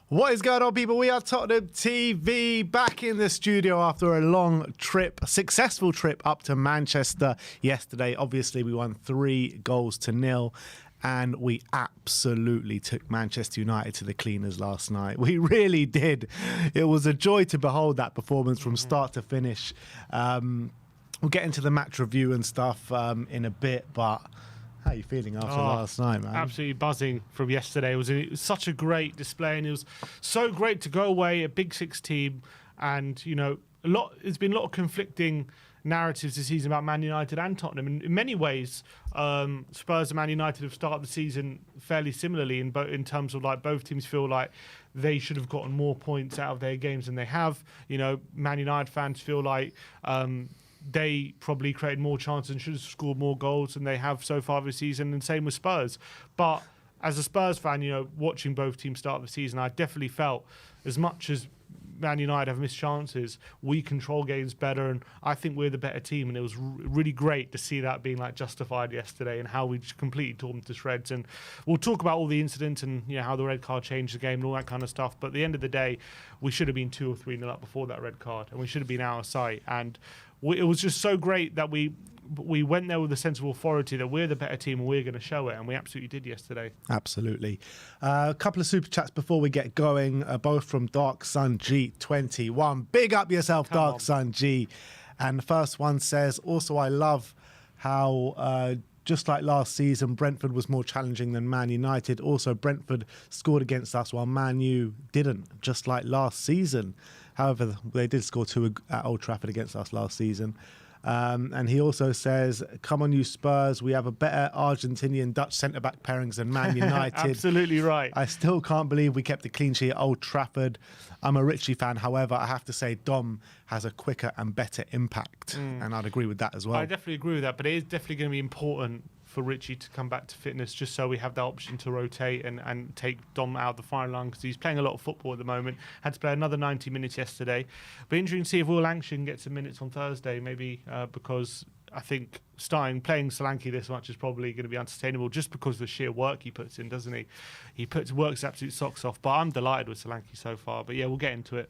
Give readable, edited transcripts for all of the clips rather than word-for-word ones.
What is going on, people? We are Tottenham TV, back in the studio after a long trip, a successful trip up to Manchester yesterday. Obviously, we won 3-0 and we absolutely took Manchester United to the cleaners last night. We really did. It was a joy to behold that performance from start to finish. We'll get into the match review and stuff in a bit, but how are you feeling after last night, man? Absolutely buzzing from yesterday. It was such a great display, and it was so great to go away, a Big Six team, and there's been a lot of conflicting narratives this season about Man United and Tottenham. In many ways, Spurs and Man United have started the season fairly similarly in terms of like both teams feel like they should have gotten more points out of their games than they have. Man United fans feel like they probably created more chances and should have scored more goals than they have so far this season, and same with Spurs. But as a Spurs fan, watching both teams start the season, I definitely felt as much as Man United have missed chances, we control games better, and I think we're the better team. And it was really great to see that being justified yesterday, and how we just completely tore them to shreds. And we'll talk about all the incidents and how the red card changed the game and all that kind of stuff. But at the end of the day, we should have been 2 or 3-0 up before that red card, and we should have been out of sight. And it was just so great that we went there with a sense of authority that we're the better team and we're going to show it, and we absolutely did yesterday. Absolutely. A couple of super chats before we get going, both from Dark Sun G21. Big up yourself, Dark Sun G. And the first one says, also, I love how just like last season, Brentford was more challenging than Man United. Also, Brentford scored against us while Man U didn't, just like last season. However, they did score 2 at Old Trafford against us last season. And he also says, come on, you Spurs. We have a better Argentinian Dutch centre-back pairings than Man United. Absolutely right. I still can't believe we kept a clean sheet at Old Trafford. I'm a Richie fan. However, I have to say Dom has a quicker and better impact. And I'd agree with that as well. I definitely agree with that, but it is definitely going to be important for Richie to come back to fitness, just so we have the option to rotate and take Dom out of the final line, because he's playing a lot of football at the moment. Had to play another 90 minutes yesterday. But interesting to see if Will Langston gets some minutes on Thursday, maybe because I think playing Solanke this much is probably going to be unsustainable, just because of the sheer work he puts in, doesn't he? He works absolute socks off. But I'm delighted with Solanke so far. But yeah, we'll get into it.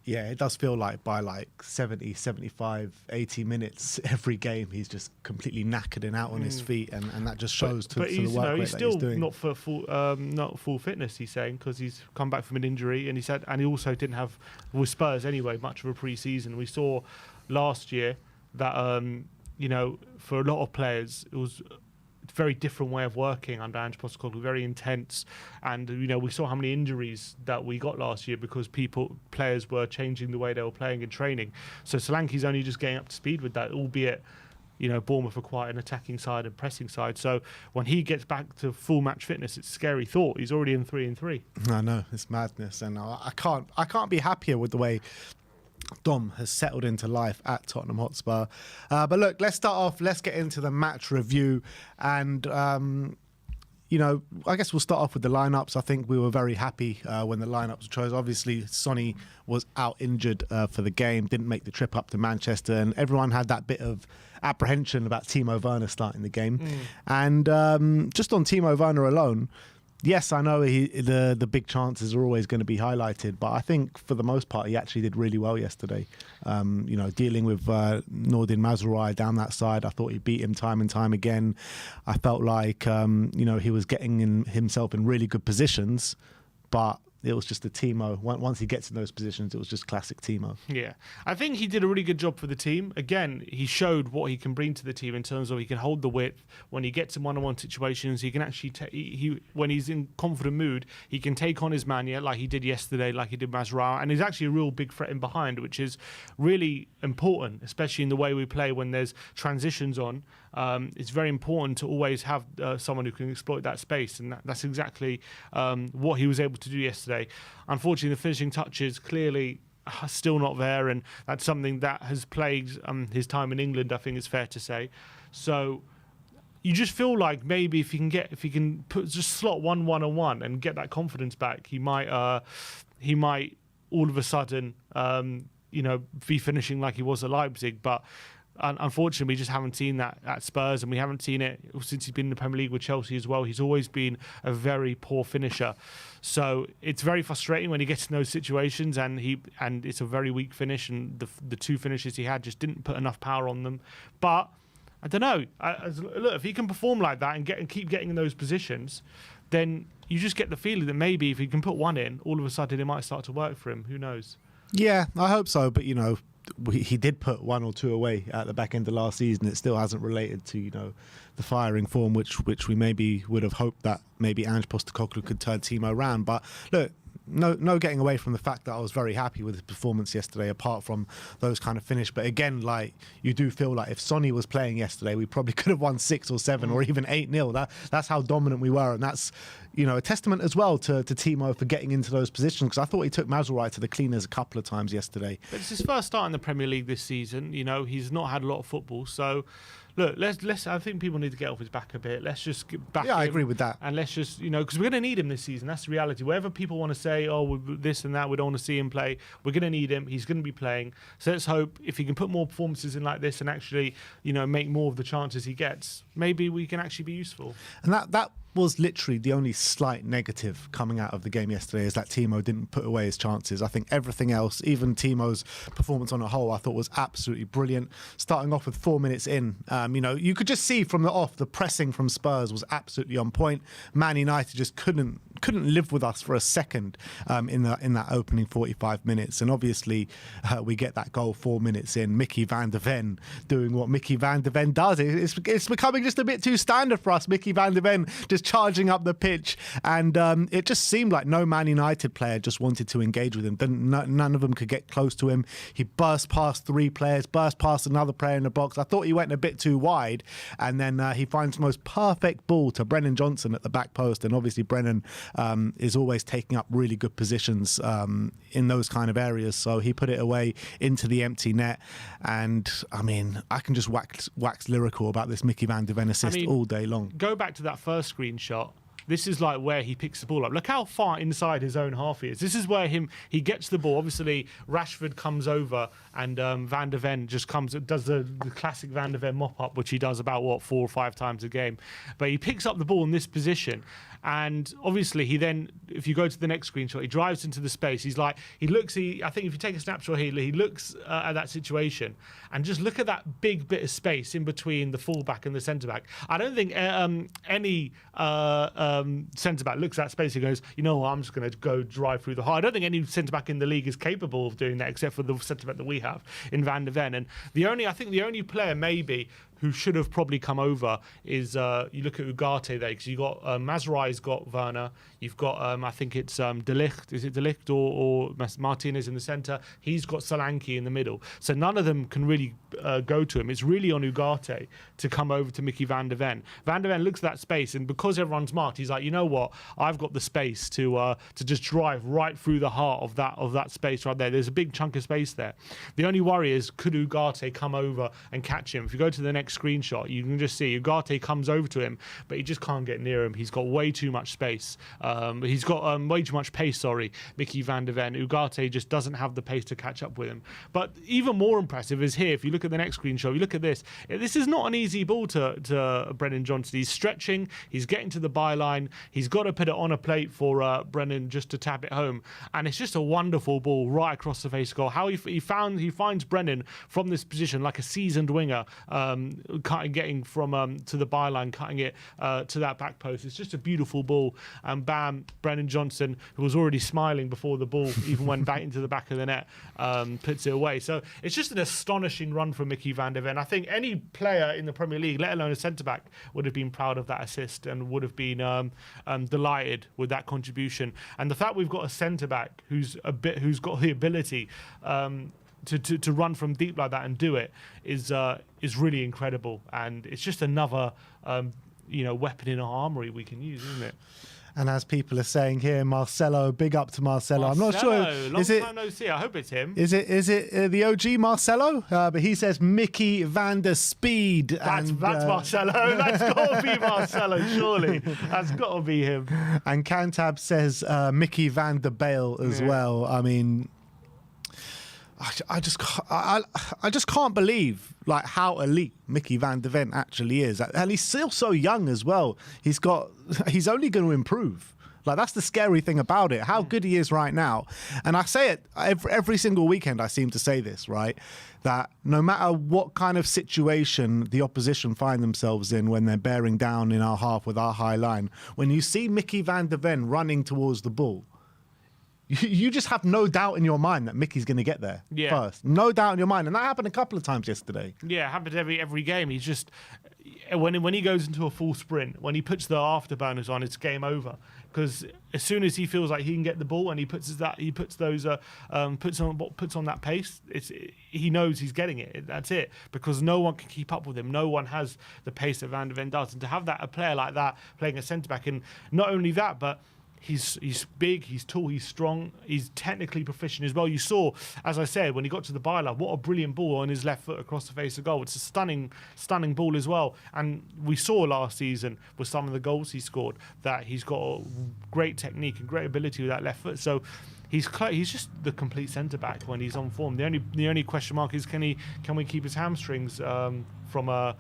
Yeah, it does feel like by 70, 75, 80 minutes every game, he's just completely knackered and out on his feet, and that just shows to the work rate that he's doing. But he's still not full fitness, he's saying, because he's come back from an injury, and he said, and he also didn't have, with Spurs anyway, much of a pre-season. We saw last year that, for a lot of players, it was a very different way of working under Ange Postecoglou, very intense, and we saw how many injuries that we got last year because players were changing the way they were playing and training. So Solanke's only just getting up to speed with that, albeit Bournemouth are quite an attacking side and pressing side. So when he gets back to full match fitness, it's a scary thought. He's already in 3-3. I know, it's madness, and I can't be happier with the way Dom has settled into life at Tottenham Hotspur. But look, let's start off. Let's get into the match review. And, I guess we'll start off with the lineups. I think we were very happy when the lineups were chosen. Obviously, Sonny was out injured for the game, didn't make the trip up to Manchester, and everyone had that bit of apprehension about Timo Werner starting the game. And just on Timo Werner alone, yes, I know the big chances are always going to be highlighted, but I think for the most part he actually did really well yesterday. Dealing with Nordin Mazraoui down that side, I thought he beat him time and time again. I felt like he was getting himself in really good positions, but it was just a Timo. Once he gets in those positions, it was just classic Timo. Yeah, I think he did a really good job for the team. Again, he showed what he can bring to the team in terms of he can hold the width. When he gets in one-on-one situations, he can actually when he's in confident mood, he can take on his man, like he did yesterday, like he did Mazraoui, and he's actually a real big threat in behind, which is really important, especially in the way we play when there's transitions on. It's very important to always have someone who can exploit that space, and that's exactly what he was able to do yesterday. Unfortunately, the finishing touches clearly are still not there, and that's something that has plagued his time in England, I think it's fair to say. So you just feel like maybe if he can just slot 1-1-1 and get that confidence back, he might all of a sudden be finishing like he was at Leipzig. But unfortunately, we just haven't seen that at Spurs, and we haven't seen it since he's been in the Premier League with Chelsea as well. He's always been a very poor finisher. So it's very frustrating when he gets in those situations, and it's a very weak finish, and the two finishes he had just didn't put enough power on them. But I don't know. Look, if he can perform like that and keep getting in those positions, then you just get the feeling that maybe if he can put one in, all of a sudden it might start to work for him. Who knows? Yeah, I hope so. But, he did put one or two away at the back end of last season. It still hasn't related to, the firing form, which we maybe would have hoped that maybe Ange Postecoglou could turn Timo around. But look, no getting away from the fact that I was very happy with his performance yesterday, apart from those kind of finish. But again, like, you do feel like if Sonny was playing yesterday, we probably could have won 6 or 7 or even 8-0. That's how dominant we were, and that's a testament as well to Timo for getting into those positions, because I thought he took Mazraoui to the cleaners a couple of times yesterday. But it's his first start in the Premier League this season. He's not had a lot of football, so. Look, let's. I think people need to get off his back a bit. Let's just get back. Yeah, I agree with that. And let's just, because we're going to need him this season. That's the reality. Wherever people want to say, oh, this and that, we don't want to see him play, we're going to need him. He's going to be playing. So let's hope if he can put more performances in like this and actually, make more of the chances he gets, maybe we can actually be useful. And that was literally the only slight negative coming out of the game yesterday, is that Timo didn't put away his chances. I think everything else, even Timo's performance on a whole, I thought was absolutely brilliant. Starting off with 4 minutes in, you could just see from the off, the pressing from Spurs was absolutely on point. Man United just couldn't live with us for a second in that opening 45 minutes. And obviously, we get that goal 4 minutes in. Micky van de Ven doing what Micky van de Ven does. It's becoming just a bit too standard for us. Micky van de Ven just charging up the pitch, and it just seemed like no Man United player just wanted to engage with him. None of them could get close to him. He burst past 3 players, burst past another player in the box. I thought he went a bit too wide, and then he finds the most perfect ball to Brennan Johnson at the back post. And obviously Brennan is always taking up really good positions in those kind of areas, so he put it away into the empty net. And I mean, I can just wax lyrical about this Micky van de Ven assist all day long. Go back to that first screenshot. This is like where he picks the ball up. Look how far inside his own half he is. This is where he gets the ball. Obviously, Rashford comes over, and Van de Ven just does the classic Van de Ven mop up, which he does about 4 or 5 times a game. But he picks up the ball in this position, and obviously he then, if you go to the next screenshot, he drives into the space. I think if you take a snapshot here, he looks at that situation, and just look at that big bit of space in between the fullback and the centre back. I don't think any centre back looks at that space and goes, I'm just going to go drive through the heart. I don't think any centre back in the league is capable of doing that, except for the centre back that we have in Van de Ven. And the only player maybe who should have probably come over is you look at Ugarte there, because you got Mazraoui's got Werner, you've got I think it's De Ligt. Is it De Ligt or Martinez in the centre? He's got Solanke in the middle. So none of them can really go to him. It's really on Ugarte to come over to Micky van de Ven. Van de Ven looks at that space, and because everyone's marked, he's like, you know what? I've got the space to just drive right through the heart of that space right there. There's a big chunk of space there. The only worry is, could Ugarte come over and catch him? If you go to the next screenshot, you can just see Ugarte comes over to him, but he just can't get near him. He's got way too much space. He's got way too much pace, Micky van de Ven. Ugarte just doesn't have the pace to catch up with him. But even more impressive is here. If you look at the next screenshot, you look at this. This is not an easy ball to Brennan Johnson. He's stretching. He's getting to the byline. He's got to put it on a plate for Brennan just to tap it home. And it's just a wonderful ball right across the face of goal. How he finds Brennan from this position like a seasoned winger, getting from to the byline, cutting it to that back post. It's just a beautiful ball. And bam, Brennan Johnson, who was already smiling before the ball even went back into the back of the net, puts it away. So it's just an astonishing run from Micky van de Ven. I think any player in the Premier League, let alone a centre-back, would have been proud of that assist and would have been delighted with that contribution. And the fact we've got a centre-back who's got the ability to run from deep like that and do it is really incredible. And it's just another weapon in our armoury we can use, isn't it? And as people are saying here, Marcelo, big up to Marcelo. I'm not sure. Long time no see. I hope it's him. Is it the OG Marcelo? But he says Micky van der Speed. That's Marcelo. That's got to be Marcelo, surely. That's got to be him. And Cantab says Micky van der Bale as well. I mean, I just can't believe like how elite Micky van de Ven actually is, and he's still so young as well. He's only going to improve. Like, that's the scary thing about it, how good he is right now. And I say it every single weekend, I seem to say this, right? That no matter what kind of situation the opposition find themselves in when they're bearing down in our half with our high line, when you see Micky van de Ven running towards the ball, you just have no doubt in your mind that Mickey's going to get there first. No doubt in your mind. And that happened a couple of times yesterday. Yeah, it happens every game. He's just, when he goes into a full sprint, when he puts the afterburners on, it's game over. Because as soon as he feels like he can get the ball and he puts on that pace, he knows he's getting it. That's it. Because no one can keep up with him. No one has the pace that Van de Ven does. And to have a player like that playing a centre back, and not only that, but he's big, he's tall, he's strong, he's technically proficient as well. You saw, as I said, when he got to the byline, what a brilliant ball on his left foot across the face of goal. It's a stunning ball as well. And we saw last season with some of the goals he scored that he's got a great technique and great ability with that left foot. So he's just the complete centre back when he's on form. The only question mark is can we keep his hamstrings from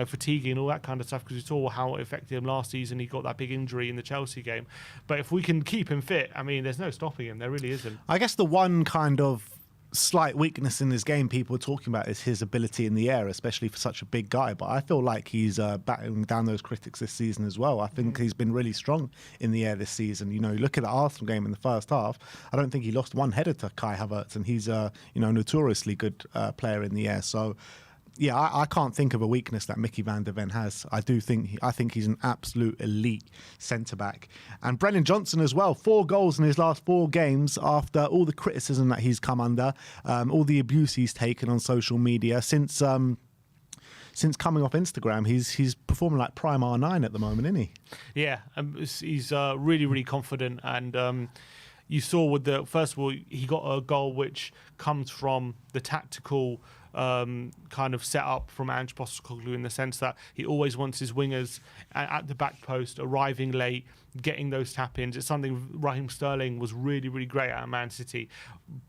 fatigue and all that kind of stuff, because we saw how it affected him last season. He got that big injury in the Chelsea game. But if we can keep him fit, I mean, there's no stopping him. There really isn't. I guess the one kind of slight weakness in his game people are talking about is his ability in the air, especially for such a big guy. But I feel like he's battering down those critics this season as well. I think he's been really strong in the air this season. You look at the Arsenal game in the first half, I don't think he lost one header to Kai Havertz, and he's a notoriously good player in the air. So yeah, I can't think of a weakness that Micky van de Ven has. I think he's an absolute elite centre-back. And Brennan Johnson as well, 4 goals in his last 4 games after all the criticism that he's come under, all the abuse he's taken on social media. Since coming off Instagram, he's performing like prime R9 at the moment, isn't he? Yeah, he's really, really confident. And you saw first of all, he got a goal which comes from the tactical kind of set up from Ange Postecoglou, in the sense that he always wants his wingers at the back post, arriving late, getting those tap-ins. It's something Raheem Sterling was really, really great at Man City.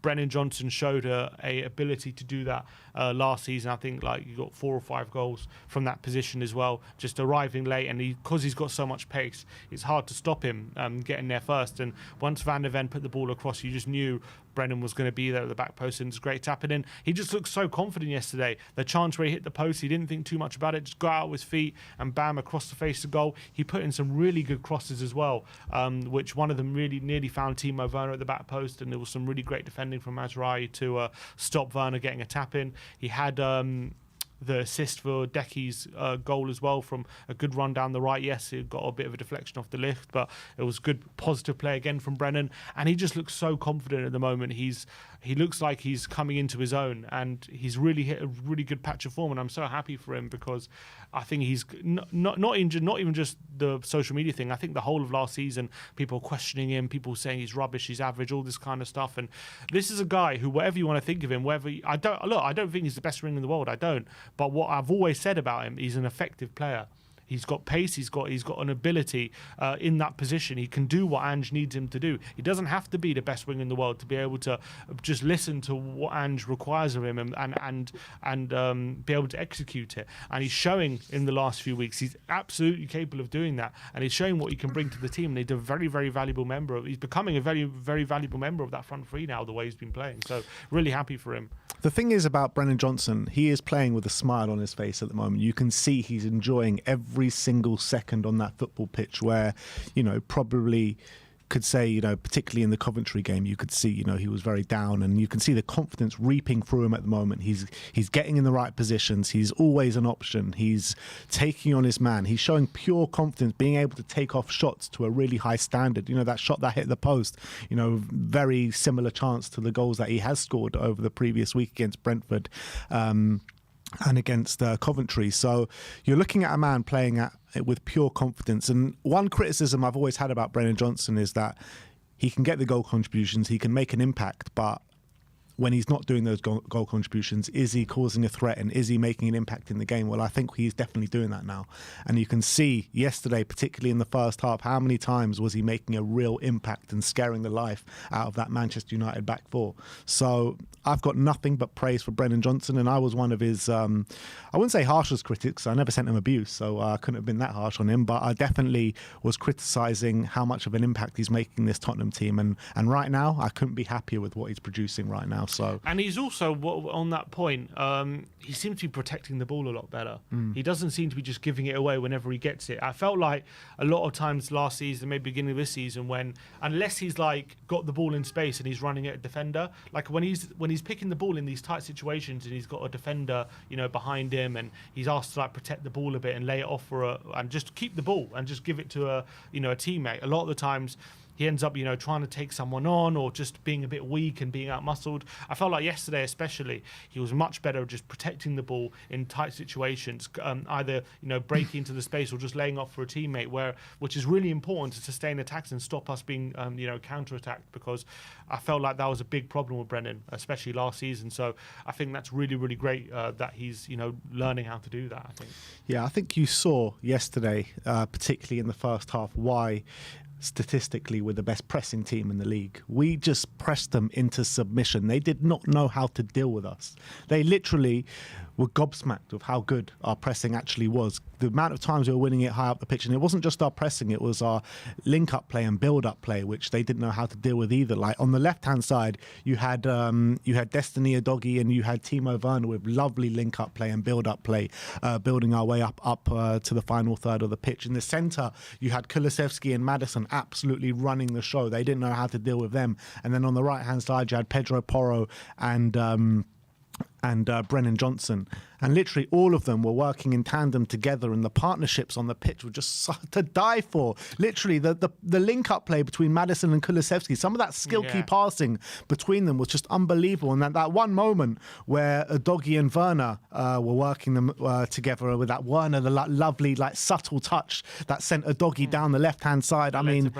Brennan Johnson showed a ability to do that last season. I think like you got 4 or 5 goals from that position as well, just arriving late. And because he's got so much pace, it's hard to stop him getting there first. And once Van de Ven put the ball across, you just knew Brennan was going to be there at the back post, and it's great tapping in. He just looked so confident yesterday. The chance where he hit the post, he didn't think too much about it, just got out with his feet and bam, across the face of goal. He put in some really good crosses as well, which one of them really nearly found Timo Werner at the back post, and there was some really great defending from Mazraoui to stop Werner getting a tap in. He had the assist for Decky's goal as well from a good run down the right. Yes, it got a bit of a deflection off the lift, but it was good positive play again from Brennan, and he just looks so confident at the moment. He looks like he's coming into his own, and he's really hit a really good patch of form, and I'm so happy for him, because I think he's not even just the social media thing. I think the whole of last season, people questioning him, people saying he's rubbish, he's average, all this kind of stuff. And this is a guy who, whatever you want to think of him, I don't think he's the best winger in the world. I don't. But what I've always said about him, he's an effective player. He's got pace. He's got an ability in that position. He can do what Ange needs him to do. He doesn't have to be the best winger in the world to be able to just listen to what Ange requires of him and be able to execute it. And he's showing in the last few weeks he's absolutely capable of doing that. And he's showing what he can bring to the team. And he's a very, very valuable member. He's becoming a very, very valuable member of that front three now, the way he's been playing. So really happy for him. The thing is about Brennan Johnson, he is playing with a smile on his face at the moment. You can see he's enjoying every single second on that football pitch, where, probably could say, particularly in the Coventry game, you could see, he was very down, and you can see the confidence reaping through him at the moment. He's getting in the right positions. He's always an option. He's taking on his man. He's showing pure confidence, being able to take off shots to a really high standard. That shot that hit the post, very similar chance to the goals that he has scored over the previous week against Brentford. And against Coventry. So you're looking at a man playing with pure confidence. And one criticism I've always had about Brennan Johnson is that he can get the goal contributions, he can make an impact, but when he's not doing those goal contributions, is he causing a threat and is he making an impact in the game? Well, I think he's definitely doing that now. And you can see yesterday, particularly in the first half, how many times was he making a real impact and scaring the life out of that Manchester United back four. So I've got nothing but praise for Brennan Johnson, and I was one of his, I wouldn't say harshest critics. I never sent him abuse, so I couldn't have been that harsh on him, but I definitely was criticising how much of an impact he's making this Tottenham team. And right now, I couldn't be happier with what he's producing right now. So, and he's also, on that point, he seems to be protecting the ball a lot better. He doesn't seem to be just giving it away whenever he gets it. I felt like a lot of times last season, maybe beginning of this season, when unless he's like got the ball in space and he's running at a defender, like when he's picking the ball in these tight situations and he's got a defender, behind him, and he's asked to like protect the ball a bit and lay it off and just keep the ball and just give it to a teammate. A lot of the times he ends up, trying to take someone on or just being a bit weak and being outmuscled. I felt like yesterday especially, he was much better just protecting the ball in tight situations, either, breaking into the space or just laying off for a teammate, which is really important to sustain attacks and stop us being, counter-attacked, because I felt like that was a big problem with Brennan, especially last season. So I think that's really, really great that he's, learning how to do that, I think. Yeah, I think you saw yesterday, particularly in the first half, why statistically we're the best pressing team in the league. We just pressed them into submission. They did not know how to deal with us. They literally were gobsmacked of how good our pressing actually was. The amount of times we were winning it high up the pitch, and it wasn't just our pressing, it was our link-up play and build-up play, which they didn't know how to deal with either. Like on the left-hand side, you had Destiny Udogie and you had Timo Werner with lovely link-up play and build-up play, building our way up to the final third of the pitch. In the centre, you had Kulusevski and Maddison absolutely running the show. They didn't know how to deal with them. And then on the right-hand side, you had Pedro Porro and Brennan Johnson, and literally all of them were working in tandem together, and the partnerships on the pitch were just to die for. Literally the link-up play between Maddison and Kulusevski, some of that skillful passing between them was just unbelievable. And that one moment where Udogie and Werner were working them together with that Werner, the lovely subtle touch that sent Udogie down the left-hand side. I mean,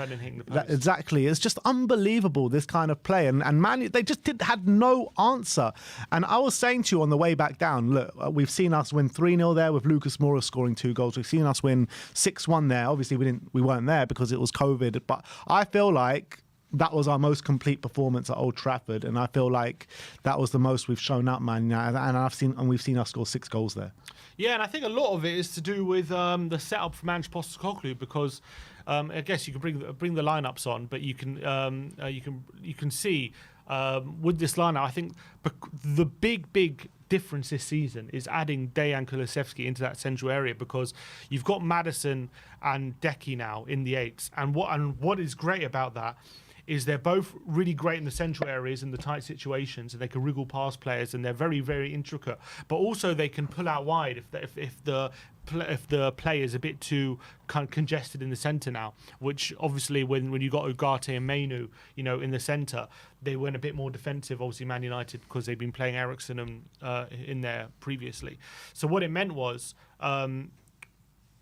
exactly. It's just unbelievable, this kind of play. And Man, they just had no answer. And I was saying to you on the way back down, look, we've seen us win 3-0 there with Lucas Moura scoring 2 goals. We've seen us win 6-1 there. Obviously, we weren't there because it was COVID, but I feel like that was our most complete performance at Old Trafford, and I feel like that was the most we've shown up, man. And we've seen us score 6 goals there. Yeah, and I think a lot of it is to do with the setup from Ange Postecoglou, because I guess you can bring the lineups on, but you can see with this lineup, I think the big difference this season is adding Dejan Kulusevski into that central area, because you've got Maddison and Decky now in the 8s, and what is great about that is they're both really great in the central areas in the tight situations, and they can wriggle past players, and they're very, very intricate. But also they can pull out wide if the play is a bit too kind of congested in the centre now, which obviously when you got Ugarte and Mainu, in the centre, they went a bit more defensive, obviously Man United, because they've been playing Eriksen in there previously. So what it meant was,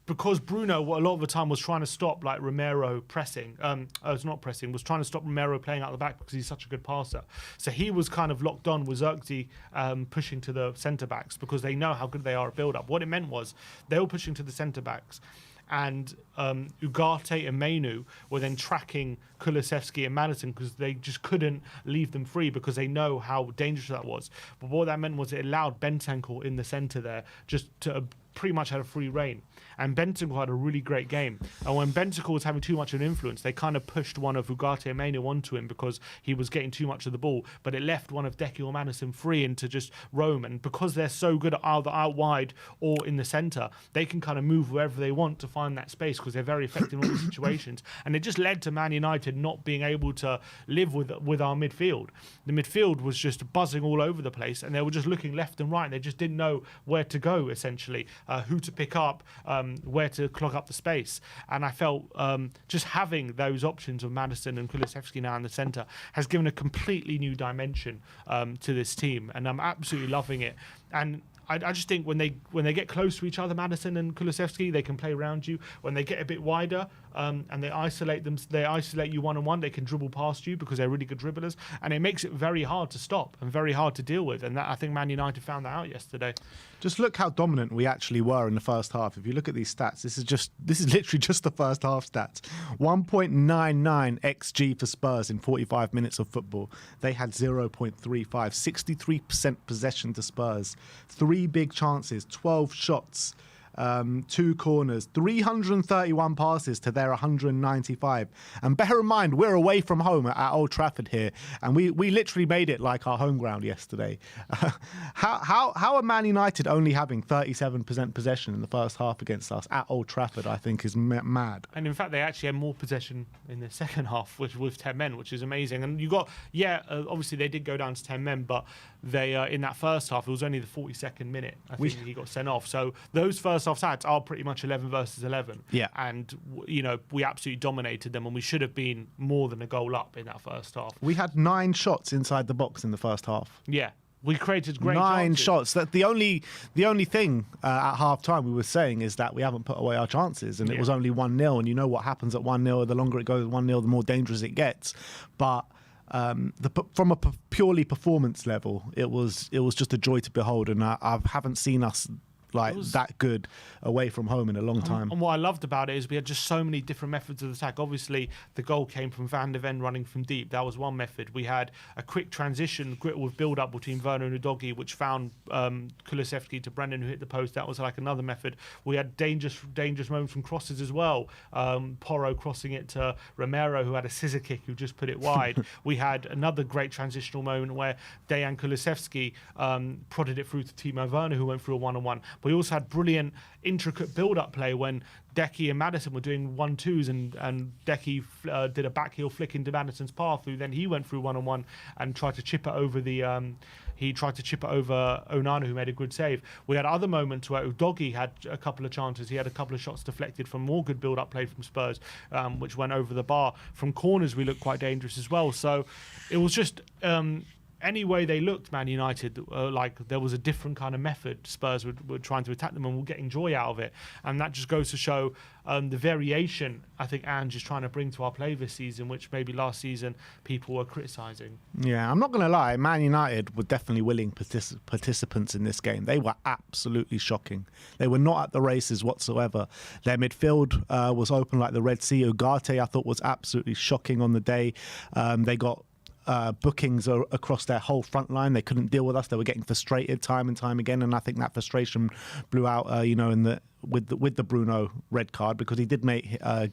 because Bruno, a lot of the time, was trying to stop Romero pressing. Was trying to stop Romero playing out the back because he's such a good passer. So he was kind of locked on with Xerxes pushing to the centre backs, because they know how good they are at build up. What it meant was they were pushing to the centre backs, and Ugarte and Mainu were then tracking Kulusevski and Maddison, because they just couldn't leave them free, because they know how dangerous that was. But what that meant was it allowed Bentancur in the centre there just to pretty much had a free reign. And Bentancur had a really great game. And when Bentancur was having too much of an influence, they kind of pushed one of Ugarte and Mainu onto him because he was getting too much of the ball. But it left one of Decky or Maddison free and to just roam. And because they're so good at either out wide or in the centre, they can kind of move wherever they want to find that space, because they're very effective in all the situations. And it just led to Man United not being able to live with our midfield. The midfield was just buzzing all over the place, and they were just looking left and right. They just didn't know where to go, essentially, who to pick up, where to clog up the space. And I felt just having those options of Maddison and Kulusevski now in the centre has given a completely new dimension to this team, and I'm absolutely loving it. And I just think when they get close to each other, Maddison and Kulusevski, they can play around you. When they get a bit wider and they isolate you one-on-one, they can dribble past you because they're really good dribblers, and it makes it very hard to stop and very hard to deal with. And that, I think Man United found that out yesterday. Just look how dominant we actually were in the first half. If you look at these stats, this is literally just the first half stats. 1.99 XG for Spurs in 45 minutes of football. They had 0.35. 63% possession to Spurs. 3 big chances, 12 shots. 2 corners, 331 passes to their 195. And bear in mind, we're away from home at Old Trafford here, and we literally made it like our home ground yesterday. How are Man United only having 37% possession in the first half against us at Old Trafford, I think is mad. And in fact, they actually had more possession in the second half with 10 men, which is amazing. And you got, obviously they did go down to 10 men, but they in that first half, it was only the 42nd minute, I think he got sent off. So those first half stats are pretty much 11 versus 11. Yeah. And, we absolutely dominated them, and we should have been more than a goal up in that first half. We had 9 shots inside the box in the first half. Yeah. We created great 9 chances. shots. That the only thing at half time we were saying is that we haven't put away our chances, and it was only 1-0. And you know what happens at 1-0? The longer it goes 1-0, the more dangerous it gets. But from a purely performance level, it was just a joy to behold, and I haven't seen us that good away from home in a long time. And what I loved about it is we had just so many different methods of attack. Obviously, the goal came from Van de Ven running from deep. That was one method. We had a quick transition with build-up between Werner and Udogie, which found Kulusevski to Brennan, who hit the post. That was like another method. We had dangerous moments from crosses as well. Porro crossing it to Romero, who had a scissor kick, who just put it wide. We had another great transitional moment where Dejan Kulusevski prodded it through to Timo Werner, who went through a one-on-one. We also had brilliant, intricate build-up play when Decky and Maddison were doing 1-2s, and Decky did a backheel flick into Maddison's path, who then he went through one-on-one and tried to chip it over Onana, who made a good save. We had other moments where Udogie had a couple of chances. He had a couple of shots deflected from more good build-up play from Spurs, which went over the bar. From corners, we looked quite dangerous as well. So it was just... any way they looked, Man United, like there was a different kind of method Spurs were trying to attack them, and we're getting joy out of it. And that just goes to show the variation I think Ange is trying to bring to our play this season, which maybe last season people were criticising. Yeah, I'm not going to lie, Man United were definitely willing participants in this game. They were absolutely shocking. They were not at the races whatsoever. Their midfield was open like the Red Sea. Ugarte, I thought, was absolutely shocking on the day. They got bookings across their whole front line. They couldn't deal with us. They were getting frustrated time and time again, and I think that frustration blew out with the Bruno red card, because he did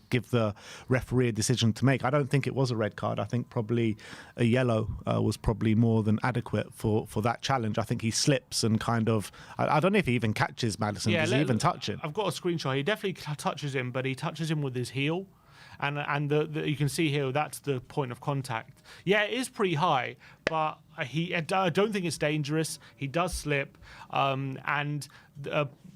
give the referee a decision to make. I don't think it was a red card. I think probably a yellow was probably more than adequate for that challenge. I think he slips and kind of, I don't know if he even catches Maddison. Does he even touch him? I've got a screenshot. He definitely touches him, but he touches him with his heel. And you can see here, that's the point of contact. Yeah, it is pretty high, but I don't think it's dangerous. He does slip. And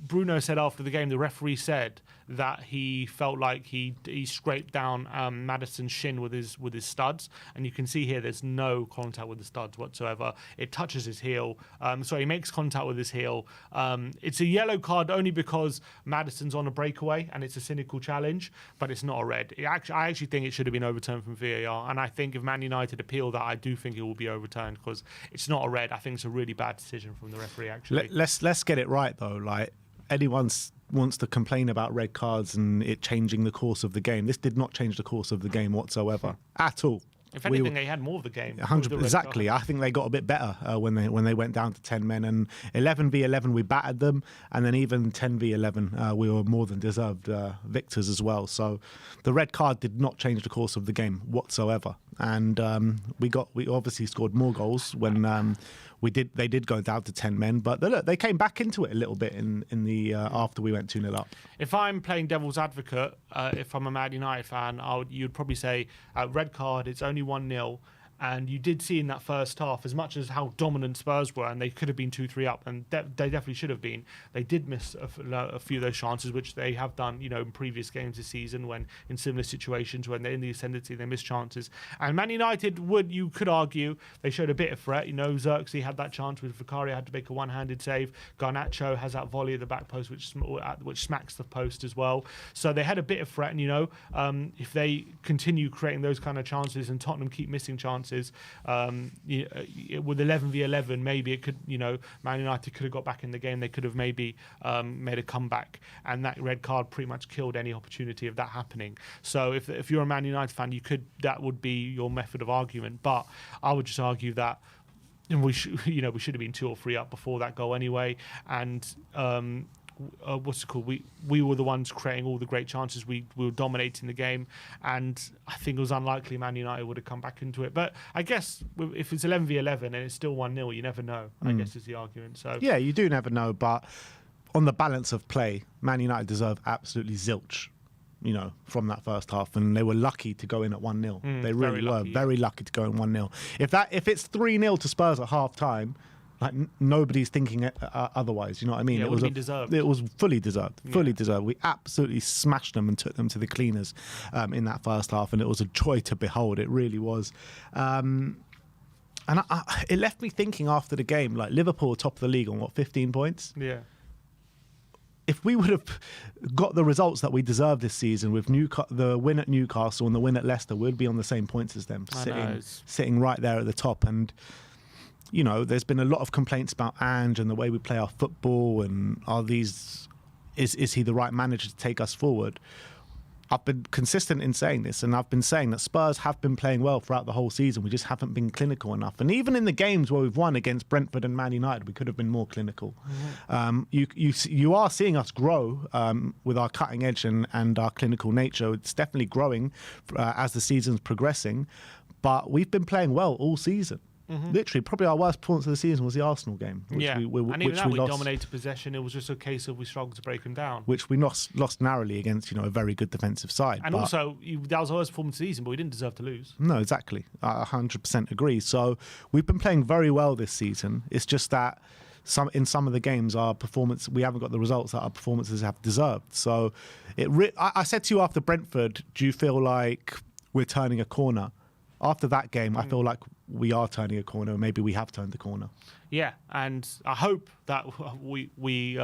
Bruno said after the game, the referee said that he felt like he scraped down Maddison's shin with his studs, and you can see here there's no contact with the studs whatsoever. It touches his heel, so he makes contact with his heel. It's a yellow card only because Maddison's on a breakaway and it's a cynical challenge, but it's not a red. I actually think it should have been overturned from VAR, and I think if Man United appeal that, I do think it will be overturned because it's not a red. I think it's a really bad decision from the referee, actually. Let's get it right though. Like, anyone wants to complain about red cards and it changing the course of the game. This did not change the course of the game whatsoever at all. If anything, they had more of the game. 100%, exactly. I think they got a bit better when they went down to 10 men, and 11v11 we battered them, and then even 10v11 we were more than deserved victors as well. So the red card did not change the course of the game whatsoever, and we obviously scored more goals when they did go down to 10 men, but they came back into it a little bit in the after we went 2-0 up. If I'm playing devil's advocate, if I'm a Man United fan, you'd probably say red card, it's only 1-0, And you did see in that first half, as much as how dominant Spurs were, and they could have been 2-3 up, and they definitely should have been. They did miss a few of those chances, which they have done, in previous games this season, when in similar situations, when they're in the ascendancy, they miss chances. And Man United you could argue, they showed a bit of threat. Xerxes had that chance with Vicario, had to make a one-handed save. Garnacho has that volley at the back post, which smacks the post as well. So they had a bit of threat, and if they continue creating those kind of chances, and Tottenham keep missing chances, with 11v11, maybe it could, Man United could have got back in the game. They could have maybe made a comeback, and that red card pretty much killed any opportunity of that happening. So if you're a Man United fan, that would be your method of argument. But I would just argue that we should have been 2 or 3 up before that goal anyway, and what's it called? We were the ones creating all the great chances. We were dominating the game, and I think it was unlikely Man United would have come back into it. But I guess if it's 11v11 and it's still 1-0, you never know. I guess is the argument. So yeah, you do never know. But on the balance of play, Man United deserve absolutely zilch, from that first half, and they were lucky to go in at 1-0. They really were very lucky to go in 1-0. If it's 3-0 to Spurs at half time, like nobody's thinking otherwise. You know what I mean? Yeah, deserved. It was fully deserved. Fully deserved. We absolutely smashed them and took them to the cleaners in that first half, and it was a joy to behold. It really was. And it left me thinking after the game, like Liverpool top of the league on 15 points. Yeah. If we would have got the results that we deserve this season with the win at Newcastle and the win at Leicester, we'd be on the same points as them, sitting right there at the top. And there's been a lot of complaints about Ange and the way we play our football, and is he the right manager to take us forward? I've been consistent in saying this, and I've been saying that Spurs have been playing well throughout the whole season. We just haven't been clinical enough. And even in the games where we've won against Brentford and Man United, we could have been more clinical. You are seeing us grow with our cutting edge and our clinical nature. It's definitely growing as the season's progressing, but we've been playing well all season. Literally, probably our worst performance of the season was the Arsenal game. And even we dominated possession. It was just a case of we struggled to break them down. Which we lost narrowly against, a very good defensive side. And also, that was our worst performance of the season, but we didn't deserve to lose. No, exactly. I 100% agree. So we've been playing very well this season. It's just that in some of the games, our performance, we haven't got the results that our performances have deserved. So I said to you after Brentford, do you feel like we're turning a corner? After that game, I feel like we are turning a corner. Maybe we have turned the corner. Yeah, and I hope that we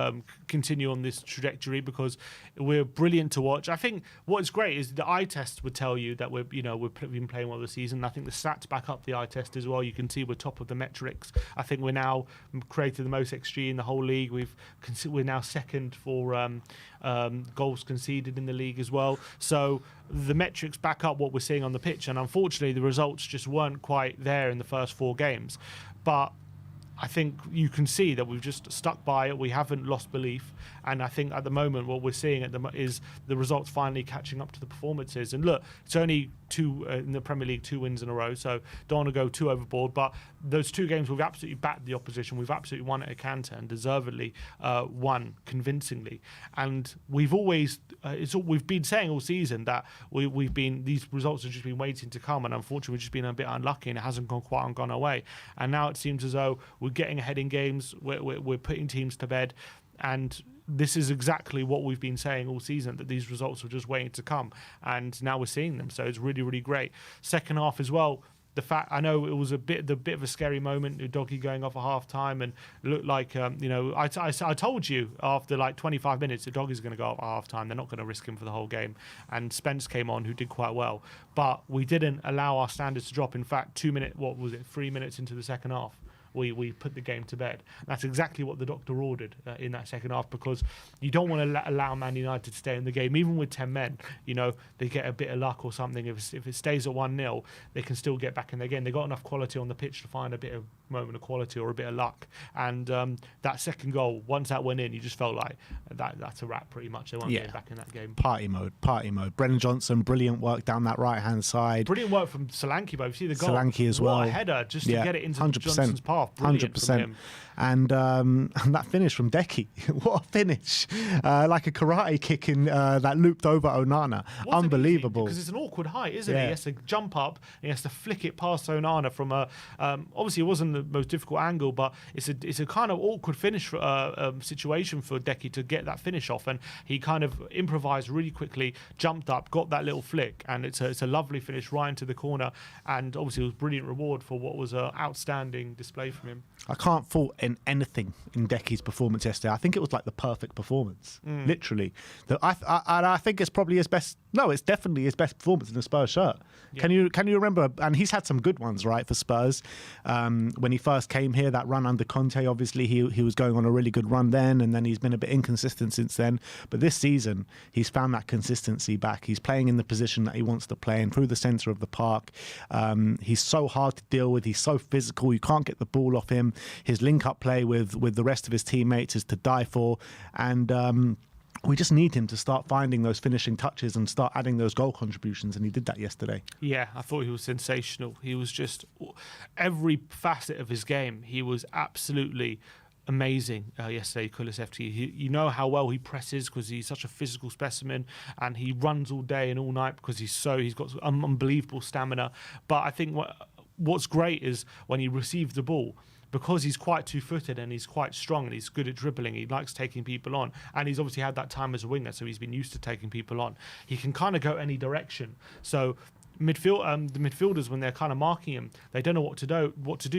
continue on this trajectory, because we're brilliant to watch. I think what's great is the eye test would tell you that we've been playing well this season. I think the stats back up the eye test as well. You can see we're top of the metrics. I think we're now created the most XG in the whole league. We're now second for goals conceded in the league as well. So the metrics back up what we're seeing on the pitch, and unfortunately the results just weren't quite there in the first 4 games. But I think you can see that we've just stuck by it. We haven't lost belief. And I think at the moment what we're seeing is the results finally catching up to the performances. And look, it's only 2 in the Premier League, 2 wins in a row. So don't want to go too overboard. But those 2 games, we've absolutely battered the opposition. We've absolutely won at a canter and deservedly won convincingly. And we've always, we've been saying all season that these results have just been waiting to come. And unfortunately, we've just been a bit unlucky, and it hasn't gone our way. And now it seems as though we're getting ahead in games. We're putting teams to bed. And this is exactly what we've been saying all season, that these results were just waiting to come, and now we're seeing them. So it's really, really great. Second half as well. I know it was a bit of a scary moment, Udogie going off at half time, and it looked like I told you after like 25 minutes Udogie's going to go off at half time. They're not going to risk him for the whole game. And Spence came on, who did quite well, but we didn't allow our standards to drop. In fact, 3 minutes into the second half, we put the game to bed. That's exactly what the doctor ordered in that second half, because you don't want to allow Man United to stay in the game. Even with 10 men, they get a bit of luck or something. If it stays at 1-0, they can still get back in the game. They got enough quality on the pitch to find a bit of moment of quality or a bit of luck. And that second goal, once that went in, you just felt like that's a wrap pretty much. They weren't getting back in that game. Party mode. Brennan Johnson, brilliant work down that right-hand side. Brilliant work from Solanke, but you see the goal. Solanke as well. What a header, just to get it into 100%. Johnson's path. half. Brilliant from 100%. him. And that finish from Decky, what a finish. Like a karate kick in that looped over Onana. Wasn't Unbelievable. Because it's an awkward height, isn't it? Yeah. He has to jump up, and he has to flick it past Onana from a... obviously, it wasn't the most difficult angle, but it's a kind of awkward finish for, situation for Decky to get that finish off. And he kind of improvised really quickly, jumped up, got that little flick, and it's a lovely finish right into the corner. And obviously, it was brilliant reward for what was an outstanding display from him. I can't fault in anything in Decky's performance yesterday. I think it was like the perfect performance, literally. I think it's probably his best. No, it's definitely his best performance in a Spurs shirt. Yeah. Can you remember? And he's had some good ones, right, for Spurs. When he first came here, that run under Conte, obviously he was going on a really good run then, and then he's been a bit inconsistent since then. But this season, he's found that consistency back. He's playing in the position that he wants to play in, through the centre of the park. He's so hard to deal with. He's so physical. You can't get the ball off him. His link-up play with the rest of his teammates is to die for. And we just need him to start finding those finishing touches and start adding those goal contributions, and he did that yesterday. Yeah, I thought he was sensational. He was just... every facet of his game, he was absolutely amazing yesterday, Kulusevski. You know how well he presses because he's such a physical specimen, and he runs all day and all night because he's got unbelievable stamina. But I think what's great is when he receives the ball, because he's quite two-footed and he's quite strong and he's good at dribbling, he likes taking people on, and he's obviously had that time as a winger, so he's been used to taking people on. He can kind of go any direction. So the midfielders, when they're kind of marking him, they don't know what to do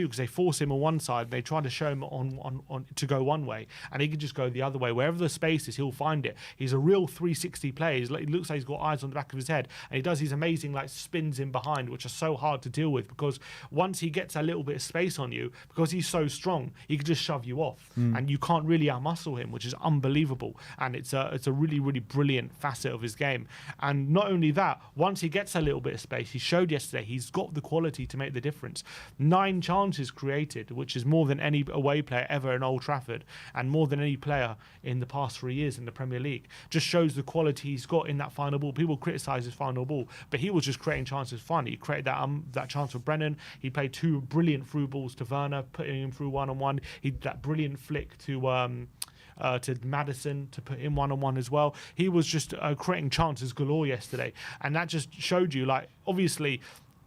because they force him on one side. They try to show him on to go one way, and he can just go the other way. Wherever the space is, he'll find it. He's a real 360 player. He looks like he's got eyes on the back of his head, and he does these amazing like spins in behind, which are so hard to deal with, because once he gets a little bit of space on you, because he's so strong, he can just shove you off, and you can't really outmuscle him, which is unbelievable. And it's a really, really brilliant facet of his game. And not only that, once he gets a little bit of space, he showed yesterday he's got the quality to make the difference. 9 chances created, which is more than any away player ever in Old Trafford, and more than any player in the past 3 years in the Premier League. Just shows the quality he's got in that final ball. People criticise his final ball, but he was just creating chances fun. He created that chance for Brennan. He played 2 brilliant through balls to Werner, putting him through one-on-one. He did that brilliant flick to Maddison to put him one-on-one as well. He was just creating chances galore yesterday, and that just showed you, like, obviously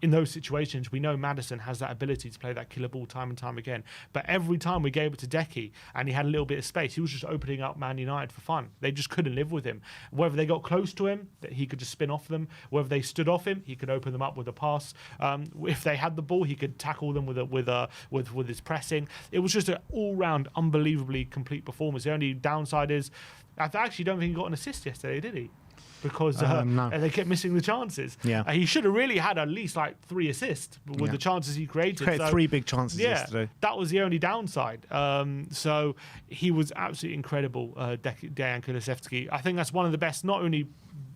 in those situations, we know Maddison has that ability to play that killer ball time and time again. But every time we gave it to Decky and he had a little bit of space, he was just opening up Man United for fun. They just couldn't live with him. Whether they got close to him, that he could just spin off them. Whether they stood off him, he could open them up with a pass. If they had the ball, he could tackle them with his pressing. It was just an all-round, unbelievably complete performance. The only downside is, I actually don't think he got an assist yesterday, did he? Because no. they kept missing the chances. Yeah. He should have really had at least like 3 assists with the chances he created. Created 3 big chances yesterday. That was the only downside. So he was absolutely incredible, Dejan Kulusevski. I think that's one of the best, not only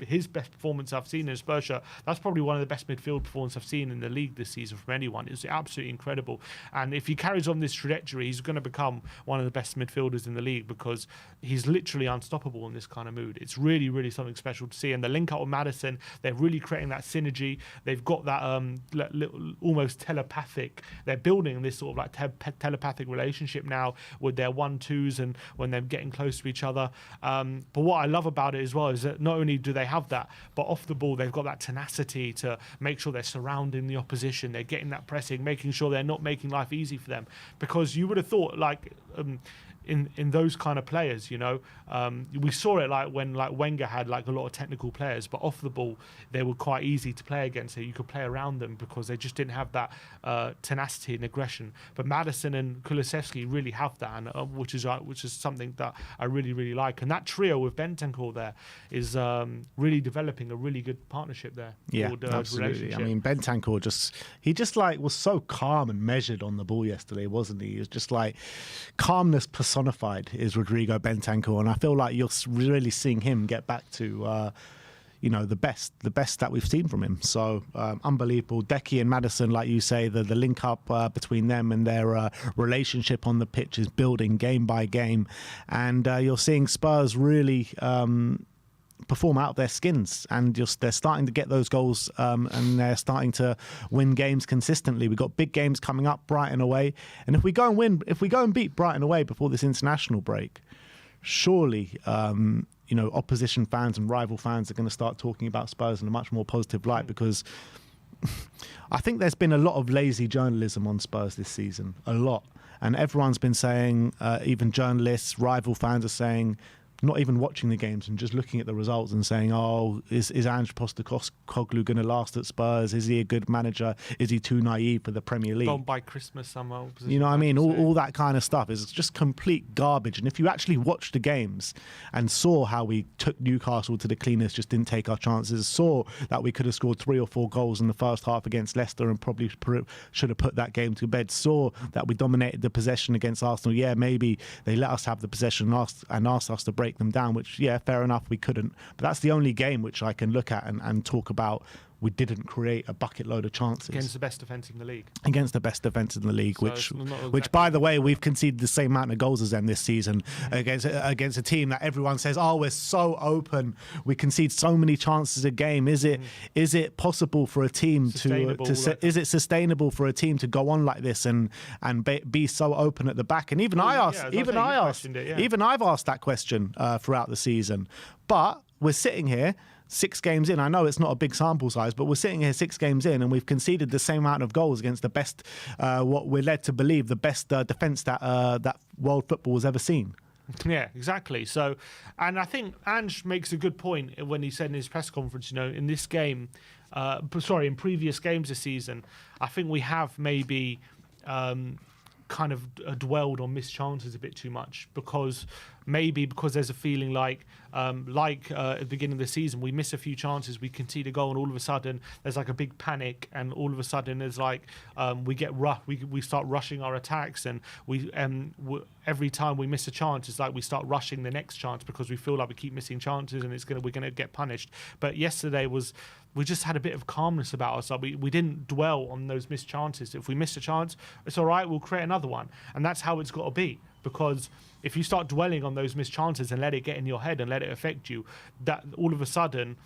his best performance I've seen in a Spurs shirt, that's probably one of the best midfield performances I've seen in the league this season from anyone. It's absolutely incredible. And if he carries on this trajectory, he's going to become one of the best midfielders in the league, because he's literally unstoppable in this kind of mood. It's really, really something special to see. And the link up with Maddison, they're really creating that synergy. They've got that little, almost telepathic, they're building this sort of like telepathic relationship now with their 1-2s and when they're getting close to each other. But what I love about it as well is that not only do they have that, but off the ball they've got that tenacity to make sure they're surrounding the opposition, they're getting that pressing, making sure they're not making life easy for them. Because you would have thought, like, in those kind of players, you know, we saw it like when like Wenger had like a lot of technical players, but off the ball they were quite easy to play against, so you could play around them because they just didn't have that tenacity and aggression. But Maddison and Kulusevski really have that, and which is something that I really, really like. And that trio with Bentancur there is really developing a really good partnership there. Yeah, absolutely. I mean, Bentancur just like was so calm and measured on the ball yesterday, wasn't he? He was just like calmness personified is Rodrigo Bentancur, and I feel like you're really seeing him get back to the best that we've seen from him. So unbelievable. Decky and Maddison, like you say, the link up between them and their relationship on the pitch is building game by game, and you're seeing Spurs really perform out of their skins, and they're starting to get those goals, and they're starting to win games consistently. We've got big games coming up, Brighton away, and if we go and beat Brighton away before this international break, surely opposition fans and rival fans are going to start talking about Spurs in a much more positive light, because I think there's been a lot of lazy journalism on Spurs this season, a lot. And everyone's been saying, even journalists, rival fans are saying, not even watching the games and just looking at the results and saying, oh, is Ange Postecoglou going to last at Spurs? Is he a good manager? Is he too naive for the Premier League? Gone by Christmas somehow. You know what I mean? All that kind of stuff is just complete garbage. And if you actually watched the games and saw how we took Newcastle to the cleaners, just didn't take our chances, saw that we could have scored 3 or 4 goals in the first half against Leicester and probably should have put that game to bed, saw that we dominated the possession against Arsenal. Yeah, maybe they let us have the possession and asked us to break them down, which, yeah, fair enough, we couldn't. But that's the only game which I can look at and talk about. We didn't create a bucket load of chances against the best defence in the league. Against the best defence in the league, so which, by the way, we've conceded the same amount of goals as them this season against a team that everyone says, oh, we're so open, we concede so many chances a game. Is it possible for a team is it sustainable for a team to go on like this and be so open at the back? And I've asked that question throughout the season. But we're sitting here 6 games in. I know it's not a big sample size, but we're sitting here 6 games in and we've conceded the same amount of goals against the best, what we're led to believe, the best defence that world football has ever seen. Yeah, exactly. So, and I think Ange makes a good point when he said in his press conference, in this game, in previous games this season, I think we have maybe kind of dwelled on missed chances a bit too much, because there's a feeling like at the beginning of the season, we miss a few chances, we concede a goal, and all of a sudden there's like a big panic, and all of a sudden there's like we start rushing our attacks, and every time we miss a chance, it's like we start rushing the next chance because we feel like we keep missing chances and we're gonna get punished. But yesterday we just had a bit of calmness about us. Like we didn't dwell on those missed chances. If we missed a chance, it's all right, we'll create another one. And that's how it's got to be. Because if you start dwelling on those missed chances and let it get in your head and let it affect you, that all of a sudden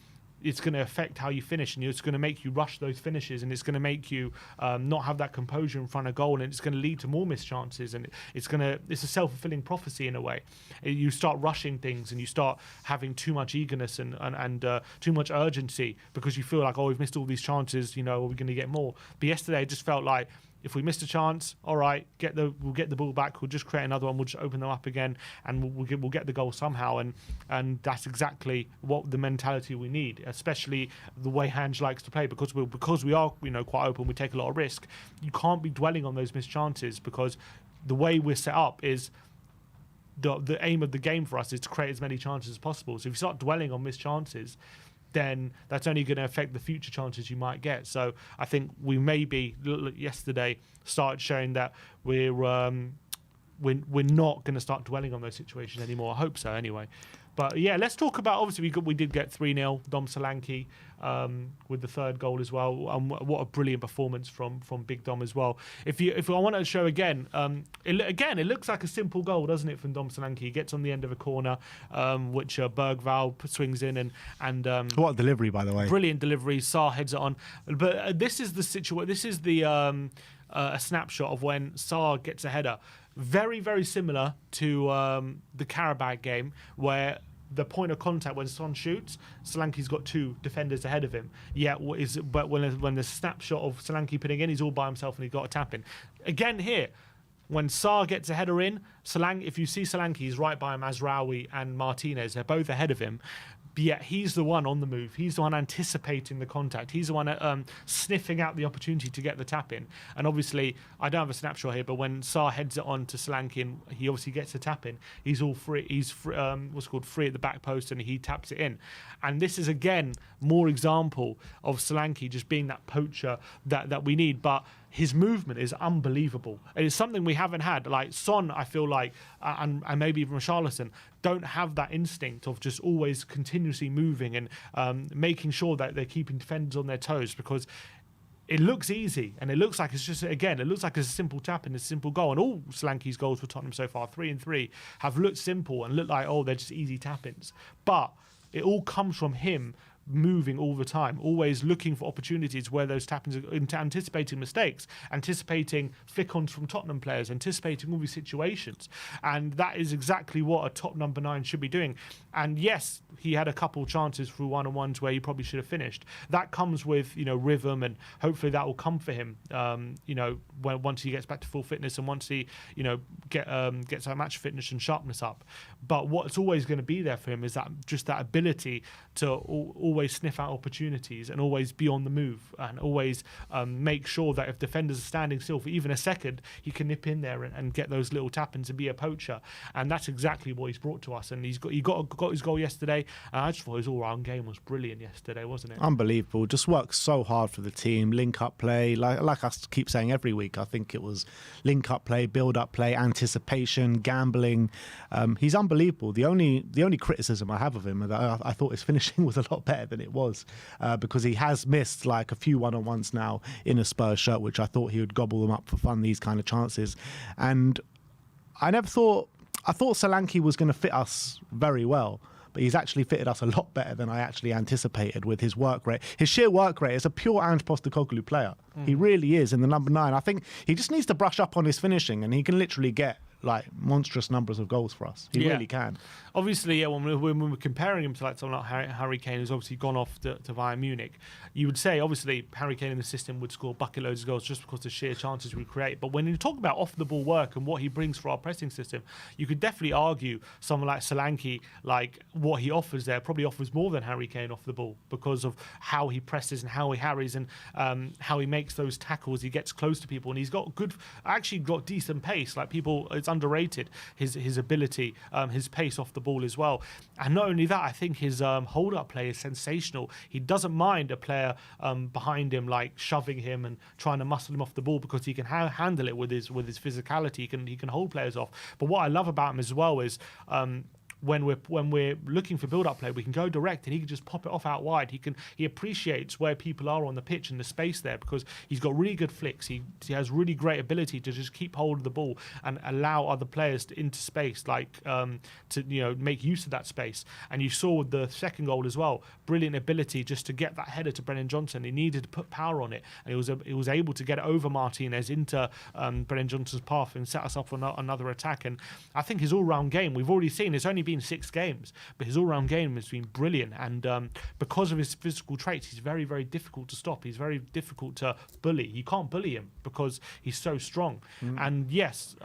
it's going to affect how you finish, and it's going to make you rush those finishes, and it's going to make you not have that composure in front of goal, and it's going to lead to more missed chances, and it's a self-fulfilling prophecy in a way. You start rushing things and you start having too much eagerness and too much urgency because you feel like, oh, we've missed all these chances, are we going to get more? But yesterday it just felt like, if we missed a chance, all right, we'll get the ball back. We'll just create another one. We'll just open them up again, and we'll get the goal somehow. And that's exactly what the mentality we need, especially the way Ange likes to play. Because we are quite open. We take a lot of risk. You can't be dwelling on those missed chances, because the way we're set up is the aim of the game for us is to create as many chances as possible. So if you start dwelling on missed chances, then that's only going to affect the future chances you might get. So I think we maybe yesterday started showing that we're not going to start dwelling on those situations anymore. I hope so, anyway. But yeah, let's talk about, obviously we did get 3-0, Dom Solanke with the 3rd goal as well. What a brilliant performance from Big Dom as well. If I want to show again, it looks like a simple goal, doesn't it, from Dom Solanke? He gets on the end of a corner, which Bergvall swings in, and what a delivery, by the way. Brilliant delivery. Sarr heads it on. But this is the situation. This is the a snapshot of when Sarr gets a header. Very, very similar to the Karabakh game, where the point of contact when Son shoots, Solanke's got 2 defenders ahead of him. But when the snapshot of Solanke putting in, he's all by himself and he's got a tap in. Again here, when Sarr gets a header in, if you see Solanke, he's right by him, Azraoui and Martinez. They're both ahead of him. But yet he's the one on the move. He's the one anticipating the contact. He's the one sniffing out the opportunity to get the tap in. And obviously, I don't have a snapshot here, but when Sarr heads it on to Solanke, and he obviously gets the tap in, he's all free. He's free at the back post, and he taps it in. And this is again more example of Solanke just being that poacher that we need. But his movement is unbelievable. It is something we haven't had. Like Son, I feel like, and maybe even Richarlison, don't have that instinct of just always continuously moving and making sure that they're keeping defenders on their toes, because it looks easy, and it looks like it's just, again, it looks like it's a simple tap and a simple goal. And all Solanke's goals for Tottenham so far, 3 and 3, have looked simple and looked like, oh, they're just easy tap-ins. But it all comes from him moving all the time, always looking for opportunities where those tap-ins, anticipating mistakes, anticipating flick-ons from Tottenham players, anticipating all these situations. And that is exactly what a top number 9 should be doing. And yes, he had a couple chances through one-on-ones where he probably should have finished. That comes with, rhythm, and hopefully that will come for him, once he gets back to full fitness and once he, gets that match fitness and sharpness up. But what's always going to be there for him is that ability to always sniff out opportunities and always be on the move and always make sure that if defenders are standing still for even a second, he can nip in there and get those little tap-ins and be a poacher. And that's exactly what he's brought to us. And he got his goal yesterday. And I just thought his all-round game was brilliant yesterday, wasn't it? Unbelievable. Just worked so hard for the team. Link-up play, like I keep saying every week, I think it was link-up play, build-up play, anticipation, gambling. He's unbelievable. The only criticism I have of him is that I thought his finishing was a lot better than it was, because he has missed like a few one-on-ones now in a Spurs shirt, which I thought he would gobble them up for fun, these kind of chances. And I thought Solanke was going to fit us very well, but he's actually fitted us a lot better than I actually anticipated with his work rate. His sheer work rate is a pure Ange Postecoglou player. He really is in the number 9. I think he just needs to brush up on his finishing, and he can literally get like monstrous numbers of goals for us. He really can. Obviously, when we're comparing him to like someone like Harry Kane, who's obviously gone off to Bayern Munich, you would say obviously Harry Kane in the system would score bucket loads of goals just because of the sheer chances we create. But when you talk about off the ball work and what he brings for our pressing system, you could definitely argue someone like Solanke, like what he offers there, probably offers more than Harry Kane off the ball because of how he presses and how he harries and how he makes those tackles. He gets close to people and he's got decent pace. Like it's underrated his ability, his pace off the ball as well. And not only that, I think his hold-up play is sensational. He doesn't mind a player behind him like shoving him and trying to muscle him off the ball because he can handle it with his physicality. He can hold players off. But what I love about him as well is when we're looking for build-up play, we can go direct and he can just pop it off out wide. He appreciates where people are on the pitch and the space there because he's got really good flicks. He has really great ability to just keep hold of the ball and allow other players into space, to make use of that space. And you saw with the second goal as well, brilliant ability just to get that header to Brennan Johnson. He needed to put power on it, and he was able to get it over Martinez into Brennan Johnson's path and set us up for another attack. And I think his all-round game, we've already seen, it's only been 6 games, but his all-round game has been brilliant. And because of his physical traits, he's very, very difficult to stop. He's very difficult to bully. You can't bully him because he's so strong. And yes,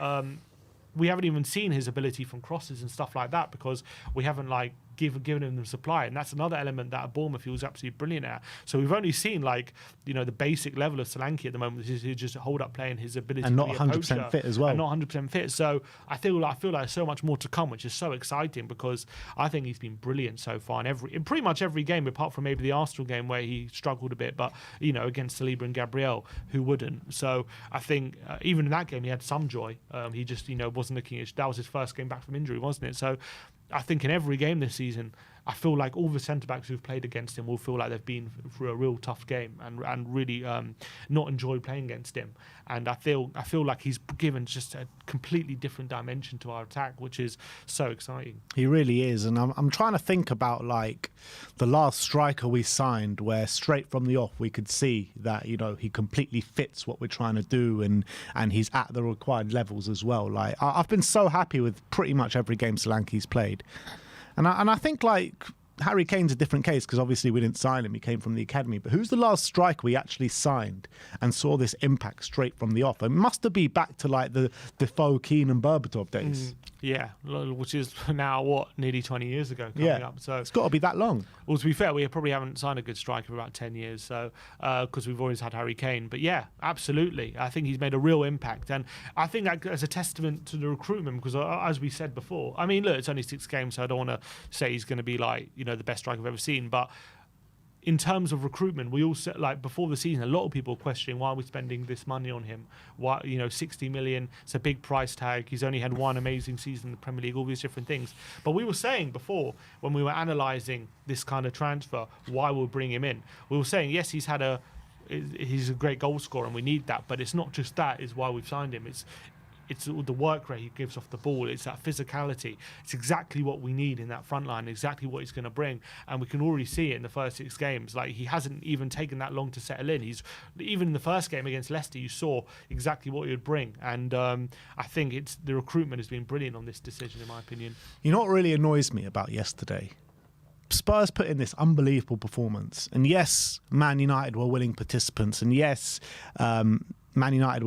we haven't even seen his ability from crosses and stuff like that because we haven't given him the supply, and that's another element that at Bournemouth he was absolutely brilliant at. So we've only seen the basic level of Solanke at the moment, which is just hold up play and his ability and to not be 100% fit as well. And not 100% fit. So I feel like there's so much more to come, which is so exciting because I think he's been brilliant so far in pretty much every game, apart from maybe the Arsenal game where he struggled a bit, but against Saliba and Gabriel, who wouldn't? So I think even in that game he had some joy. He just wasn't looking at, that was his first game back from injury, wasn't it? So I think in every game this season, I feel like all the centre-backs who've played against him will feel like they've been through a real tough game and really not enjoyed playing against him. And I feel like he's given just a completely different dimension to our attack, which is so exciting. He really is. And I'm trying to think about the last striker we signed where straight from the off we could see that, he completely fits what we're trying to do and he's at the required levels as well. I've been so happy with pretty much every game Solanke's played. And I think Harry Kane's a different case because obviously we didn't sign him. He came from the academy. But who's the last striker we actually signed and saw this impact straight from the off? It must have been back to the Defoe, Keane and Berbatov days. Yeah, which is now, nearly 20 years ago coming up. So it's got to be that long. Well, to be fair, we probably haven't signed a good striker for about 10 years, so because we've always had Harry Kane. But yeah, absolutely. I think he's made a real impact. And I think that as a testament to the recruitment, because as we said before, I mean, look, it's only 6 games, so I don't want to say he's going to be the best striker I've ever seen. But in terms of recruitment, we all said, before the season, a lot of people were questioning why are we spending this money on him? Why, 60 million, it's a big price tag. He's only had one amazing season in the Premier League, all these different things. But we were saying before, when we were analysing this kind of transfer, why we'll bring him in, we were saying, yes, he's a great goal scorer and we need that, but it's not just that is why we've signed him. it's all the work rate he gives off the ball. It's that physicality. It's exactly what we need in that front line, exactly what he's going to bring. And we can already see it in the first 6 games. Like, he hasn't even taken that long to settle in. Even in the first game against Leicester, you saw exactly what he would bring. And I think the recruitment has been brilliant on this decision, in my opinion. You know what really annoys me about yesterday? Spurs put in this unbelievable performance. And yes, Man United were willing participants. And yes, Man United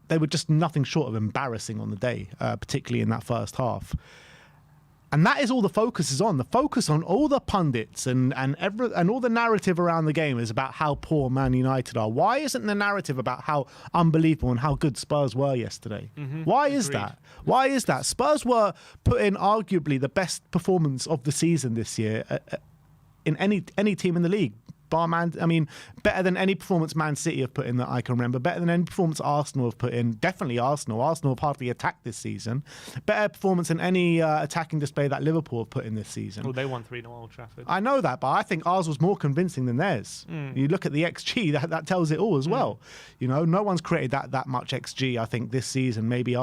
they were just nothing short of embarrassing on the day, particularly in that first half. And that is all the focus is on. The focus on all the pundits and all the narrative around the game is about how poor Man United are. Why isn't the narrative about how unbelievable and how good Spurs were yesterday? Why is that? Why is that? Spurs were put in arguably the best performance of the season this year in any team in the league. Better than any performance Man City have put in that I can remember. Better than any performance Arsenal have put in. Definitely Arsenal. Arsenal have hardly attacked this season. Better performance than any attacking display that Liverpool have put in this season. Well, they won 3-0 Old Trafford. I know that, but I think ours was more convincing than theirs. You look at the XG, that tells it all as well. You know, no one's created that much XG, I think, this season. Maybe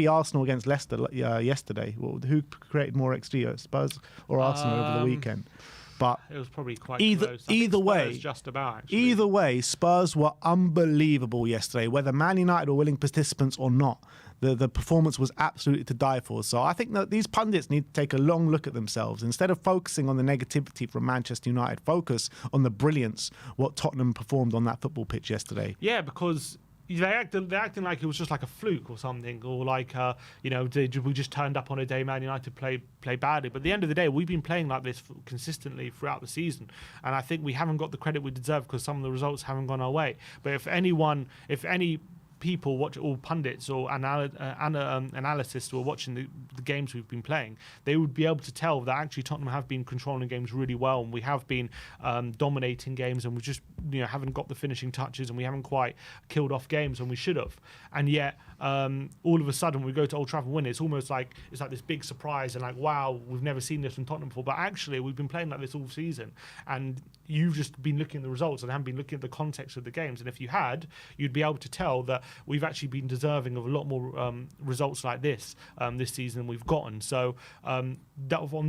Arsenal against Leicester yesterday. Well, who created more XG, Spurs or Arsenal over the weekend? But it was probably quite close. Either way, just about, actually. Either way, Spurs were unbelievable yesterday, whether Man United were willing participants or not. The performance was absolutely to die for. So I think that these pundits need to take a long look at themselves. Instead of focusing on the negativity from Manchester United, focus on the brilliance, what Tottenham performed on that football pitch yesterday. Yeah, because they're acting like it was just like a fluke or something, or like we just turned up on a day Man United play badly. But at the end of the day, we've been playing like this consistently throughout the season, and I think we haven't got the credit we deserve because some of the results haven't gone our way. But if any people watch, or pundits or analysts who are watching the games we've been playing, they would be able to tell that actually Tottenham have been controlling games really well, and we have been dominating games, and we just haven't got the finishing touches, and we haven't quite killed off games when we should have. And yet all of a sudden we go to Old Trafford and win. It's almost like this big surprise and like, wow, we've never seen this from Tottenham before. But actually we've been playing like this all season, and you've just been looking at the results and haven't been looking at the context of the games. And if you had, you'd be able to tell that we've actually been deserving of a lot more results like this season than we've gotten. So on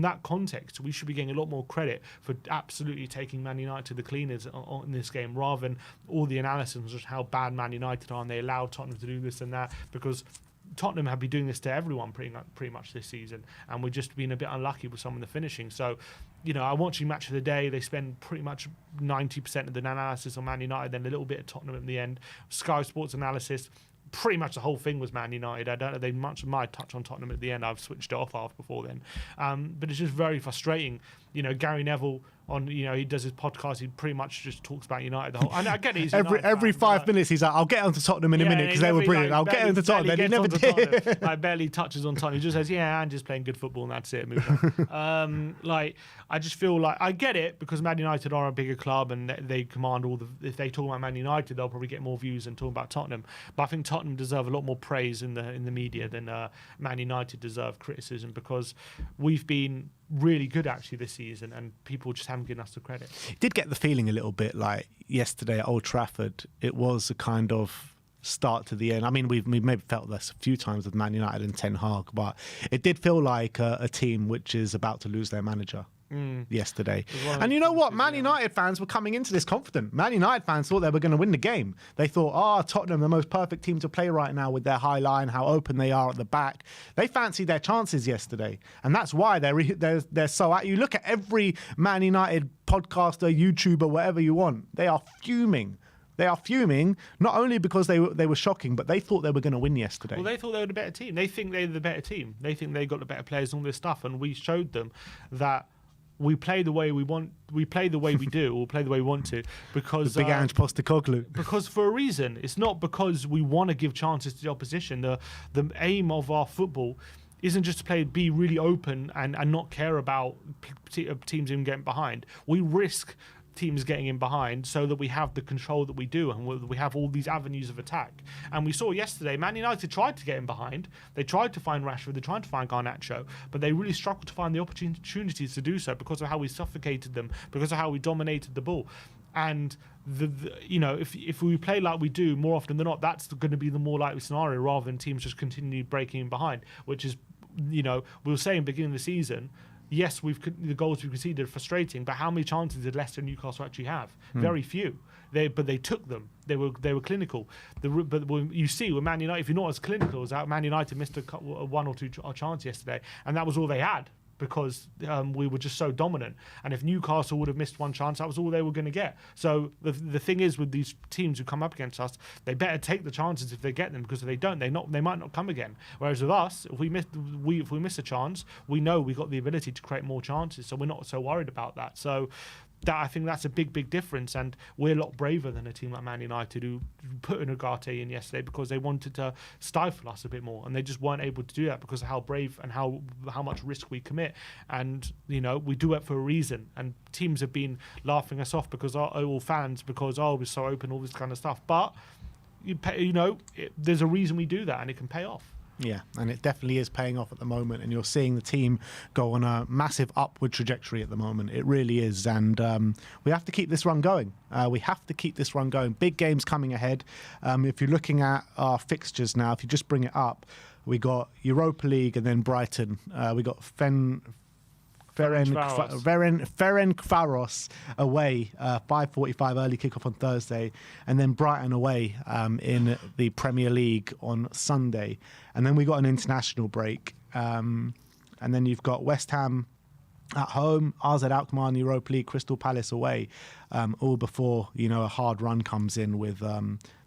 that context, we should be getting a lot more credit for absolutely taking Man United to the cleaners in this game, rather than all the analysis on just how bad Man United are and they allowed Tottenham to do this and that, because Tottenham have been doing this to everyone pretty much this season, and we're just been a bit unlucky with some of the finishing. So, I'm watching Match of the Day. They spend pretty much 90% of the analysis on Man United, then a little bit of Tottenham at the end. Sky Sports analysis, pretty much the whole thing was Man United. I don't know, they might touch on Tottenham at the end. I've switched it off before then. But it's just very frustrating. Gary Neville, he does his podcast, he pretty much just talks about United the whole. And I get it, every 5 minutes he's like, I'll get onto Tottenham in a minute because they were brilliant. I'll get onto Tottenham. Then he never did. Like, barely touches on Tottenham. He just says, and just playing good football, and that's it. Move on. I just feel like I get it, because Man United are a bigger club and they command all the. If they talk about Man United, they'll probably get more views than talking about Tottenham. But I think Tottenham deserve a lot more praise in the media than Man United deserve criticism, because we've been really good actually this season, and people just haven't given us the credit. Did get the feeling a little bit like yesterday at Old Trafford, it was a kind of start to the end. I mean, we've maybe felt this a few times with Man United and Ten Hag, but it did feel like a team which is about to lose their manager. Yesterday. And you know what? Man United fans were coming into this confident. Man United fans thought they were going to win the game. They thought, Tottenham, the most perfect team to play right now with their high line, how open they are at the back. They fancied their chances yesterday. And that's why they're so at you. Look at every Man United podcaster, YouTuber, whatever you want. They are fuming. They are fuming, not only because they were shocking, but they thought they were going to win yesterday. Well, they thought they were the better team. They think they're the better team. They think they got the better players and all this stuff. And we showed them that we play the way we want. We play the way we do, or play the way we want to, because the big Ange Postecoglou. Because for a reason, it's not because we want to give chances to the opposition. The aim of our football isn't just to be really open and not care about teams even getting behind. We risk teams getting in behind so that we have the control that we do, and we have all these avenues of attack. And we saw yesterday, Man United tried to get in behind. They tried to find Rashford, they tried to find Garnacho, but they really struggled to find the opportunities to do so because of how we suffocated them, because of how we dominated the ball. And if we play like we do more often than not, that's going to be the more likely scenario rather than teams just continually breaking behind, which is, we were saying beginning of the season, yes, the goals we've conceded are frustrating, but how many chances did Leicester and Newcastle actually have? Very few. But they took them. They were clinical. But you see with Man United, if you're not as clinical as that, Man United missed a one or two chance yesterday, and that was all they had because we were just so dominant. And if Newcastle would have missed one chance, that was all they were going to get. So the thing is with these teams who come up against us, they better take the chances if they get them, because if they don't, they might not come again. Whereas with us, if we miss a chance, we know we got the ability to create more chances, so we're not so worried about that. So I think that's a big difference, and we're a lot braver than a team like Man United, who put an Ugarte in yesterday because they wanted to stifle us a bit more, and they just weren't able to do that because of how brave and how much risk we commit. And we do it for a reason, and teams have been laughing us off because all fans, because we're so open, all this kind of stuff. But there's a reason we do that, and it can pay off. Yeah, and it definitely is paying off at the moment, and you're seeing the team go on a massive upward trajectory at the moment. It really is, and we have to keep this run going. Big games coming ahead. If you're looking at our fixtures now, if you just bring it up, we got Europa League and then Brighton. We got Ferencvaros away, 5:45 early kickoff on Thursday, and then Brighton away in the Premier League on Sunday, and then we got an international break, and then you've got West Ham at home, AZ Alkmaar in the Europa League, Crystal Palace away, all before a hard run comes in with.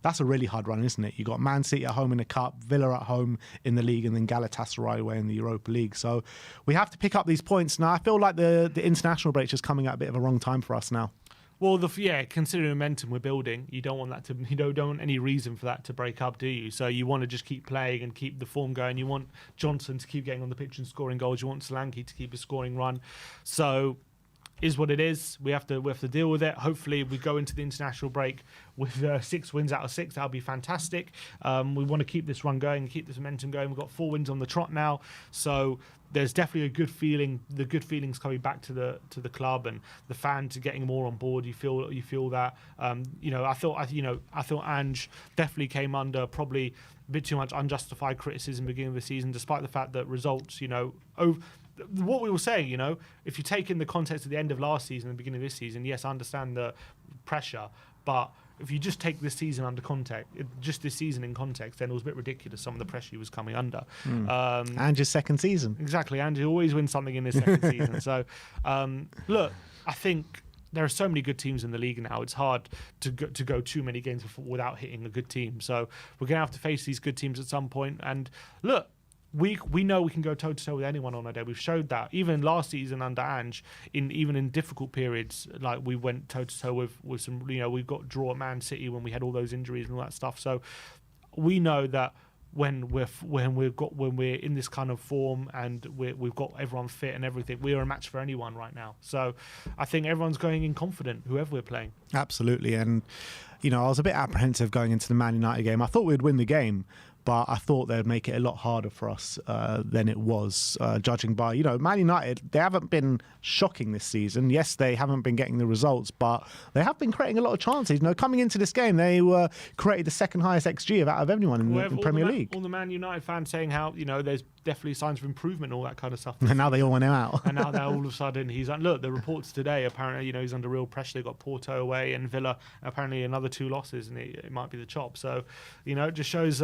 That's a really hard run, isn't it? You got Man City at home in the Cup, Villa at home in the league, and then Galatasaray away in the Europa League. So we have to pick up these points now. I feel like the international break is coming at a bit of a wrong time for us now. Well, considering the momentum we're building, you don't want that to. Don't want any reason for that to break up, do you? So you want to just keep playing and keep the form going. You want Johnson to keep getting on the pitch and scoring goals. You want Solanke to keep a scoring run. So, is what it is. We have to deal with it. Hopefully, we go into the international break with 6 wins out of 6. That'll be fantastic. We want to keep this run going, keep this momentum going. We've got 4 wins on the trot now, so there's definitely a good feeling. The good feelings coming back to the club, and the fans are getting more on board. You feel that. I thought Ange definitely came under probably a bit too much unjustified criticism beginning of the season, despite the fact that results, what we were saying, if you take in the context of the end of last season and the beginning of this season, yes, I understand the pressure, but if you just take this season under context, just this season in context, then it was a bit ridiculous, some of the pressure he was coming under. And his second season. Exactly, and he always wins something in his second season. So, look, I think there are so many good teams in the league now. It's hard to go too many games without hitting a good team. So we're going to have to face these good teams at some point. And look, we know we can go toe-to-toe with anyone on our day. We've showed that. Even last season under Ange, even in difficult periods, like we went toe-to-toe with some, we got draw at Man City when we had all those injuries and all that stuff. So we know that when we're in this kind of form and we've got everyone fit and everything, we are a match for anyone right now. So I think everyone's going in confident, whoever we're playing. Absolutely. And, I was a bit apprehensive going into the Man United game. I thought we'd win the game, but I thought they'd make it a lot harder for us than it was, judging by, Man United, they haven't been shocking this season. Yes, they haven't been getting the results, but they have been creating a lot of chances. Coming into this game, they created the second highest XG out of anyone in the Premier League. All the Man United fans saying how, there's definitely signs of improvement and all that kind of stuff. And now they all want him out. And now all of a sudden he's look, the reports today, apparently, he's under real pressure. They got Porto away and Villa, apparently another 2 losses, and it might be the chop. So, it just shows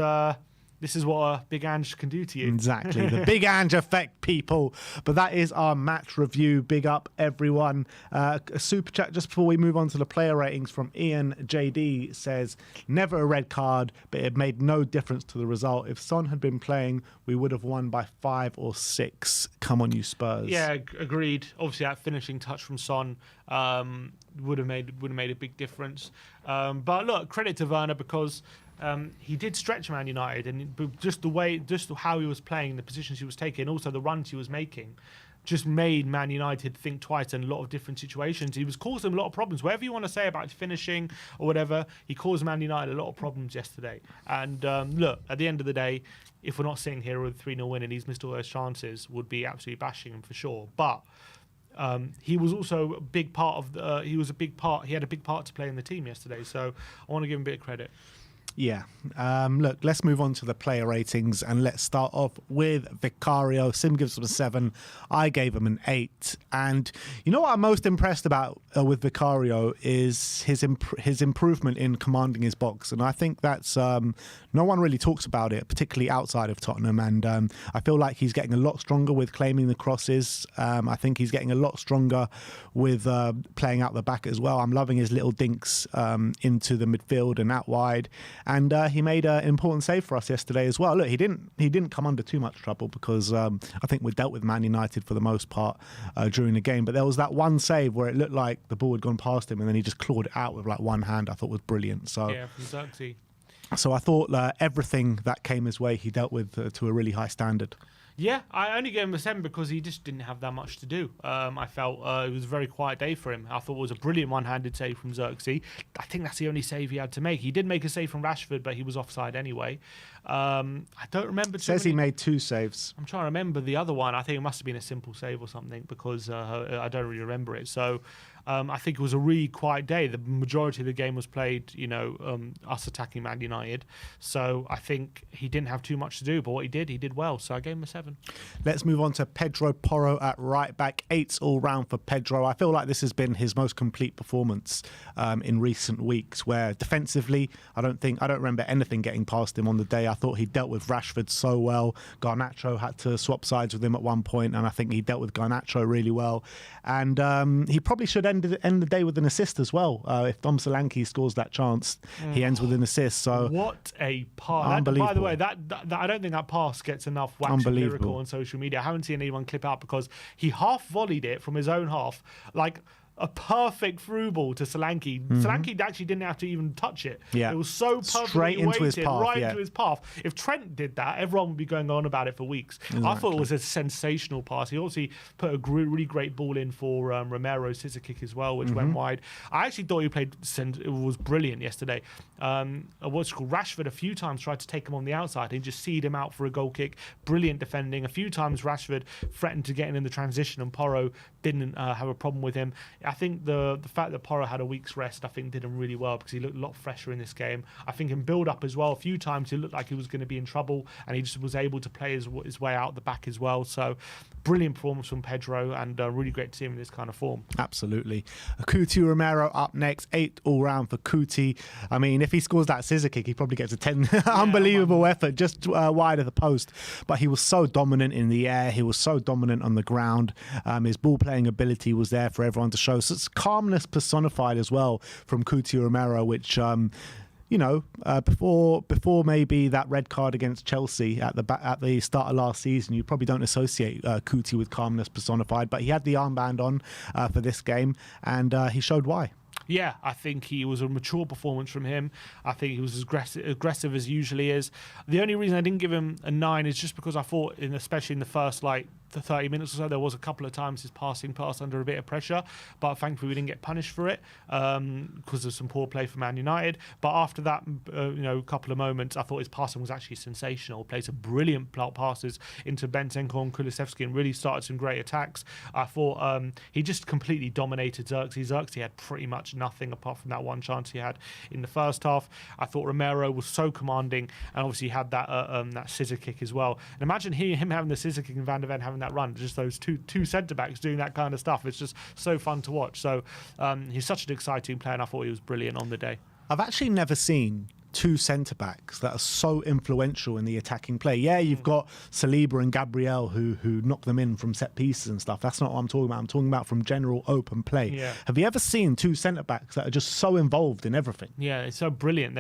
this is what a big Ange can do to you. Exactly. The big Ange effect, people. But that is our match review. Big up, everyone. A super chat just before we move on to the player ratings from Ian JD says, never a red card, but it made no difference to the result. If Son had been playing, we would have won by 5 or 6. Come on, you Spurs. Yeah, agreed. Obviously, that finishing touch from Son would have made a big difference. But look, credit to Werner, because he did stretch Man United, and just how he was playing, the positions he was taking, also the runs he was making, just made Man United think twice in a lot of different situations. He was causing them a lot of problems. Whatever you want to say about finishing or whatever, he caused Man United a lot of problems yesterday. And look, at the end of the day, if we're not sitting here with a 3-0 win and he's missed all those chances, would be absolutely bashing him for sure. But he was also a big part of the. He had a big part to play in the team yesterday. So I want to give him a bit of credit. Yeah. Look, let's move on to the player ratings and let's start off with Vicario. Sim gives him a 7. I gave him an 8. And you know what I'm most impressed about with Vicario is his improvement in commanding his box. And I think that's no one really talks about it, particularly outside of Tottenham. And I feel like he's getting a lot stronger with claiming the crosses. I think he's getting a lot stronger with playing out the back as well. I'm loving his little dinks into the midfield and out wide. And he made an important save for us yesterday as well. Look, he didn't come under too much trouble because I think we dealt with Man United for the most part during the game. But there was that one save where it looked like the ball had gone past him and then he just clawed it out with like one hand. I thought was brilliant. So yeah, from Xerxes. So I thought everything that came his way, he dealt with to a really high standard. Yeah, I only gave him a 7 because he just didn't have that much to do. I felt it was a very quiet day for him. I thought it was a brilliant one-handed save from Xerxes. I think that's the only save he had to make. He did make a save from Rashford, but he was offside anyway. I don't remember. It says he made 2 saves. I'm trying to remember the other one. I think it must have been a simple save or something because I don't really remember it. So I think it was a really quiet day. The majority of the game was played, us attacking Man United. So I think he didn't have too much to do, but what he did well. So I gave him a 7. Let's move on to Pedro Porro at right back. 8s all round for Pedro. I feel like this has been his most complete performance in recent weeks, where defensively, I don't remember anything getting past him on the day. I thought he dealt with Rashford so well. Garnacho had to swap sides with him at one point, and I think he dealt with Garnacho really well. And he probably should end the day with an assist as well. If Dom Solanke scores that chance, he ends with an assist. So what a pass! By the way, that I don't think that pass gets enough wax lyrical on social media. I haven't seen anyone clip out because he half volleyed it from his own half, like a perfect through ball to Solanke. Solanke actually didn't have to even touch it. Yeah. It was so perfectly straight into his path, right into his path. If Trent did that, everyone would be going on about it for weeks. Exactly. I thought it was a sensational pass. He obviously put a really great ball in for Romero's scissor kick as well, which went wide. I actually thought it was brilliant yesterday. What's called Rashford a few times tried to take him on the outside and just seed him out for a goal kick. Brilliant defending. A few times Rashford threatened to get in the transition and Porro didn't have a problem with him. I think the fact that Porro had a week's rest, I think, did him really well because he looked a lot fresher in this game. I think in build-up as well, a few times he looked like he was going to be in trouble and he just was able to play his way out the back as well. So brilliant performance from Pedro and really great to see him in this kind of form. Absolutely. Cuti Romero up next, 8 all round for Cuti. I mean, if he scores that scissor kick, he probably gets a 10. Unbelievable effort, just wide of the post. But he was so dominant in the air. He was so dominant on the ground. His ball playing ability was there for everyone to show. So it's calmness personified as well from Cuti Romero, which before maybe that red card against Chelsea at the start of last season, you probably don't associate Cuti with calmness personified, but he had the armband on for this game, and he showed why. Yeah, I think he was a mature performance from him. I think he was as aggressive as he usually is. The only reason I didn't give him a 9 is just because I thought, especially in the first the 30 minutes or so, there was a couple of times his passing passed under a bit of pressure, but thankfully we didn't get punished for it because of some poor play from Man United. But after that, couple of moments, I thought his passing was actually sensational. Played some brilliant passes into Bentenko and Kulusevski and really started some great attacks. I thought he just completely dominated Xerxes. Xerxes had pretty much nothing apart from that one chance he had in the first half. I thought Romero was so commanding and obviously had that scissor kick as well. And imagine him having the scissor kick and Van de Ven having that run, just those two centre-backs doing that kind of stuff. It's just so fun to watch. So he's such an exciting player and I thought he was brilliant on the day. I've actually never seen 2 centre-backs that are so influential in the attacking play. Yeah, you've got Saliba and Gabriel who knock them in from set pieces and stuff. That's not what I'm talking about. I'm talking about from general open play. Yeah. Have you ever seen 2 centre-backs that are just so involved in everything? Yeah, it's so brilliant.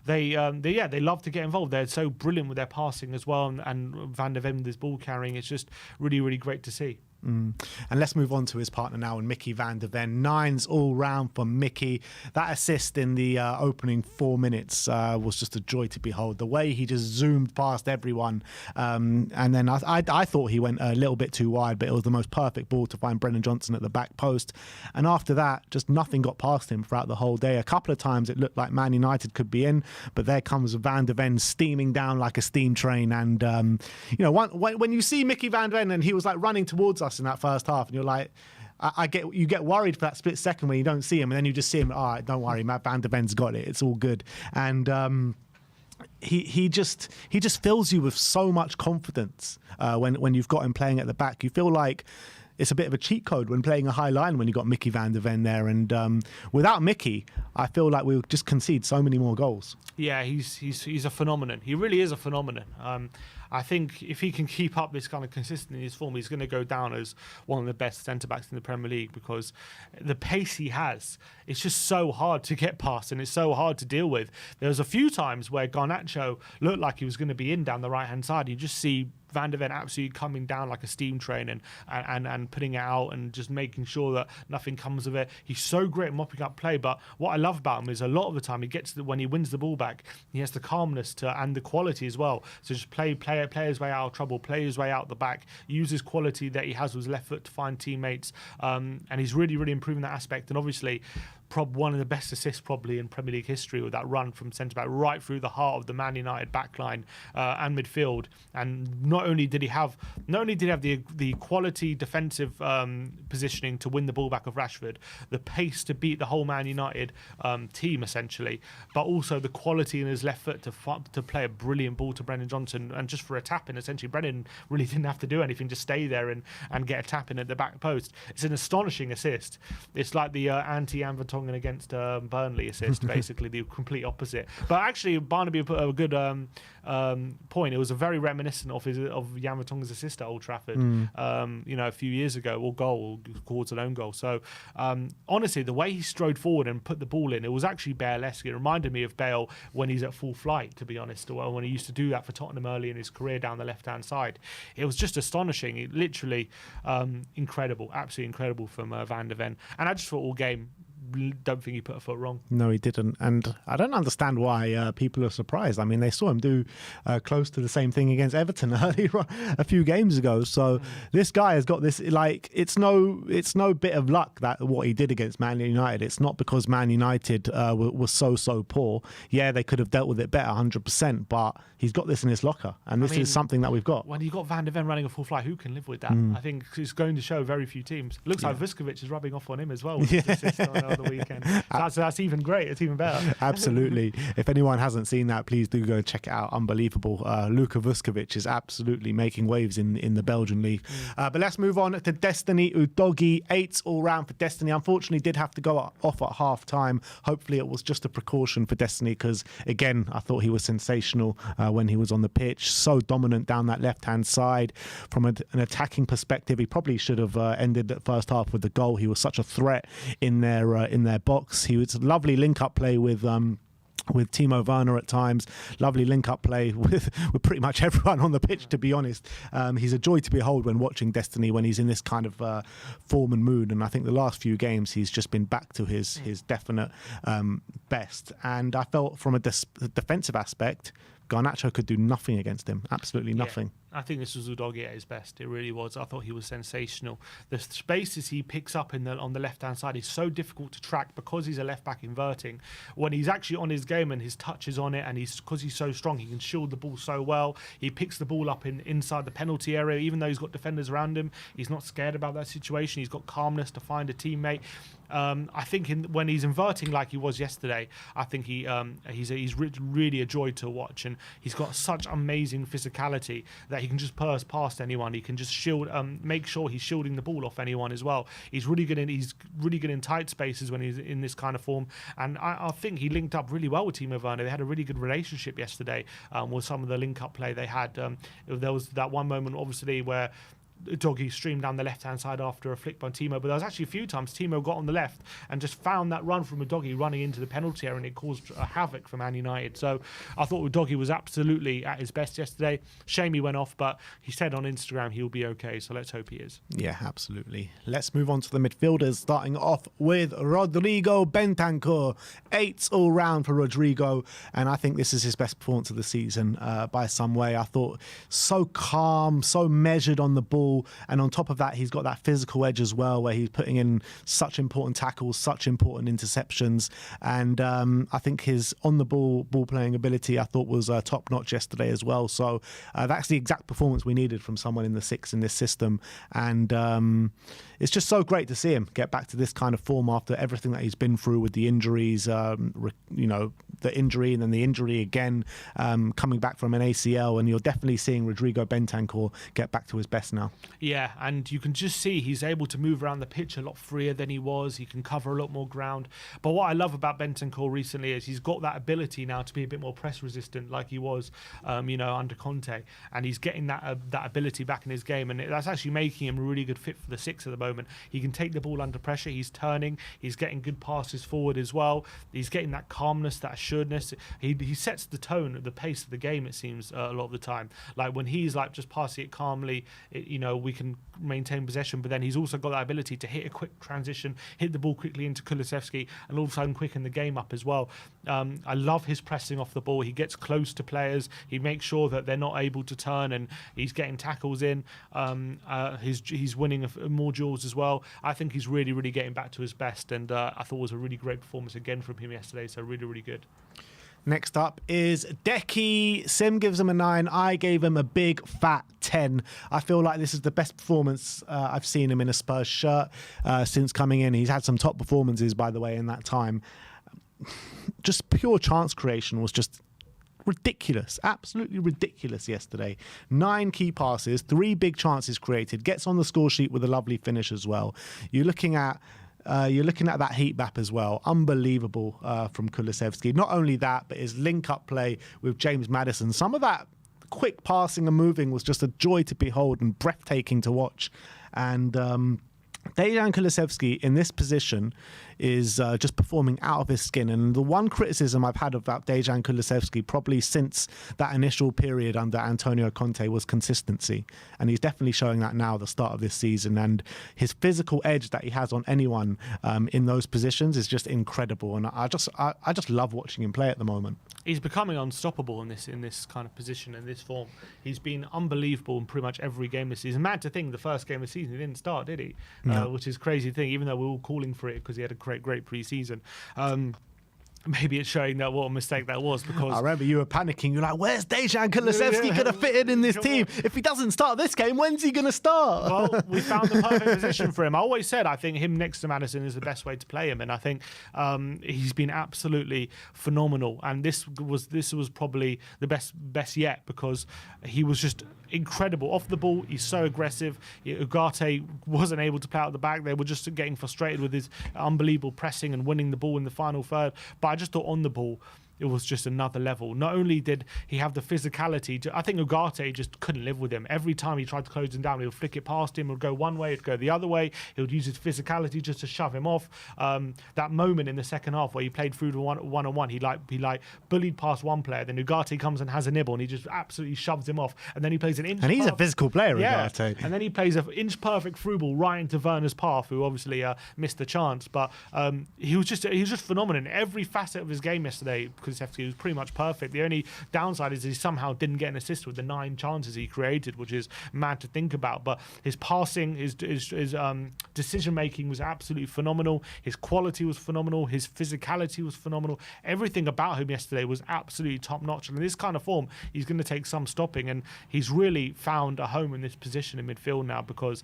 They love to get involved. They're so brilliant with their passing as well, and Van de Ven with his ball carrying. It's just really, really great to see. And let's move on to his partner now, and Micky van de Ven. 9s all round for Micky. That assist in the opening 4 minutes was just a joy to behold. The way he just zoomed past everyone. And then I thought he went a little bit too wide, but it was the most perfect ball to find Brennan Johnson at the back post. And after that, just nothing got past him throughout the whole day. A couple of times it looked like Man United could be in, but there comes Van de Ven steaming down like a steam train. And, when you see Micky van de Ven and he was like running towards us in that first half, and you're like, I get you get worried for that split second when you don't see him, and then you just see him. All right, don't worry, Matt Van de Ven's got it. It's all good. And he just fills you with so much confidence when you've got him playing at the back. You feel like it's a bit of a cheat code when playing a high line when you got Micky van de Ven there. And without Micky, I feel like we'll just concede so many more goals. Yeah, he's a phenomenon. He really is a phenomenon. I think if he can keep up this kind of consistency in his form, he's going to go down as one of the best centre-backs in the Premier League, because the pace he has, it's just so hard to get past and it's so hard to deal with. There was a few times where Garnacho looked like he was going to be in down the right-hand side. You just see Van de Ven absolutely coming down like a steam train and putting it out and just making sure that nothing comes of it. He's so great at mopping up play, but what I love about him is a lot of the time when he wins the ball back, he has the calmness and the quality as well. So just play his way out of trouble, play his way out the back, use his quality that he has with his left foot to find teammates, and he's really, really improving that aspect. And obviously, one of the best assists probably in Premier League history with that run from centre-back right through the heart of the Man United backline and midfield. And not only did he have the quality defensive positioning to win the ball back of Rashford, the pace to beat the whole Man United team essentially, but also the quality in his left foot to play a brilliant ball to Brennan Johnson, and just for a tap in, essentially Brennan really didn't have to do anything, just stay there and get a tap in at the back post. It's an astonishing assist. It's like the anti-Anvertonghen against Burnley assist, basically the complete opposite. But actually, Barnaby put a good point. It was a very reminiscent of Jan Vertonghen's assist at Old Trafford, a few years ago, or goal, towards an own goal. So honestly, the way he strode forward and put the ball in, it was actually Bale-esque. It reminded me of Bale when he's at full flight, to be honest, when he used to do that for Tottenham early in his career down the left-hand side. It was just astonishing. It literally incredible, absolutely incredible from Van de Ven. And I just thought all game, don't think he put a foot wrong. No, he didn't. And I don't understand why people are surprised. I mean, they saw him do close to the same thing against Everton earlier on, a few games ago. So this guy has got this, like, it's no bit of luck that what he did against Man United. It's not because Man United was so poor. Yeah, they could have dealt with it better, 100%, but he's got this in his locker. And this is something that we've got. When you got Van de Ven running a full flight, who can live with that? I think it's going to show very few teams. Looks like Vuskovic is rubbing off on him as well with his assist on the weekend. So that's even great. It's even better. Absolutely. If anyone hasn't seen that, please do go and check it out. Unbelievable. Luka Vuskovic is absolutely making waves in the Belgian league. But let's move on to Destiny Udogie. 8 all round for Destiny. Unfortunately, did have to go off at half time. Hopefully, it was just a precaution for Destiny, because again, I thought he was sensational when he was on the pitch. So dominant down that left-hand side. From an attacking perspective, he probably should have ended the first half with the goal. He was such a threat in their box. He was a lovely link-up play with Timo Werner at times. Lovely link-up play with pretty much everyone on the pitch, to be honest. He's a joy to behold when watching Destiny, when he's in this kind of form and mood. And I think the last few games, he's just been back to his definite best. And I felt from a defensive aspect, Garnacho could do nothing against him. Absolutely nothing. Yeah. I think this was Udogie at his best. It really was. I thought he was sensational. The spaces he picks up on the left-hand side is so difficult to track because he's a left-back inverting. When he's actually on his game and his touch is on it, and because he's so strong, he can shield the ball so well. He picks the ball up inside the penalty area, even though he's got defenders around him. He's not scared about that situation. He's got calmness to find a teammate. I think when he's inverting like he was yesterday, I think he's really a joy to watch, and he's got such amazing physicality that he can just burst past anyone. He can just shield, make sure he's shielding the ball off anyone as well. He's really good in tight spaces when he's in this kind of form, and I think he linked up really well with Timo Werner. They had a really good relationship yesterday with some of the link-up play they had. There was that one moment, obviously, where Udogie streamed down the left-hand side after a flick by Timo, but there was actually a few times Timo got on the left and just found that run from Udogie running into the penalty area, and it caused a havoc for Man United. So I thought Udogie was absolutely at his best yesterday. Shame he went off, but he said on Instagram he'll be okay, so let's hope he is. Yeah, absolutely. Let's move on to the midfielders, starting off with Rodrigo Bentancur. 8 all round for Rodrigo, and I think this is his best performance of the season by some way. I thought so calm, so measured on the ball. ball, and on top of that, he's got that physical edge as well, where he's putting in such important tackles, such important interceptions, and I think his on-the-ball ball-playing ability, I thought, was top-notch yesterday as well. So that's the exact performance we needed from someone in the six in this system, and it's just so great to see him get back to this kind of form after everything that he's been through with the injuries, the injury and then the injury again, coming back from an ACL, and you're definitely seeing Rodrigo Bentancur get back to his best now. Yeah, and you can just see he's able to move around the pitch a lot freer than he was. He can cover a lot more ground. But what I love about Bentancur recently is he's got that ability now to be a bit more press resistant, like he was, under Conte, and he's getting that ability back in his game, and that's actually making him a really good fit for the six at the moment. He can take the ball under pressure. He's turning. He's getting good passes forward as well. He's getting that calmness, that assuredness. He sets the tone, the pace of the game, it seems, a lot of the time. Like when he's like just passing it calmly, we can maintain possession, but then he's also got that ability to hit a quick transition, hit the ball quickly into Kulusevski, and all of a sudden quicken the game up as well. I love his pressing off the ball. He gets close to players. He makes sure that they're not able to turn, and he's getting tackles in. He's winning more duels as well. I think he's really, really getting back to his best, and I thought it was a really great performance again from him yesterday, so really, really good. Next up is Decky. Sim gives him a 9. I gave him a big fat 10. I feel like this is the best performance I've seen him in a Spurs shirt since coming in. He's had some top performances, by the way, in that time. Just pure chance creation was just ridiculous, absolutely ridiculous yesterday. 9 key passes, 3 big chances created, gets on the score sheet with a lovely finish as well. You're looking at that heat map as well. Unbelievable from Kulusevski. Not only that, but his link-up play with James Maddison. Some of that quick passing and moving was just a joy to behold and breathtaking to watch. And Dejan Kulusevski in this position is just performing out of his skin. And the one criticism I've had about Dejan Kulusevski probably since that initial period under Antonio Conte was consistency. And he's definitely showing that now at the start of this season. And his physical edge that he has on anyone in those positions is just incredible. And I just love watching him play at the moment. He's becoming unstoppable in this kind of position, in this form. He's been unbelievable in pretty much every game this season. Mad to think the first game of the season he didn't start, did he? No. Which is a crazy thing, even though we're all calling for it because he had a great pre-season. Maybe it's showing that what a mistake that was, because I remember you were panicking. You're like, where's Dejan Kulusevski going to fit in this team? If he doesn't start this game, when's he going to start? Well, we found the perfect position for him. I always said I think him next to Maddison is the best way to play him, and I think he's been absolutely phenomenal. And this was probably the best yet, because he was just incredible off the ball. He's so aggressive. Ugarte wasn't able to play out the back. They were just getting frustrated with his unbelievable pressing and winning the ball in the final third. But I just thought on the ball, it was just another level. Not only did he have the physicality, I think Ugarte just couldn't live with him. Every time he tried to close him down, he would flick it past him, it would go one way, it would go the other way. He would use his physicality just to shove him off. That moment in the second half where he played through the one-on-one, he bullied past one player, then Ugarte comes and has a nibble, and he just absolutely shoves him off. And then he plays an inch. And he's a physical player, Ugarte. And then he plays an inch-perfect through ball right into Werner's path, who obviously missed the chance. But he was just phenomenal in every facet of his game yesterday. Kulusevski was pretty much perfect. The only downside is he somehow didn't get an assist with the 9 chances he created, which is mad to think about. But his passing, his decision making was absolutely phenomenal. His quality was phenomenal. His physicality was phenomenal. Everything about him yesterday was absolutely top notch. And in this kind of form, he's going to take some stopping. And he's really found a home in this position in midfield now, because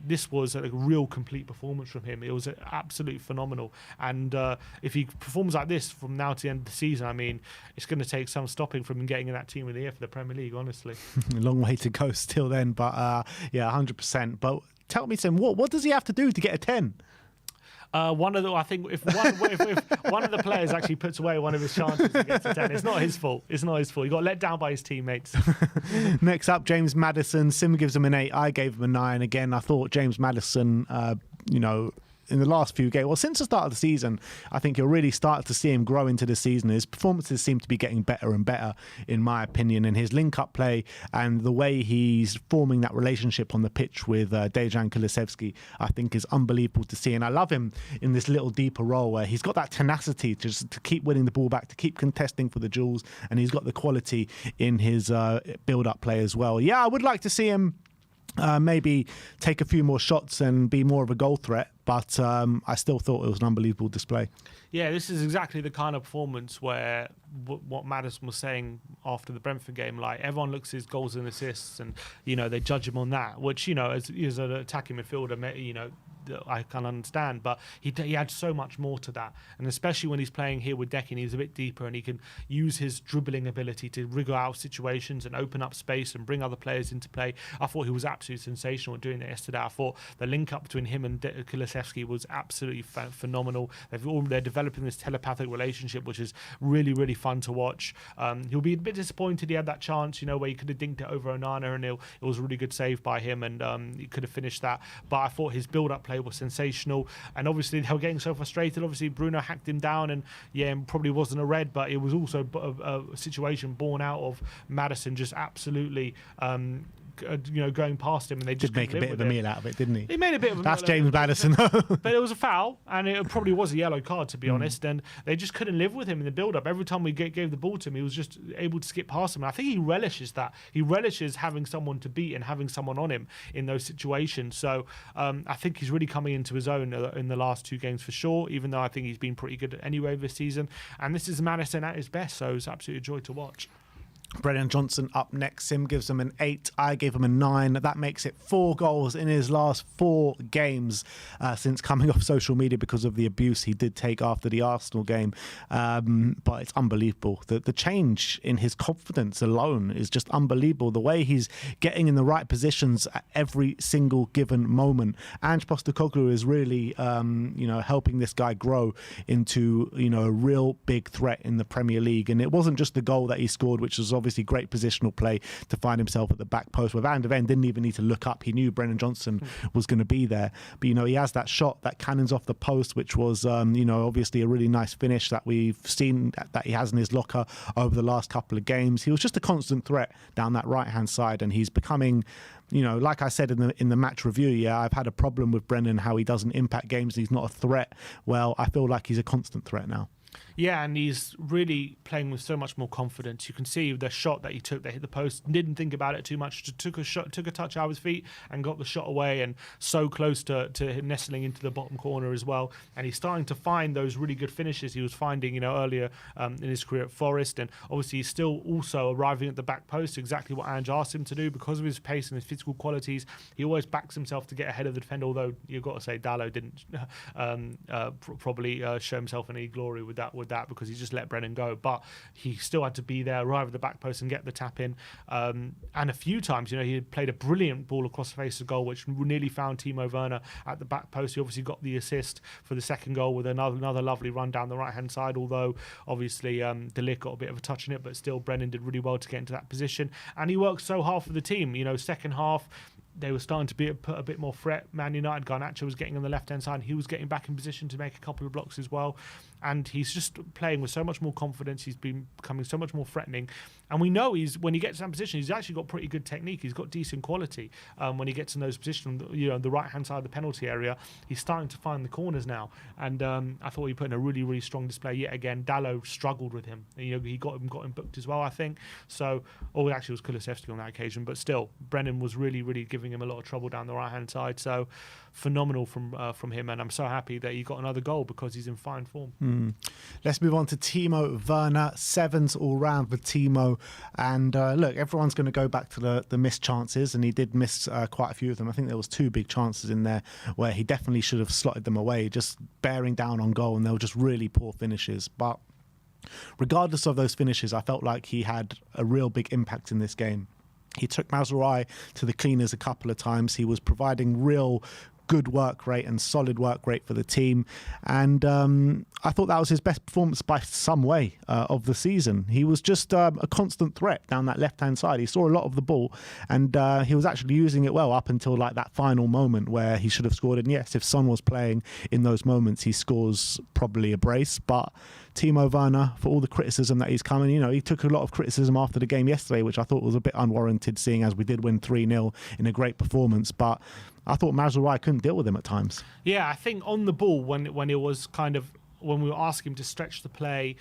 this was a real complete performance from him. It was absolutely phenomenal. And if he performs like this from now to the end of the season, I mean, it's going to take some stopping from him getting in that team of the year for the Premier League, honestly. A long way to go still then, but 100%. But tell me, Tim, what does he have to do to get a 10? I think if one of the players actually puts away one of his chances and gets a 10, it's not his fault. He got let down by his teammates. Next up, James Maddison. Sim gives him an 8. I gave him a 9. Again, I thought James Maddison, in the last few games, well, since the start of the season, I think you'll really start to see him grow into the season. His performances seem to be getting better and better, in my opinion, and his link-up play and the way he's forming that relationship on the pitch with Dejan Kulusevski, I think is unbelievable to see. And I love him in this little deeper role where he's got that tenacity to keep winning the ball back, to keep contesting for the duels, and he's got the quality in his build-up play as well. Yeah, I would like to see him maybe take a few more shots and be more of a goal threat. But I still thought it was an unbelievable display. Yeah, this is exactly the kind of performance where what Maddison was saying after the Brentford game, like everyone looks at his goals and assists and, they judge him on that, which, as an attacking midfielder, I can understand, but he had so much more to that, and especially when he's playing here with Dejan, he's a bit deeper and he can use his dribbling ability to wriggle out situations and open up space and bring other players into play. I thought he was absolutely sensational at doing that yesterday. I thought the link up between him and Kulusevski was absolutely phenomenal. They're developing this telepathic relationship, which is really, really fun to watch. He'll be a bit disappointed he had that chance, where he could have dinked it over Onana, and it was a really good save by him, and he could have finished that. But I thought his build-up play was sensational, and obviously they were getting so frustrated. Obviously Bruno hacked him down, and probably wasn't a red, but it was also a situation born out of Maddison just absolutely going past him, and they just did make a bit of a meal out of it, didn't he? He made a bit of a That's meal James Maddison, though. But it was a foul, and it probably was a yellow card, to be honest, and they just couldn't live with him in the build-up. Every time we gave the ball to him, he was just able to skip past him, and I think he relishes that. He relishes having someone to beat and having someone on him in those situations. So I think he's really coming into his own in the last 2 games for sure, even though I think he's been pretty good anyway this season, and this is Maddison at his best, so it's absolutely a joy to watch. Brennan Johnson up next. Sim gives him an 8. I gave him a 9. That makes it 4 goals in his last 4 games since coming off social media because of the abuse he did take after the Arsenal game. But it's unbelievable. The change in his confidence alone is just unbelievable. The way he's getting in the right positions at every single given moment. Ange Postecoglou is really, helping this guy grow into, a real big threat in the Premier League. And it wasn't just the goal that he scored, which was obviously great positional play to find himself at the back post, where Van de Ven didn't even need to look up. He knew Brennan Johnson was going to be there. But, he has that shot that cannons off the post, which was, obviously a really nice finish that we've seen that he has in his locker over the last couple of games. He was just a constant threat down that right-hand side, and he's becoming... like I said in the match review, I've had a problem with Brennan, how he doesn't impact games. He's not a threat. Well, I feel like he's a constant threat now. Yeah, and he's really playing with so much more confidence. You can see the shot that he took that hit the post, didn't think about it too much, just took a touch out of his feet and got the shot away, and so close to nestling into the bottom corner as well. And he's starting to find those really good finishes he was finding, earlier in his career at Forest. And obviously he's still also arriving at the back post, exactly what Ange asked him to do because of his pace and his physical qualities. He always backs himself to get ahead of the defender, although you've got to say Dalot didn't probably show himself any glory with that because he just let Brennan go, but he still had to be there, arrive at the back post and get the tap in, and a few times he had played a brilliant ball across the face of goal which nearly found Timo Werner at the back post. He obviously got the assist for the second goal with another lovely run down the right hand side, although obviously De Ligt got a bit of a touch in it, but still Brennan did really well to get into that position, and he worked so hard for the team. Second half they were starting to put a bit more threat. Man United, Garnacho was getting on the left-hand side. He was getting back in position to make a couple of blocks as well. And he's just playing with so much more confidence. He's been becoming so much more threatening. And we know when he gets in that position, he's actually got pretty good technique. He's got decent quality. When he gets in those positions, the right-hand side of the penalty area, he's starting to find the corners now. And I thought he put in a really, really strong display yet again. Dalot struggled with him. He got him booked as well, I think. So, actually it was Kulusevski on that occasion. But still, Brennan was really, really giving him a lot of trouble down the right-hand side. So, phenomenal from him. And I'm so happy that he got another goal because he's in fine form. Let's move on to Timo Werner. 7s all round for Timo. And look, everyone's going to go back to the missed chances, and he did miss quite a few of them. I think there was 2 big chances in there where he definitely should have slotted them away, just bearing down on goal, and they were just really poor finishes. But regardless of those finishes, I felt like he had a real big impact in this game. He took Mazraoui to the cleaners a couple of times. He was providing real good work rate and solid work rate for the team, and I thought that was his best performance by some way of the season. He was just a constant threat down that left-hand side. He saw a lot of the ball, and he was actually using it well up until like that final moment where he should have scored. And yes, if Son was playing in those moments, he scores probably a brace. But Timo Werner, for all the criticism that he's coming, he took a lot of criticism after the game yesterday, which I thought was a bit unwarranted, seeing as we did win 3-0 in a great performance. But I thought Mazraoui couldn't deal with him at times. Yeah, I think on the ball, when it was kind of, when we were asking him to stretch the play,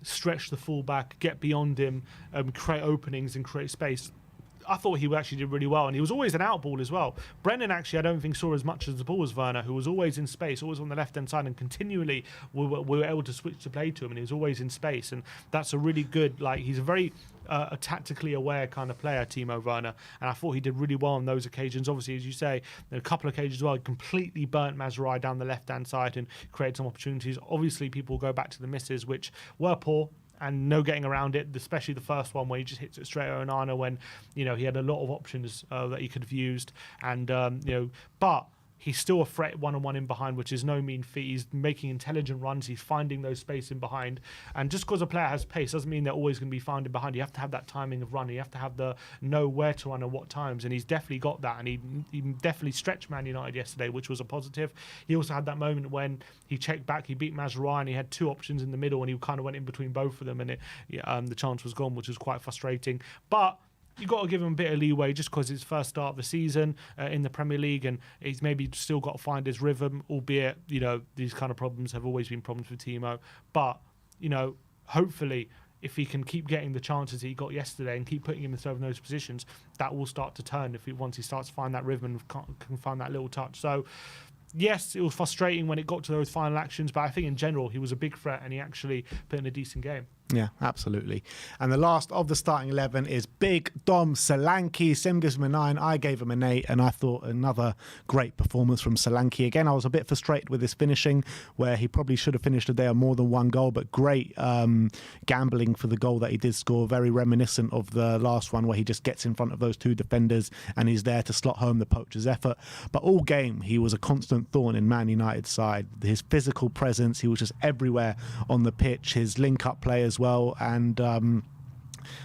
stretch the fullback, get beyond him, create openings and create space, I thought he actually did really well, and he was always an out ball as well. Brennan actually, I don't think saw as much as the ball as Werner, who was always in space, always on the left-hand side, and continually we were able to switch the play to him, and he was always in space, and that's a really good, like, he's a very a tactically aware kind of player, Timo Werner, and I thought he did really well on those occasions. Obviously, as you say, a couple of occasions as well, he completely burnt Mazraoui down the left-hand side and created some opportunities. Obviously, people go back to the misses, which were poor, and no getting around it, especially the first one where he just hits it straight at Onana when, he had a lot of options that he could have used. And, but he's still a threat one-on-one in behind, which is no mean feat. He's making intelligent runs. He's finding those space in behind. And just because a player has pace doesn't mean they're always going to be found in behind. You have to have that timing of running. You have to have the know where to run at what times. And he's definitely got that. And he definitely stretched Man United yesterday, which was a positive. He also had that moment when he checked back. He beat Mazraoui, and he had two options in the middle, and he kind of went in between both of them, and the chance was gone, which was quite frustrating. But you've got to give him a bit of leeway just because it's first start of the season in the Premier League, and he's maybe still got to find his rhythm, albeit, these kind of problems have always been problems with Timo. But, hopefully, if he can keep getting the chances he got yesterday and keep putting himself in those positions, that will start to turn once he starts to find that rhythm and can find that little touch. So, yes, it was frustrating when it got to those final actions, but I think in general he was a big threat and he actually put in a decent game. Yeah, absolutely. And the last of the starting 11 is big Dom Solanke. Sim gives him a 9. I gave him an 8, and I thought another great performance from Solanke. Again, I was a bit frustrated with his finishing, where he probably should have finished the day on more than one goal, but great gambling for the goal that he did score. Very reminiscent of the last one where he just gets in front of those two defenders and he's there to slot home the poacher's effort. But all game, he was a constant thorn in Man United's side. His physical presence, he was just everywhere on the pitch. His link-up play as well, and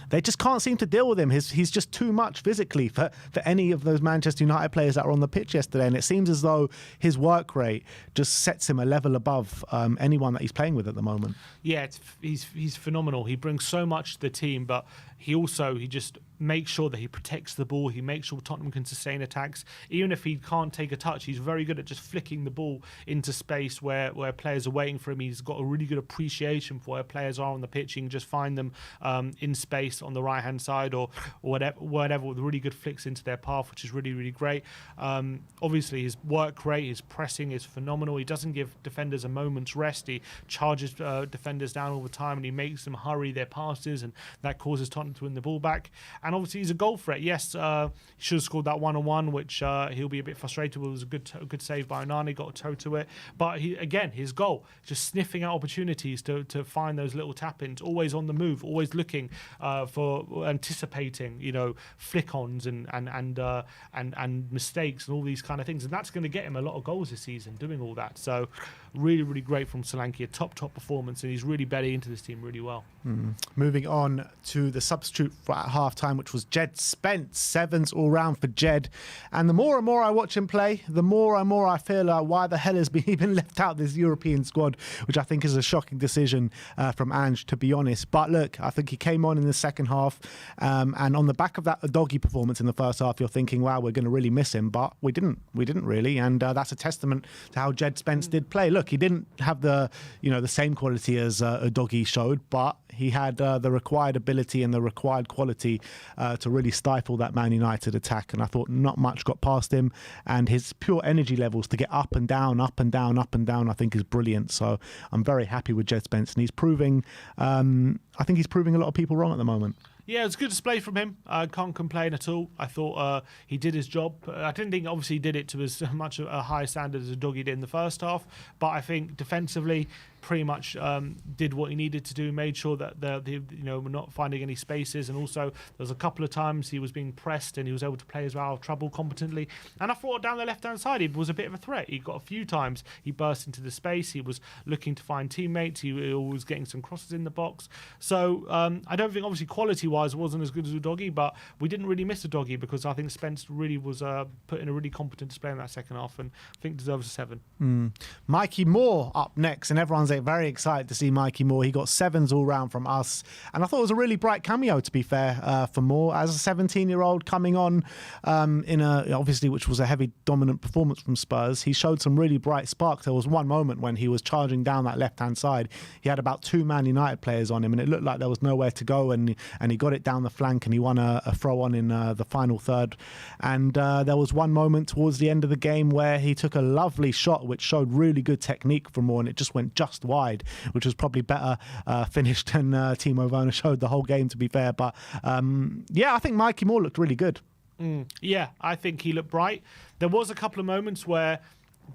they just can't seem to deal with him. He's just too much physically for any of those Manchester United players that were on the pitch yesterday, and it seems as though his work rate just sets him a level above anyone that he's playing with at the moment. Yeah, he's phenomenal. He brings so much to the team, but he just makes sure that he protects the ball. He makes sure Tottenham can sustain attacks. Even if he can't take a touch, he's very good at just flicking the ball into space where players are waiting for him. He's got a really good appreciation for where players are on the pitch. He can just find them in space on the right-hand side or whatever with really good flicks into their path, which is really, really great. Obviously, his work rate, his pressing is phenomenal. He doesn't give defenders a moment's rest. He charges defenders down all the time, and he makes them hurry their passes, and that causes Tottenham to win the ball back. And obviously, he's a goal threat. Yes, he should have scored that one-on-one, which he'll be a bit frustrated with. It was a good save by Onana, got a toe to it. But his goal, just sniffing out opportunities to find those little tap-ins, always on the move, always looking for anticipating, flick-ons and mistakes and all these kind of things. And that's going to get him a lot of goals this season, doing all that. So really, really great from Solanke, a top performance, and he's really bedding into this team really well. Moving on to the substitute at half-time, which was Jed Spence. 7s all round for Jed. And the more and more I watch him play, the more and more I feel why the hell has he been left out of this European squad, which I think is a shocking decision from Ange, to be honest. But look, I think he came on in the second half, and on the back of that doggy performance in the first half, you're thinking, wow, we're going to really miss him. But we didn't really, and that's a testament to how Jed Spence did play. Look, he didn't have the same quality as Doggy showed, but he had the required ability and the required quality to really stifle that Man United attack. And I thought not much got past him, and his pure energy levels to get up and down, I think is brilliant. So I'm very happy with Jed Spence, and he's proving, I think he's proving a lot of people wrong at the moment. Yeah, it was a good display from him. I can't complain at all. I thought he did his job. I didn't think, obviously, he did it to as much a high standard as Doggy did in the first half. But I think defensively, pretty much did what he needed to do, made sure that we're not finding any spaces, and also there was a couple of times he was being pressed and he was able to play as well out of trouble competently. And I thought down the left-hand side he was a bit of a threat. He got a few times, he burst into the space, he was looking to find teammates, he was getting some crosses in the box. So I don't think, obviously, quality-wise it wasn't as good as Udogie, but we didn't really miss Udogie because I think Spence really was put in a really competent display in that second half, and I think deserves a 7. Mikey Moore up next, and everyone's was very excited to see Micky Moore. He got 7s all round from us. And I thought it was a really bright cameo, to be fair, for Moore. As a 17-year-old coming on obviously, which was a heavy dominant performance from Spurs, he showed some really bright sparks. There was one moment when he was charging down that left-hand side. He had about 2 Man United players on him, and it looked like there was nowhere to go. And he got it down the flank, and he won a throw-on in the final third. And there was one moment towards the end of the game where he took a lovely shot, which showed really good technique from Moore, and it just went just wide, which was probably better finished than Timo Werner showed the whole game, to be fair. But I think Micky Moore looked really good. Yeah, I think he looked bright. There was a couple of moments where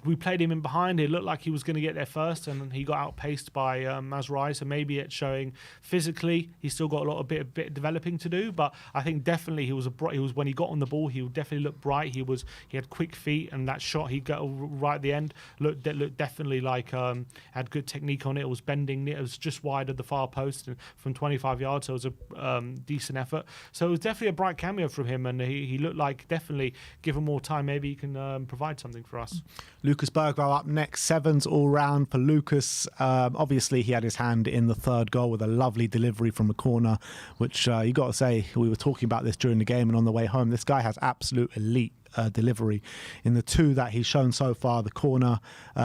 we played him in behind. It looked like he was going to get there first, and he got outpaced by Mazraoui. So maybe it's showing physically he's still got a lot of bit developing to do. But I think definitely he was when he got on the ball, he definitely looked bright. He had quick feet, and that shot he got right at the end looked definitely like had good technique on it. It was bending. It was just wide of the far post and from 25 yards. So it was a decent effort. So it was definitely a bright cameo from him, and he looked like definitely given more time, maybe he can provide something for us. Lucas Bergwijn up next, 7s all round for Lucas. Obviously, he had his hand in the third goal with a lovely delivery from a corner, which you got to say, we were talking about this during the game and on the way home. This guy has absolute elite delivery in the 2 that he's shown so far, the corner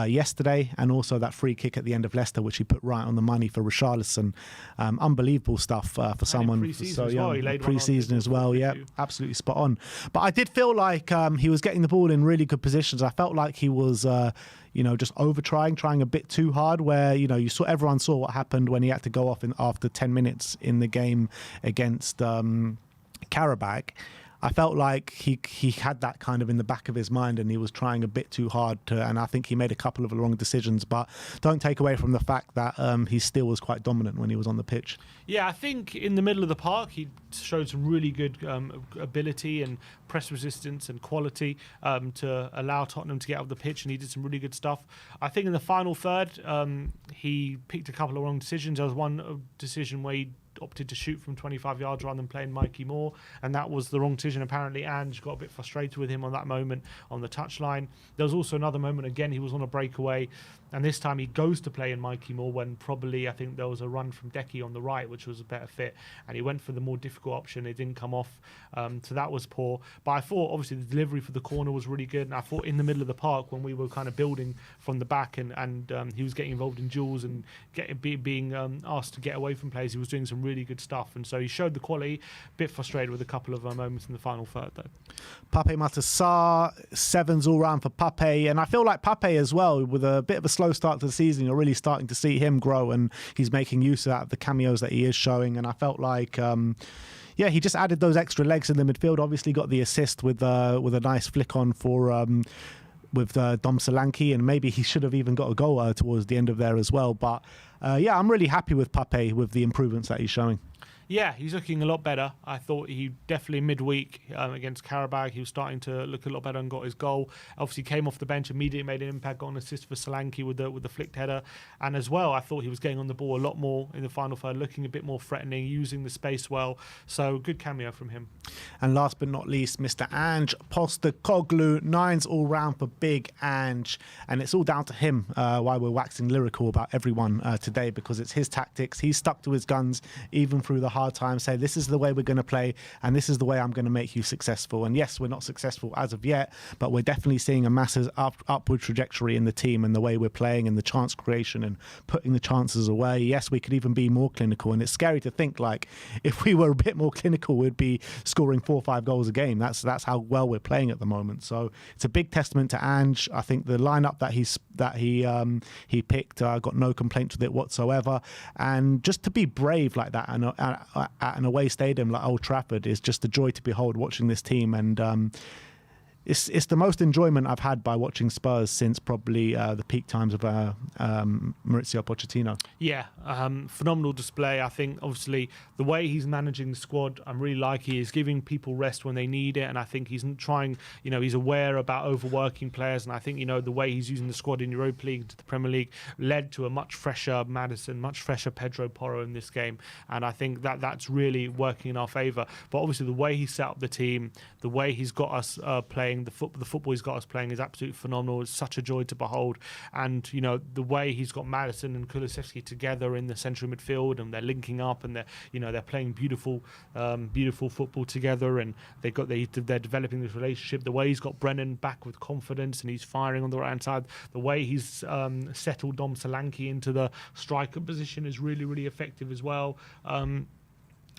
yesterday, and also that free kick at the end of Leicester, which he put right on the money for Richarlison. Unbelievable stuff for someone so young. Pre-season as well, yeah, absolutely spot on. But I did feel like he was getting the ball in really good positions. I felt like he was just trying a bit too hard, where everyone saw what happened when he had to go off after 10 minutes in the game against Karabakh. I felt like he had that kind of in the back of his mind, and he was trying a bit too hard and I think he made a couple of wrong decisions, but don't take away from the fact that he still was quite dominant when he was on the pitch. Yeah, I think in the middle of the park he showed some really good ability and press resistance and quality to allow Tottenham to get up the pitch, and he did some really good stuff. I think in the final third he picked a couple of wrong decisions. There was one decision where he opted to shoot from 25 yards rather than playing Micky Moore, and that was the wrong decision. Apparently Ange got a bit frustrated with him on that moment on the touchline. There was also another moment, again, he was on a breakaway, and this time he goes to play in Micky Moore when probably I think there was a run from Decky on the right, which was a better fit, and he went for the more difficult option. It didn't come off, so that was poor. But I thought obviously the delivery for the corner was really good, and I thought in the middle of the park when we were kind of building from the back and he was getting involved in duels and being asked to get away from players, he was doing some really good stuff, and so he showed the quality. A bit frustrated with a couple of moments in the final third though. Pape Matar, 7s all round for Pape, and I feel like Pape as well, with a bit of a slow start to the season, you're really starting to see him grow, and he's making use of the cameos that he is showing, and I felt like he just added those extra legs in the midfield. Obviously got the assist with a nice flick on for with Dom Solanke, and maybe he should have even got a goal towards the end of there as well. But I'm really happy with Pape with the improvements that he's showing. Yeah, he's looking a lot better. I thought he definitely midweek against Karabakh, he was starting to look a lot better and got his goal. Obviously came off the bench, immediately made an impact, got an assist for Solanke with the flicked header. And as well, I thought he was getting on the ball a lot more in the final third, looking a bit more threatening, using the space well. So good cameo from him. And last but not least, Mr. Ange Postecoglou, 9s all round for Big Ange. And it's all down to him why we're waxing lyrical about everyone today, because it's his tactics. He's stuck to his guns even through the hard times, say this is the way we're going to play and this is the way I'm going to make you successful. And yes, we're not successful as of yet, but we're definitely seeing a massive upward trajectory in the team and the way we're playing and the chance creation and putting the chances away. Yes, we could even be more clinical, and it's scary to think like if we were a bit more clinical we'd be scoring 4 or 5 goals a game. That's how well we're playing at the moment. So it's a big testament to Ange. I think the lineup that he picked, got no complaints with it whatsoever, and just to be brave like that and at an away stadium like Old Trafford is just a joy to behold watching this team. And it's the most enjoyment I've had by watching Spurs since probably the peak times of Maurizio Pochettino. Yeah, phenomenal display. I think obviously the way he's managing the squad, I'm really liking. He's giving people rest when they need it, and I think he's trying, he's aware about overworking players, and I think, the way he's using the squad in Europa League to the Premier League led to a much fresher Maddison, much fresher Pedro Porro in this game, and I think that's really working in our favour. But obviously the way he set up the team, the way he's got us playing playing. The football he's got us playing is absolutely phenomenal. It's such a joy to behold. And, you know, the way he's got Maddison and Kulusevski together in the central midfield, and they're linking up, and they're playing beautiful football together, and they're developing this relationship. The way he's got Brennan back with confidence, and he's firing on the right hand side. The way he's settled Dom Solanke into the striker position is really, really effective as well.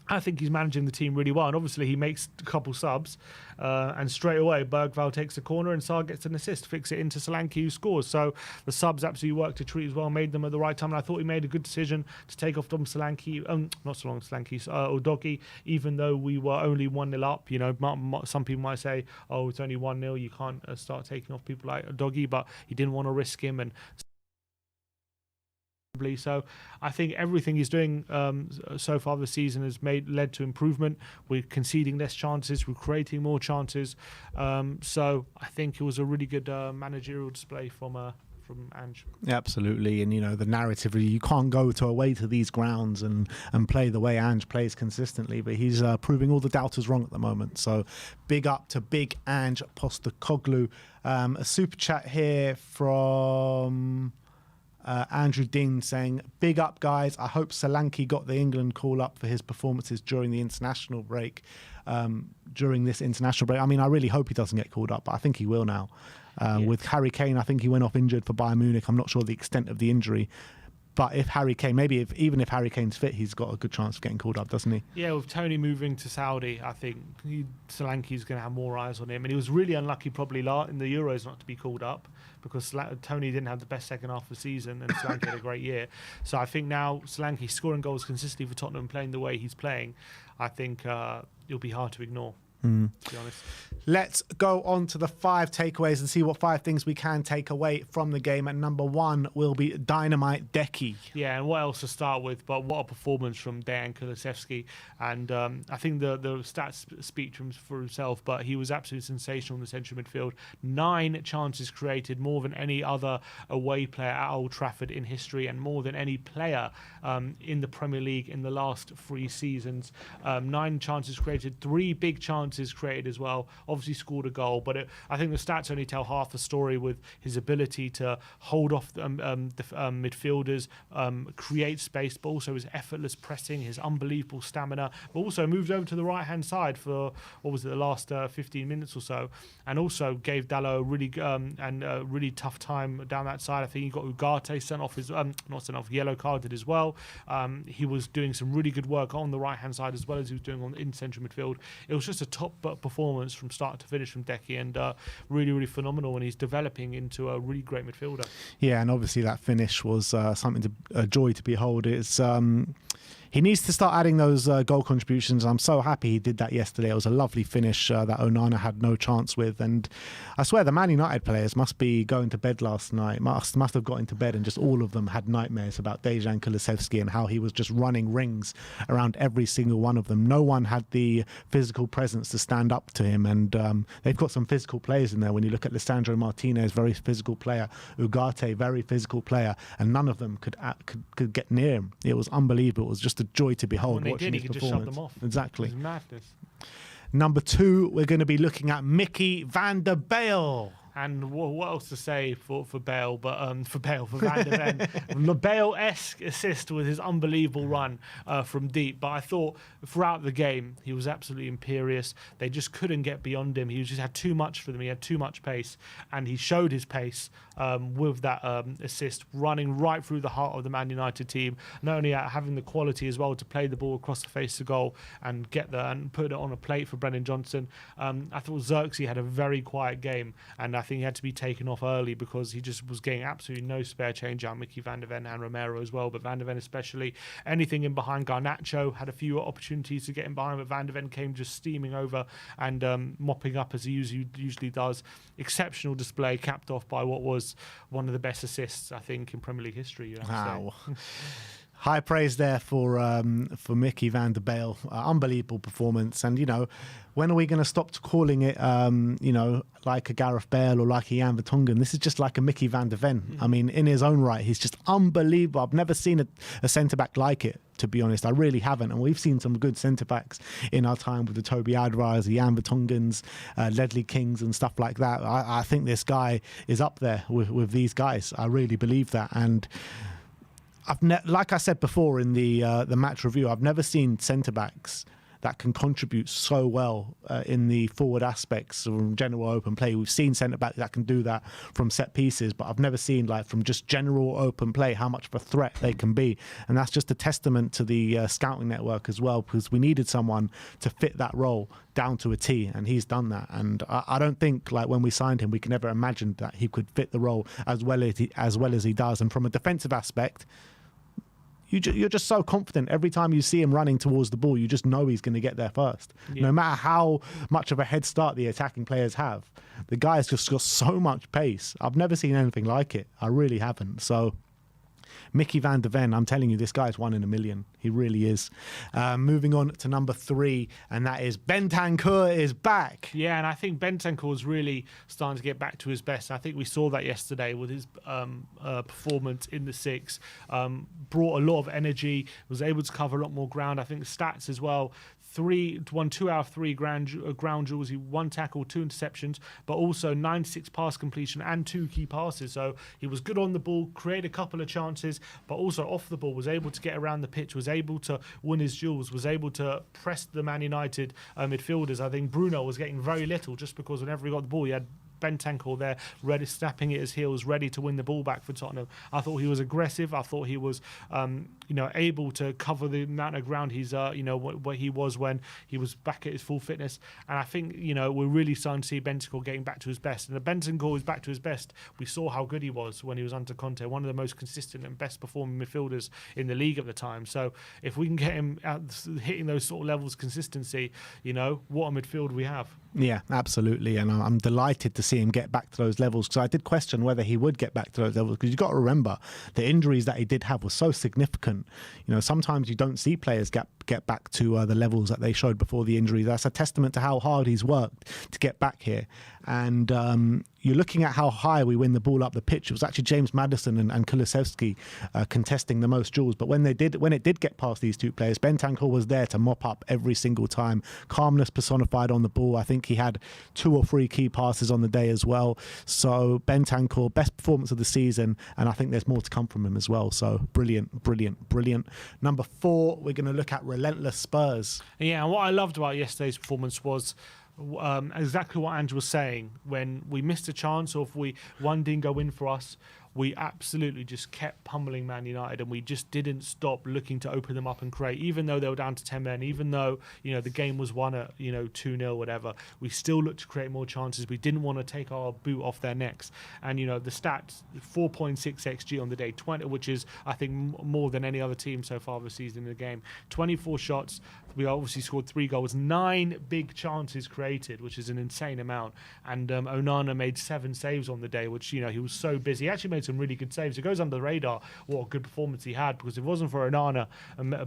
I think he's managing the team really well, and obviously he makes a couple subs, and straight away Bergvall takes a corner and Sarr gets an assist, fix it into Solanke, who scores. So the subs absolutely worked a treat as well, made them at the right time, and I thought he made a good decision to take off Dom Solanke, Udogie, even though we were only 1-0 up. You know, some people might say, oh, it's only 1-0, you can't start taking off people like Udogie, but he didn't want to risk him, and so I think everything he's doing so far this season has led to improvement. We're conceding less chances, we're creating more chances. So I think it was a really good managerial display from Ange. Absolutely, and you know the narrative. You can't go away to these grounds and play the way Ange plays consistently, but he's proving all the doubters wrong at the moment. So big up to big Ange Postecoglou. A super chat here from Andrew Dean saying, big up guys, I hope Solanke got the England call up for his performances during the international break. I mean, I really hope he doesn't get called up, but I think he will now. With Harry Kane, I think he went off injured for Bayern Munich. I'm not sure the extent of the injury, but if Harry Kane, even if Harry Kane's fit, he's got a good chance of getting called up, doesn't he? Yeah, with Tony moving to Saudi, I think Solanke's going to have more eyes on him. And he was really unlucky probably in the Euros not to be called up, because Tony didn't have the best second half of the season and Solanke had a great year. So I think now Solanke scoring goals consistently for Tottenham, playing the way he's playing, I think it'll be hard to ignore. To be honest. Let's go on to the 5 takeaways and see what 5 things we can take away from the game. And number 1 will be Dynamite Decky. Yeah, and what else to start with? But what a performance from Dejan Kulusevski. And I think the stats speak for himself, but he was absolutely sensational in the central midfield. 9 chances created, more than any other away player at Old Trafford in history, and more than any player in the Premier League in the last 3 seasons. 9 chances created, 3 big chances created as well. Obviously scored a goal, but I think the stats only tell half the story, with his ability to hold off the midfielders, create space, but also his effortless pressing, his unbelievable stamina, but also moved over to the right hand side for the last 15 minutes or so, and also gave Dalot a really tough time down that side. I think he got Ugarte sent off yellow carded as well. He was doing some really good work on the right hand side as well as he was doing in central midfield. It was just a top performance from start to finish from Decky, and really, really phenomenal, and he's developing into a really great midfielder. Yeah, and obviously that finish was a joy to behold. It's he needs to start adding those goal contributions. I'm so happy he did that yesterday. It was a lovely finish that Onana had no chance with, and I swear the Man United players must be going to bed last night, must have got into bed, and just all of them had nightmares about Dejan Kulusevski and how he was just running rings around every single one of them. No one had the physical presence to stand up to him, and they've got some physical players in there. When you look at Lisandro Martinez, very physical player, Ugarte, very physical player, and none of them could get near him. It was unbelievable. It was just a joy to behold watching his performance. Just shut them off. Exactly. It was madness. Number 2, we're going to be looking at Micky van der Bale. And what else to say for Bale, but for Van der Ven. The Bale-esque assist with his unbelievable run from deep. But I thought throughout the game, he was absolutely imperious. They just couldn't get beyond him. He just had too much for them. He had too much pace. And he showed his pace with that assist, running right through the heart of the Man United team. Not only having the quality as well to play the ball across the face of goal and put it on a plate for Brennan Johnson. I thought Xerxes had a very quiet game, and I think he had to be taken off early because he just was getting absolutely no spare change out. Micky van der Ven and Romero as well, but Van der Ven especially. Anything in behind, Garnacho had a few opportunities to get in behind, but Van der Ven came just steaming over and mopping up as he usually does. Exceptional display, capped off by what was one of the best assists, I think, in Premier League history. Wow. High praise there for Micky van der Bale. Unbelievable performance. And, when are we going to stop calling it, like a Gareth Bale or like a Jan Vertonghen? This is just like a Micky van der Ven. I mean, in his own right, he's just unbelievable. I've never seen a centre-back like it, to be honest. I really haven't. And we've seen some good centre-backs in our time with the Toby Alderweireld, the Jan Vertonghen's, Ledley Kings and stuff like that. I think this guy is up there with these guys. I really believe that. And like I said before in the match review, I've never seen centre-backs that can contribute so well in the forward aspects from general open play. We've seen centre-backs that can do that from set pieces, but I've never seen, like, from just general open play, how much of a threat they can be. And that's just a testament to the scouting network as well, because we needed someone to fit that role down to a T, and he's done that. And I don't think, like, when we signed him, we could never imagine that he could fit the role as well as he does. And from a defensive aspect, you're just so confident every time you see him running towards the ball. You just know he's going to get there first. Yeah. No matter how much of a head start the attacking players have, the guy's just got so much pace. I've never seen anything like it. I really haven't. So Micky van der Ven, I'm telling you, this guy's 1 in a million. He really is. Moving on to number 3, and that is Bentancur is back. Yeah, and I think Bentancur is really starting to get back to his best. I think we saw that yesterday with his performance in the 6. Brought a lot of energy, was able to cover a lot more ground. I think the stats as well. Won 2 out of 3 ground duels. He 1 tackle, 2 interceptions, but also 96 pass completion and 2 key passes. So he was good on the ball, created a couple of chances, but also off the ball was able to get around the pitch, was able to win his duels, was able to press the Man United midfielders. I think Bruno was getting very little just because whenever he got the ball, he had Bentancur there, ready, snapping at his heels, ready to win the ball back for Tottenham. I thought he was aggressive. I thought he was, able to cover the amount of ground he's, where he was when he was back at his full fitness. And I think, we're really starting to see Bentancur getting back to his best. And the Bentancur is back to his best. We saw how good he was when he was under Conte, one of the most consistent and best performing midfielders in the league at the time. So if we can get him hitting those sort of levels of consistency, what a midfield we have. Yeah, absolutely. And I'm delighted to see him get back to those levels, because I did question whether he would get back to those levels, because you've got to remember the injuries that he did have were so significant. Sometimes you don't see players get back to the levels that they showed before the injury. That's a testament to how hard he's worked to get back here. And you're looking at how high we win the ball up the pitch. It was actually James Maddison and Kulusevski contesting the most duels. But when it did get past these 2 players, Bentancur was there to mop up every single time. Calmness personified on the ball. I think he had 2 or 3 key passes on the day as well. So Bentancur, best performance of the season, and I think there's more to come from him as well. So brilliant, brilliant, brilliant. Number 4, we're going to look at relentless Spurs. Yeah, and what I loved about yesterday's performance was exactly what Andrew was saying. When we missed a chance, or if one didn't go in for us, we absolutely just kept pummeling Man United, and we just didn't stop looking to open them up and create. Even though they were down to 10 men, even though the game was won at 2-0, whatever, we still looked to create more chances. We didn't want to take our boot off their necks. And the stats: 4.6 xG on the day, 20, which is I think more than any other team so far this season in the game. 24 shots. We obviously scored 3 goals, 9 big chances created, which is an insane amount. And Onana made 7 saves on the day, which he was so busy. He actually made some really good saves. It goes under the radar what a good performance he had, because if it wasn't for Onana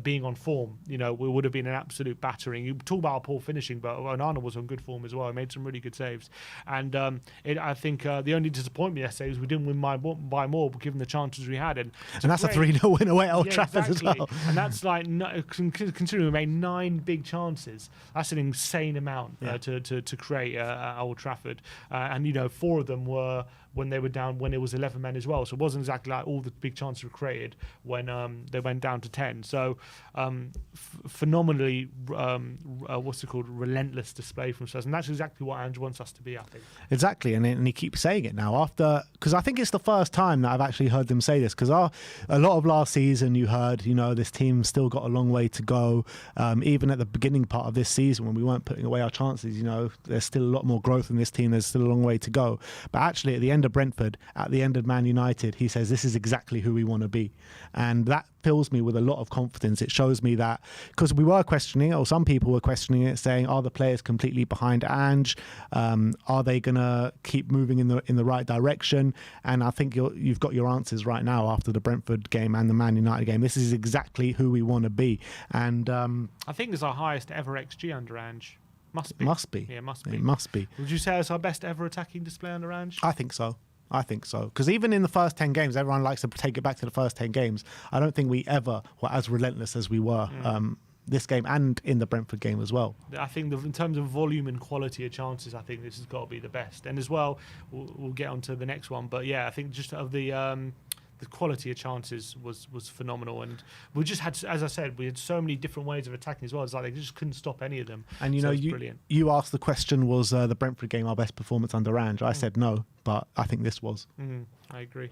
being on form, we would have been an absolute battering. You talk about poor finishing, but Onana was on good form as well. He made some really good saves. And I think the only disappointment yesterday was we didn't win by more, given the chances we had. And that's a 3-0 win away at Old Trafford as well. And that's considering we made 9 big chances. That's an insane amount to create at Old Trafford. And 4 of them were when they were down, when it was 11 men as well. So it wasn't exactly like all the big chances were created when they went down to 10. So phenomenally, relentless display from Spurs. And that's exactly what Ange wants us to be, I think. Exactly. And he keeps saying it now because I think it's the first time that I've actually heard them say this, because a lot of last season you heard, this team's still got a long way to go. Even at the beginning part of this season when we weren't putting away our chances, there's still a lot more growth in this team. There's still a long way to go. But actually at the end of Brentford, at the end of Man United, he says, this is exactly who we want to be. And that fills me with a lot of confidence. It shows me that, because we were questioning it, or some people were questioning it, saying, are the players completely behind Ange? Are they going to keep moving in the right direction? And I think you've got your answers right now after the Brentford game and the Man United game. This is exactly who we want to be. And I think it's our highest ever XG under Ange. Must be. Must be. Yeah, must be. It must be. Would you say it's our best ever attacking display under Ange? I think so. Because even in the first 10 games, everyone likes to take it back to the first 10 games. I don't think we ever were as relentless as we were this game and in the Brentford game as well. I think in terms of volume and quality of chances, I think this has got to be the best. And as well, we'll get on to the next one. But yeah, I think just of the quality of chances was phenomenal, and we just had, as I said, we had so many different ways of attacking as well. It's like they just couldn't stop any of them. And you asked the question, was the Brentford game our best performance under Ange? I said no, but I think this was. I agree.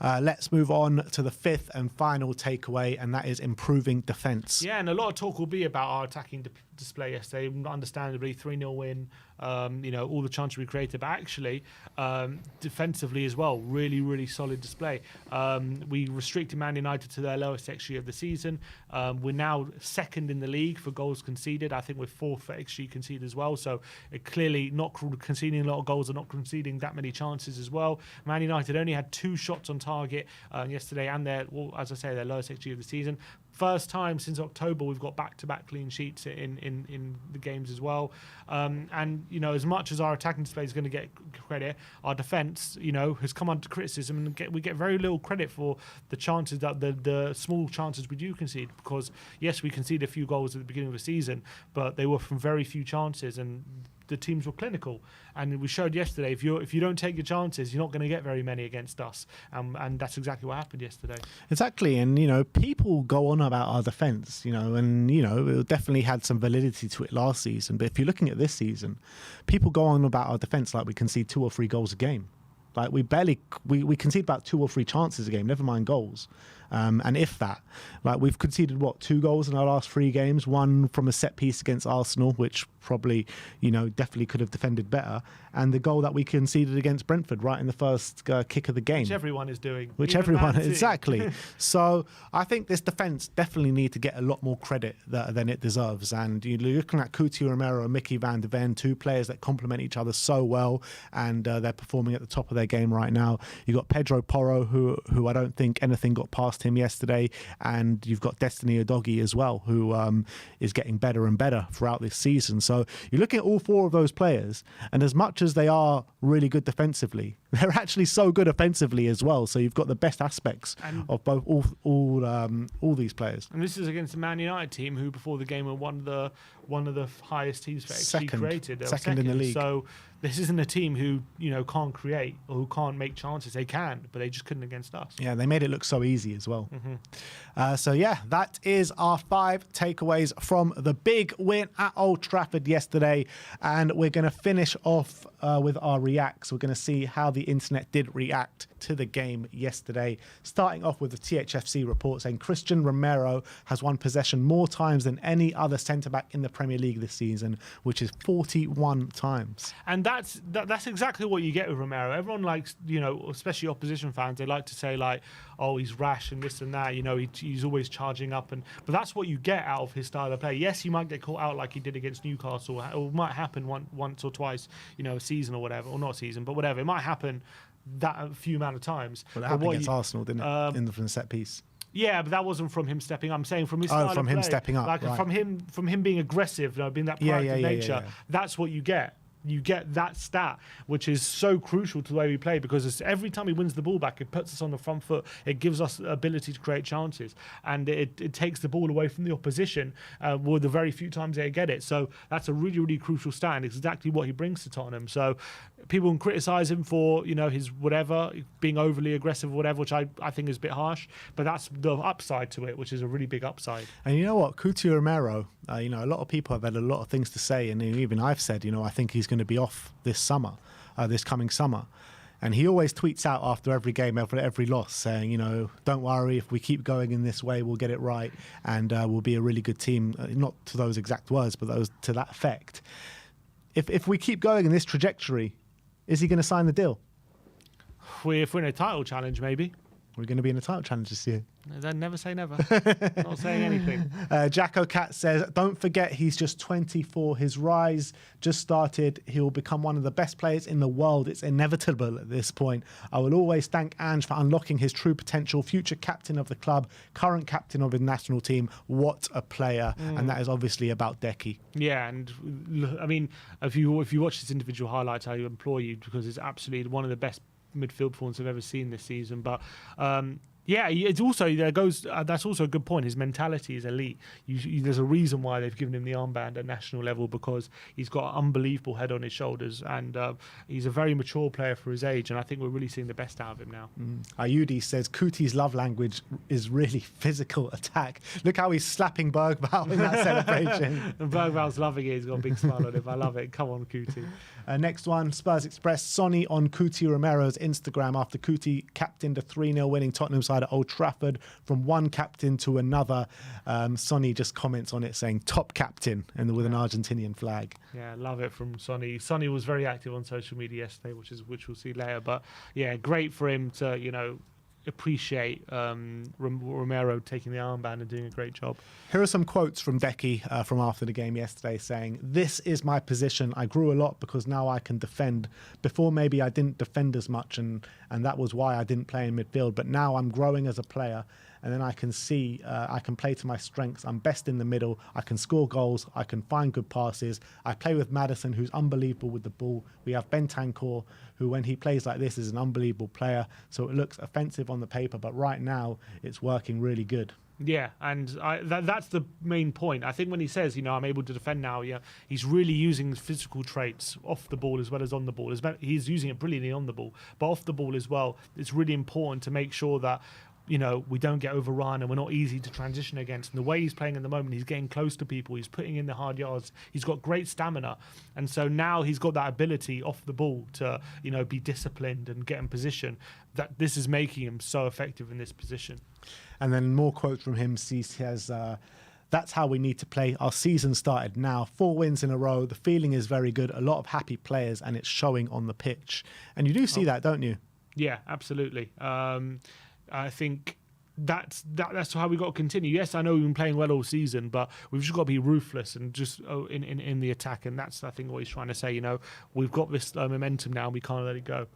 Let's move on to the fifth and final takeaway, and that is improving defence. Yeah, and a lot of talk will be about our attacking display yesterday. Understandably, 3-0 win, all the chances we created, but actually defensively as well, really, really solid display. We restricted Man United to their lowest XG of the season. We're now second in the league for goals conceded. I think we're fourth for XG conceded as well. So clearly not conceding a lot of goals and not conceding that many chances as well. Man United only had 2 shots on target yesterday, and as I say, their lowest XG of the season. First time since October we've got back-to-back clean sheets in the games as well. And as much as our attacking display is going to get credit, our defence has come under criticism, and we get very little credit for the chances that the small chances we do concede. Because yes, we conceded a few goals at the beginning of the season, but they were from very few chances, and the teams were clinical. And we showed yesterday, if you don't take your chances, you're not going to get very many against us. And that's exactly what happened yesterday. Exactly. And, people go on about our defence, and, it definitely had some validity to it last season. But if you're looking at this season, people go on about our defence like we concede 2 or 3 goals a game. Like we concede about 2 or 3 chances a game, never mind goals. And if that, like we've conceded 2 goals in our last 3 games, one from a set piece against Arsenal, which probably, definitely could have defended better, and the goal that we conceded against Brentford right in the first kick of the game. Which everyone is doing. Exactly. So I think this defence definitely need to get a lot more credit than it deserves. And you're looking at Coutinho Romero and Micky van de Ven, 2 players that complement each other so well, and they're performing at the top of their game right now. You've got Pedro Porro, who I don't think anything got past him yesterday, and you've got Destiny Udogie as well, who is getting better and better throughout this season. So you're looking at all 4 of those players, and as much as they are really good defensively, they're actually so good offensively as well. So you've got the best aspects of both all these players. And this is against the Man United team, who before the game were one of the highest teams for XG created. Second in the league. So this isn't a team who can't create or who can't make chances. They can, but they just couldn't against us. Yeah, they made it look so easy as well. So yeah, that is our 5 takeaways from the big win at Old Trafford yesterday, and we're going to finish off with our reacts. We're going to see how the internet did react to the game yesterday, starting off with the THFC report saying Christian Romero has won possession more times than any other centre-back in the Premier League this season, which is 41 times. And that's exactly what you get with Romero. Everyone likes, especially opposition fans, they like to say like, oh, he's rash and this and that, he's always charging up, but that's what you get out of his style of play. Yes, he might get caught out like he did against Newcastle, or it might happen once or twice, a season or whatever, or not a season, but whatever. It might happen that few amount of times. Well, it happened against Arsenal, didn't it, from the set piece? Yeah, but that wasn't from him stepping up. I'm saying from his style from of him play. stepping up, like right. from him being aggressive, being that proactive nature. Yeah. That's what you get. You get that stat, which is so crucial to the way we play, because every time he wins the ball back, it puts us on the front foot. It gives us the ability to create chances, and it takes the ball away from the opposition with the very few times they get it. So that's a really, really crucial stat, and it's exactly what he brings to Tottenham. So people can criticise him for, his whatever, being overly aggressive or whatever, which I think is a bit harsh, but that's the upside to it, which is a really big upside. And you know what? Coutinho Romero, a lot of people have had a lot of things to say, and even I've said, I think he's going to be off this coming summer. And he always tweets out after every game, after every loss, saying, don't worry, if we keep going in this way, we'll get it right, and we'll be a really good team. Not to those exact words, but those to that effect. If we keep going in this trajectory, is he going to sign the deal? we're in a title challenge, maybe. We're going to be in a title challenge this year. Then never say never. Not saying anything. Jacko Cat says, don't forget he's just 24. His rise just started. He will become one of the best players in the world. It's inevitable at this point. I will always thank Ange for unlocking his true potential. Future captain of the club, current captain of his national team. What a player. And that is obviously about Decky. Yeah, and I mean, if you watch his individual highlights, I implore you, because it's absolutely one of the best midfield performances I've ever seen this season. But yeah, it's also that's also a good point. His mentality is elite. There's a reason why they've given him the armband at national level, because he's got an unbelievable head on his shoulders, and he's a very mature player for his age. And I think we're really seeing the best out of him now. Ayudi says Kuti's love language is really physical attack. Look how he's slapping Bergvall in that celebration. And Bergvall's loving it. He's got a big smile on him. I love it. Come on, Kuti. Next one, Spurs Express. Sonny on Kuti Romero's Instagram after Kuti captained a 3-0 winning Tottenham side at Old Trafford from one captain to another. Sonny just comments on it saying top captain and with an Argentinian flag. Yeah, love it from Sonny. Sonny was very active on social media yesterday, which we'll see later. But yeah, great for him to, appreciate Romero taking the armband and doing a great job. Here are some quotes from Decky from after the game yesterday saying, "This is my position. I grew a lot because now I can defend. Before maybe I didn't defend as much and that was why I didn't play in midfield. But now I'm growing as a player and then I can see I can play to my strengths. I'm best in the middle. I can score goals. I can find good passes. I play with Maddison, who's unbelievable with the ball. We have Bentancur, who when he plays like this is an unbelievable player. So it looks offensive on the paper, but right now it's working really good." Yeah, and that's the main point. I think when he says, I'm able to defend now, he's really using physical traits off the ball as well as on the ball. He's using it brilliantly on the ball, but off the ball as well. It's really important to make sure that we don't get overrun and we're not easy to transition against. And the way he's playing at the moment, he's getting close to people. He's putting in the hard yards. He's got great stamina. And so now he's got that ability off the ball to, be disciplined and get in position. That this is making him so effective in this position. And then more quotes from him. He says, "That's how we need to play. Our season started now. 4 wins in a row. The feeling is very good. A lot of happy players and it's showing on the pitch." And you do see that, don't you? Yeah, absolutely. I think that's how we got to continue. Yes, I know we've been playing well all season, but we've just got to be ruthless and just in the attack. And that's, I think, what he's trying to say. We've got this momentum now. We can't let it go.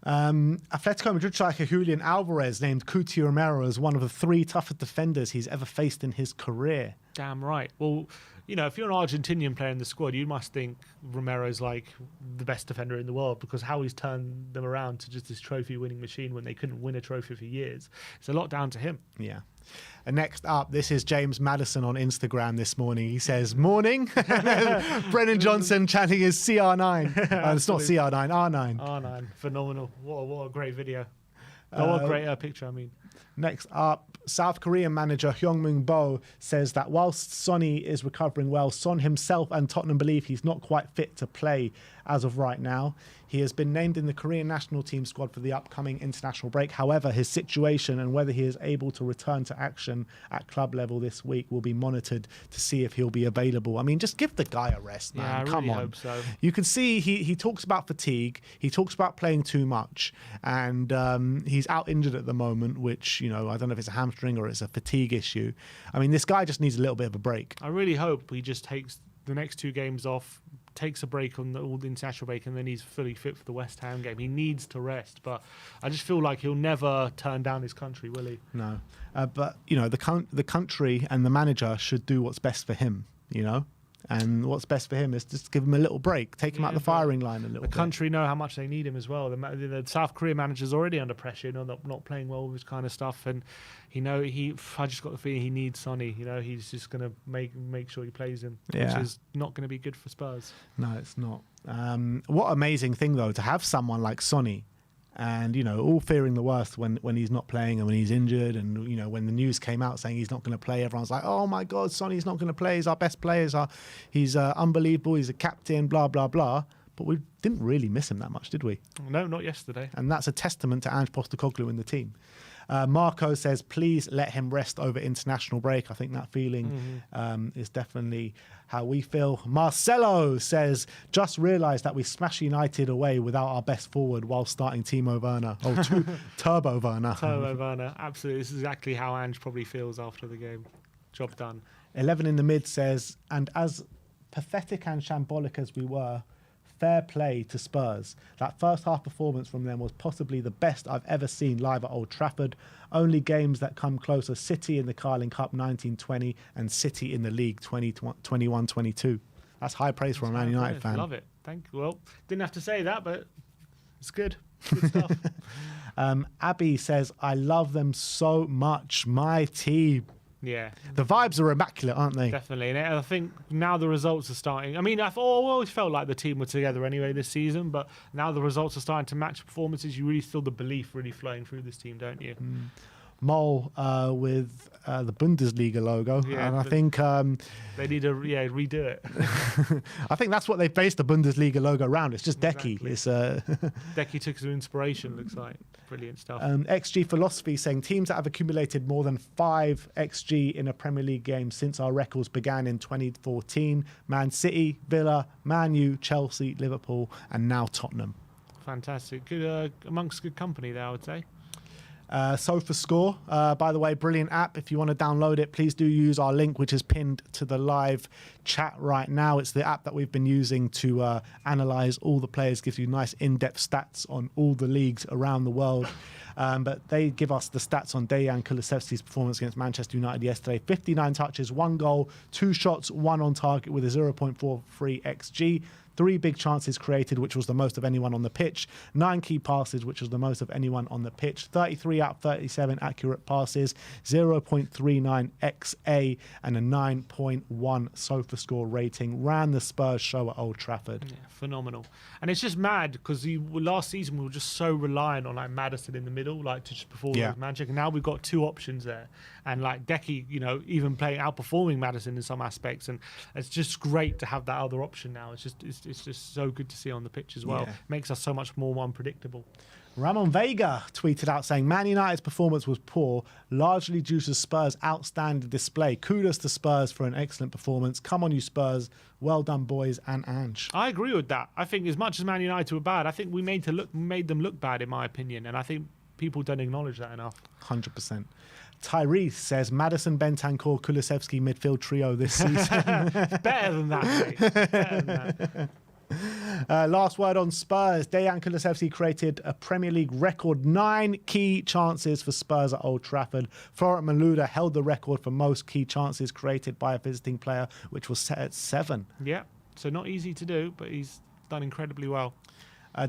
Atletico Madrid striker Julian Alvarez named Cuti Romero as one of the 3 toughest defenders he's ever faced in his career. Damn right. Well, if you're an Argentinian player in the squad, you must think Romero's like the best defender in the world, because how he's turned them around to just this trophy-winning machine when they couldn't win a trophy for years. It's a lot down to him. Yeah. And next up, this is James Maddison on Instagram this morning. He says, "Morning." Brennan Johnson chanting his CR9. It's not CR9, R9. R9. Phenomenal. What a great video. What a great picture, I mean. Next up, South Korean manager Hyung-Min Bo says that whilst Sonny is recovering well, Son himself and Tottenham believe he's not quite fit to play as of right now. He has been named in the Korean national team squad for the upcoming international break. However, his situation and whether he is able to return to action at club level this week will be monitored to see if he'll be available. I mean, just give the guy a rest, man. Yeah, I really Come on. Hope so. You can see he talks about fatigue. He talks about playing too much. And he's out injured at the moment, which, I don't know if it's a hamstring or it's a fatigue issue. I mean, this guy just needs a little bit of a break. I really hope he just takes the next 2 games off, takes a break on all the international break, and then he's fully fit for the West Ham game. He needs to rest, but I just feel like he'll never turn down his country, will he? No, but the country and the manager should do what's best for him. And what's best for him is just give him a little break, take him out the firing line a little bit. The country know how much they need him as well. The South Korea manager's already under pressure, not playing well with this kind of stuff, and I just got the feeling he needs Sonny. He's just going to make sure he plays him, which is not going to be good for Spurs. No, it's not. What amazing thing though to have someone like Sonny. And, all fearing the worst when he's not playing and when he's injured. And, when the news came out saying he's not going to play, everyone's like, oh, my God, Sonny's not going to play. He's our best player. He's unbelievable. He's a captain, blah, blah, blah. but we didn't really miss him that much, did we? No, not yesterday. And that's a testament to Ange Postecoglou in the team. Marco says, please let him rest over international break. I think that feeling is definitely how we feel. Marcelo says, just realised that we smashed United away without our best forward while starting Timo Werner. Turbo Werner. Turbo Werner, absolutely. This is exactly how Ange probably feels after the game. Job done. 11 in the mid says, and as pathetic and shambolic as we were, fair play to Spurs. That first half performance from them was possibly the best I've ever seen live at Old Trafford. Only games that come close are City in the Carling Cup 1920 and City in the League 2021-22. That's high praise for a Man United fan. Love it. Thank you. Well, didn't have to say that, but it's good. Good stuff. Abby says, I love them so much. My team. Yeah. The vibes are immaculate, aren't they? Definitely. And I think now the results are starting. I mean, I've always felt like the team were together anyway this season, but now the results are starting to match performances. You really feel the belief really flowing through this team, don't you? Mole with the Bundesliga logo. Yeah, and I think they need to redo it. I think that's what they based the Bundesliga logo around. It's just Decky. Exactly. It's Decky took some inspiration, looks like. Brilliant stuff. XG Philosophy saying teams that have accumulated more than 5 XG in a Premier League game since our records began in 2014. Man City, Villa, Man U, Chelsea, Liverpool, and now Tottenham. Fantastic. Good amongst good company there, I would say. SofaScore, by the way, brilliant app. If you want to download it, please do use our link, which is pinned to the live chat right now. It's the app that we've been using to analyze all the players, gives you nice in-depth stats on all the leagues around the world. But they give us the stats on Dejan Kulusevski's performance against Manchester United yesterday. 59 touches, 1 goal, 2 shots, 1 on target with a 0.43 XG. 3 big chances created, which was the most of anyone on the pitch. 9 key passes, which was the most of anyone on the pitch. 33 out of 37 accurate passes. 0.39 XA and a 9.1 SofaScore rating. Ran the Spurs show at Old Trafford. Yeah, phenomenal. And it's just mad because last season we were just so reliant on like Maddison in the middle, like to just perform with magic. And now we've got 2 options there. And like Decky, even outperforming Maddison in some aspects. And it's just great to have that other option now. It's just so good to see on the pitch as well. Yeah. Makes us so much more unpredictable. Ramon Vega tweeted out saying, Man United's performance was poor, largely due to Spurs' outstanding display. Kudos to Spurs for an excellent performance. Come on, you Spurs. Well done, boys and Ange. I agree with that. I think as much as Man United were bad, I think we made them look bad, in my opinion. And I think people don't acknowledge that enough. 100%. Tyrese says, Maddison, Bentancur, Kulusevski midfield trio this season. Better than that, mate. Better than that. Last word on Spurs. Dejan Kulusevski created a Premier League record 9 key chances for Spurs at Old Trafford. Florent Malouda held the record for most key chances created by a visiting player, which was set at 7. Yeah, so not easy to do, but he's done incredibly well.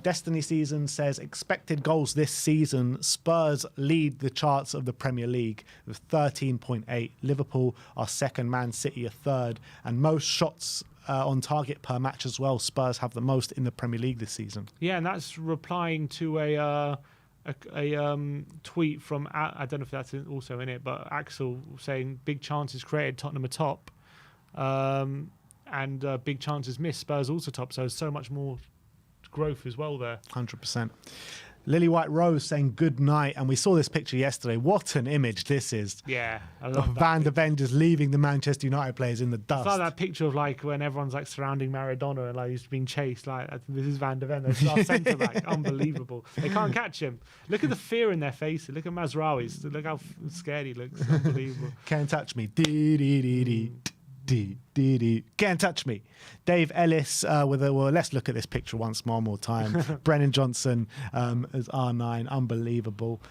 Destiny Season says, expected goals this season, Spurs lead the charts of the Premier League with 13.8. Liverpool are second, Man City are third, and most shots on target per match as well. Spurs have the most in the Premier League this season. Yeah, and that's replying to a tweet from, I don't know if that's also in it, but Axel saying big chances created, Tottenham are top, and big chances missed, Spurs also top. So much more growth as well there. 100%. Lily White Rose saying good night, and we saw this picture yesterday. What an image this is. Yeah, I love that. Van de Ven just leaving the Manchester United players in the dust. It's like that picture of like when everyone's like surrounding Maradona and like he's being chased. Like this is Van de Ven, that's our centre back. Unbelievable. They can't catch him. Look at the fear in their faces. Look at Mazraoui. Look how scared he looks. Unbelievable. Can't touch me. Can't touch me. Dave Ellis let's look at this picture more time. Brennan Johnson as R9, unbelievable.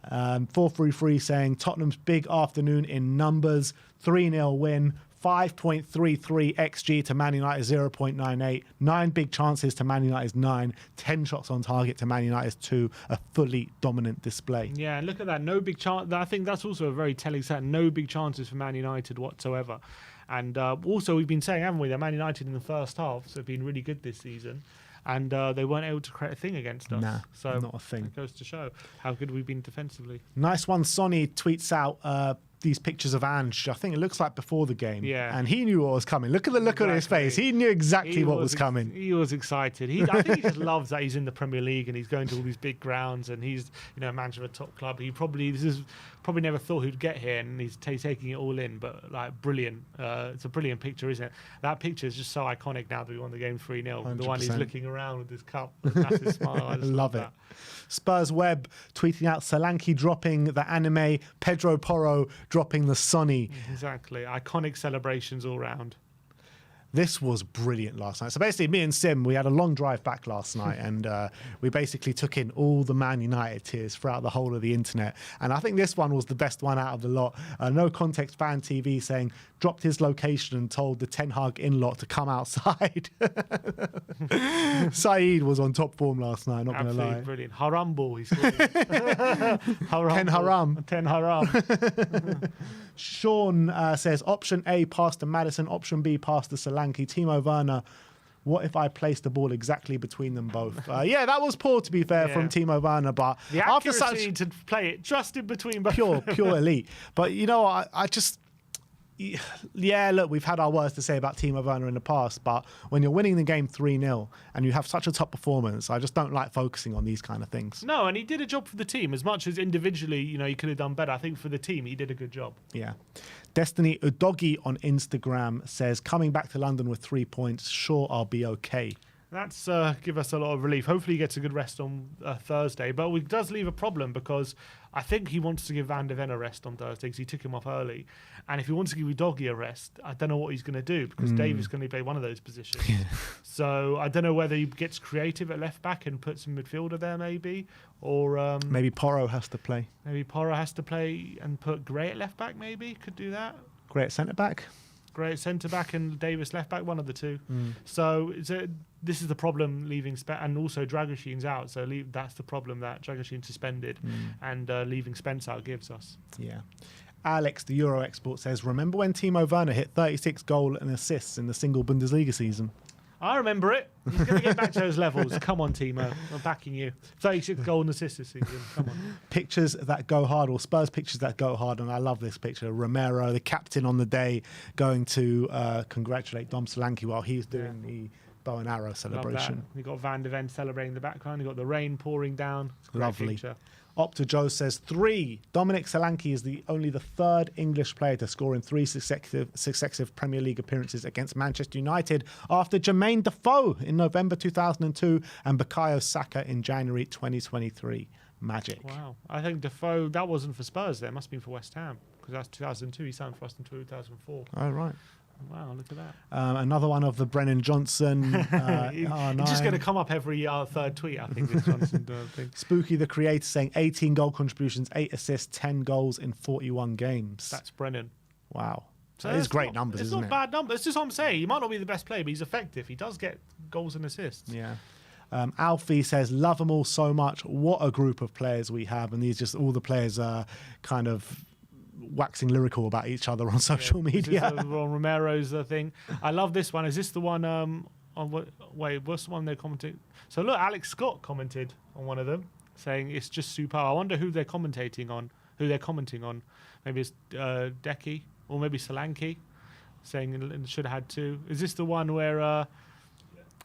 433 saying Tottenham's big afternoon in numbers, 3-0 win, 5.33 XG to Man United 0.98, 9 big chances to Man United's 9, 10 shots on target to Man United's 2, a fully dominant display. Yeah, and look at that, no big chance. I think that's also a very telling stat. No big chances for Man United whatsoever. And also, we've been saying, haven't we, that Man United in the first half have been really good this season, and they weren't able to create a thing against us. Nah, so not a thing. It goes to show how good we've been defensively. Nice one. Sonny tweets out, these pictures of Ange. I think it looks like before the game. Yeah. And he knew what was coming. Look at the look on his face. He knew exactly what was coming. He was excited. I think he just loves that he's in the Premier League and he's going to all these big grounds and he's, manager of a top club. This is probably never thought he'd get here, and he's taking it all in. But like, brilliant. It's a brilliant picture, isn't it? That picture is just so iconic now that we won the game 3-0. The one he's looking around with his cup, with a massive smile. I just love it. that. Spurs Web tweeting out Solanke dropping the anime, Pedro Porro dropping the Sonny. Exactly. Iconic celebrations all round. This was brilliant last night. So basically, me and Sim, we had a long drive back last night, and we basically took in all the Man United tears throughout the whole of the internet. And I think this one was the best one out of the lot. No Context Fan TV saying, dropped his location and told the Ten Hag in-lot to come outside. Saeed was on top form last night, not going to lie. Absolutely brilliant. Harambal, he's called. Ken Haram. Ten Haram. Sean says, option A, pass to Maddison. Option B, pass to Solanke. Timo Werner, what if I placed the ball exactly between them both? Yeah, that was poor, to be fair, from Timo Werner. But the after accuracy to play it just in between both. Pure elite. But, I just... Yeah, look, we've had our words to say about Timo Werner in the past, but when you're winning the game 3-0 and you have such a top performance, I just don't like focusing on these kind of things. No, and he did a job for the team. As much as individually, he could have done better. I think for the team, he did a good job. Yeah. Destiny Udogi on Instagram says, coming back to London with 3 points, sure I'll be okay. That's give us a lot of relief. Hopefully he gets a good rest on Thursday. But it does leave a problem because I think he wants to give Van de Ven a rest on Thursday because he took him off early. And if he wants to give Udogi a rest, I don't know what he's going to do because Dave is going to play one of those positions. Yeah. So I don't know whether he gets creative at left back and puts a midfielder there maybe. Or maybe Porro has to play. Maybe Porro has to play and put Gray at left back maybe. Could do that. Gray at centre back. Great centre back and Davis left back, one of the two. So this is the problem leaving and also Dragoshin's out. So that's the problem that Dragoshin suspended and leaving Spence out gives us. Yeah. Alex, the Euro export, says, remember when Timo Werner hit 36 goals and assists in the single Bundesliga season? I remember it. He's going to get back to those levels. Come on, Timo. I'm backing you. 36 goal and assists this season. Come on. Pictures that go hard, or Spurs pictures that go hard, and I love this picture. Romero, the captain on the day, going to congratulate Dom Solanke while he's doing the bow and arrow celebration. You got Van de Ven celebrating in the background. You got the rain pouring down. Lovely. Picture. Opta Joe says 3. Dominic Solanke is only the third English player to score in 3 successive Premier League appearances against Manchester United after Jermaine Defoe in November 2002 and Bukayo Saka in January 2023. Magic. Wow. I think Defoe, that wasn't for Spurs there. It must have been for West Ham because that's 2002. He signed for us in 2004. Oh, right. Wow, look at that. Another one of the Brennan Johnson. It's just going to come up every third tweet, I think, this Johnson thing. Spooky, the creator, saying 18 goal contributions, 8 assists, 10 goals in 41 games. That's Brennan. Wow. So that is great numbers, isn't it? It's not bad numbers. It's just what I'm saying. He might not be the best player, but he's effective. He does get goals and assists. Yeah. Alfie says, love them all so much. What a group of players we have. And these just all the players are kind of waxing lyrical about each other on social media. This is Romero's thing. I love this one. Is this the one what's the one they're commenting? So look, Alex Scott commented on one of them saying it's just super. I wonder who they're commenting on. Maybe it's Decky or maybe Solanke saying it should have had 2. Is this the one where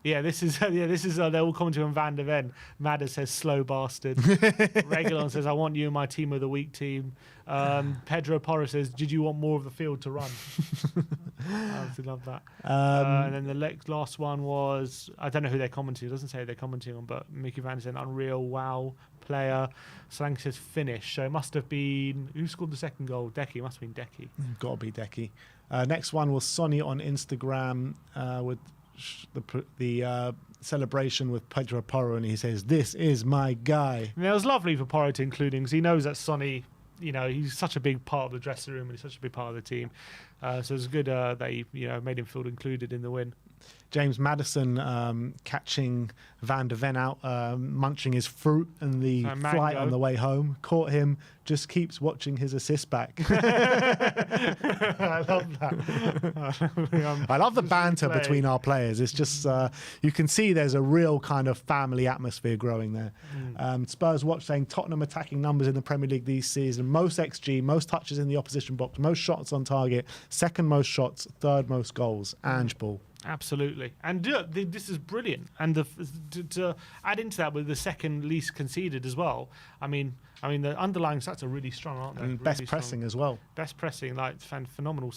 this is they're all commenting on Van de Ven. Madder says slow bastard. Regulon says I want you in my team of the week team. Pedro Porro says, did you want more of the field to run? I absolutely love that. And then the last one was, I don't know who they're commenting. It doesn't say who they're commenting on, but Micky Van said unreal, wow player. Solanke says finish. So it must have been, who scored the second goal? Decky. It must have been Decky. Got to be Decky. Next one was Sonny on Instagram with the celebration with Pedro Porro, and he says, this is my guy. And it was lovely for Porro to include him because he knows that Sonny, he's such a big part of the dressing room and he's such a big part of the team. So it's good that he made him feel included in the win. James Maddison catching Van de Ven out, munching his fruit and the flight on the way home. Caught him, just keeps watching his assist back. I love that. I love the banter between our players. It's just, you can see there's a real kind of family atmosphere growing there. Spurs Watch saying Tottenham attacking numbers in the Premier League this season. Most XG, most touches in the opposition box, most shots on target, second most shots, third most goals. Ange Ball. Absolutely, and this is brilliant. And to add into that with the second least conceded as well. I mean, the underlying stats are really strong, aren't they? And really best pressing as well. Best pressing, like phenomenal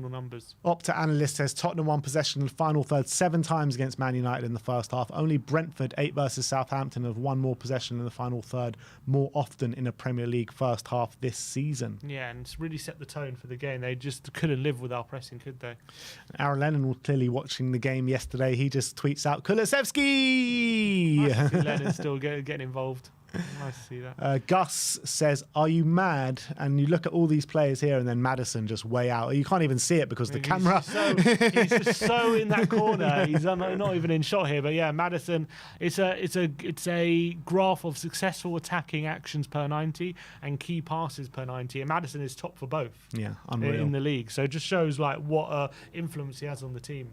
numbers. Opta analyst says Tottenham won possession in the final third 7 times against Man United in the first half. Only Brentford 8 versus Southampton have won more possession in the final third more often in a Premier League first half this season. Yeah, and it's really set the tone for the game. They just couldn't live without pressing, could they? Aaron Lennon was clearly watching the game yesterday. He just tweets out Kulusevski. Nice to see Lennon still getting involved. Nice to see that. Gus says, are you mad? And you look at all these players here and then Maddison just way out. You can't even see it because the camera... He's just so in that corner. He's not even in shot here. But yeah, Maddison, it's a graph of successful attacking actions per 90 and key passes per 90. And Maddison is top for both. Yeah, unreal. In the league. So it just shows like what influence he has on the team.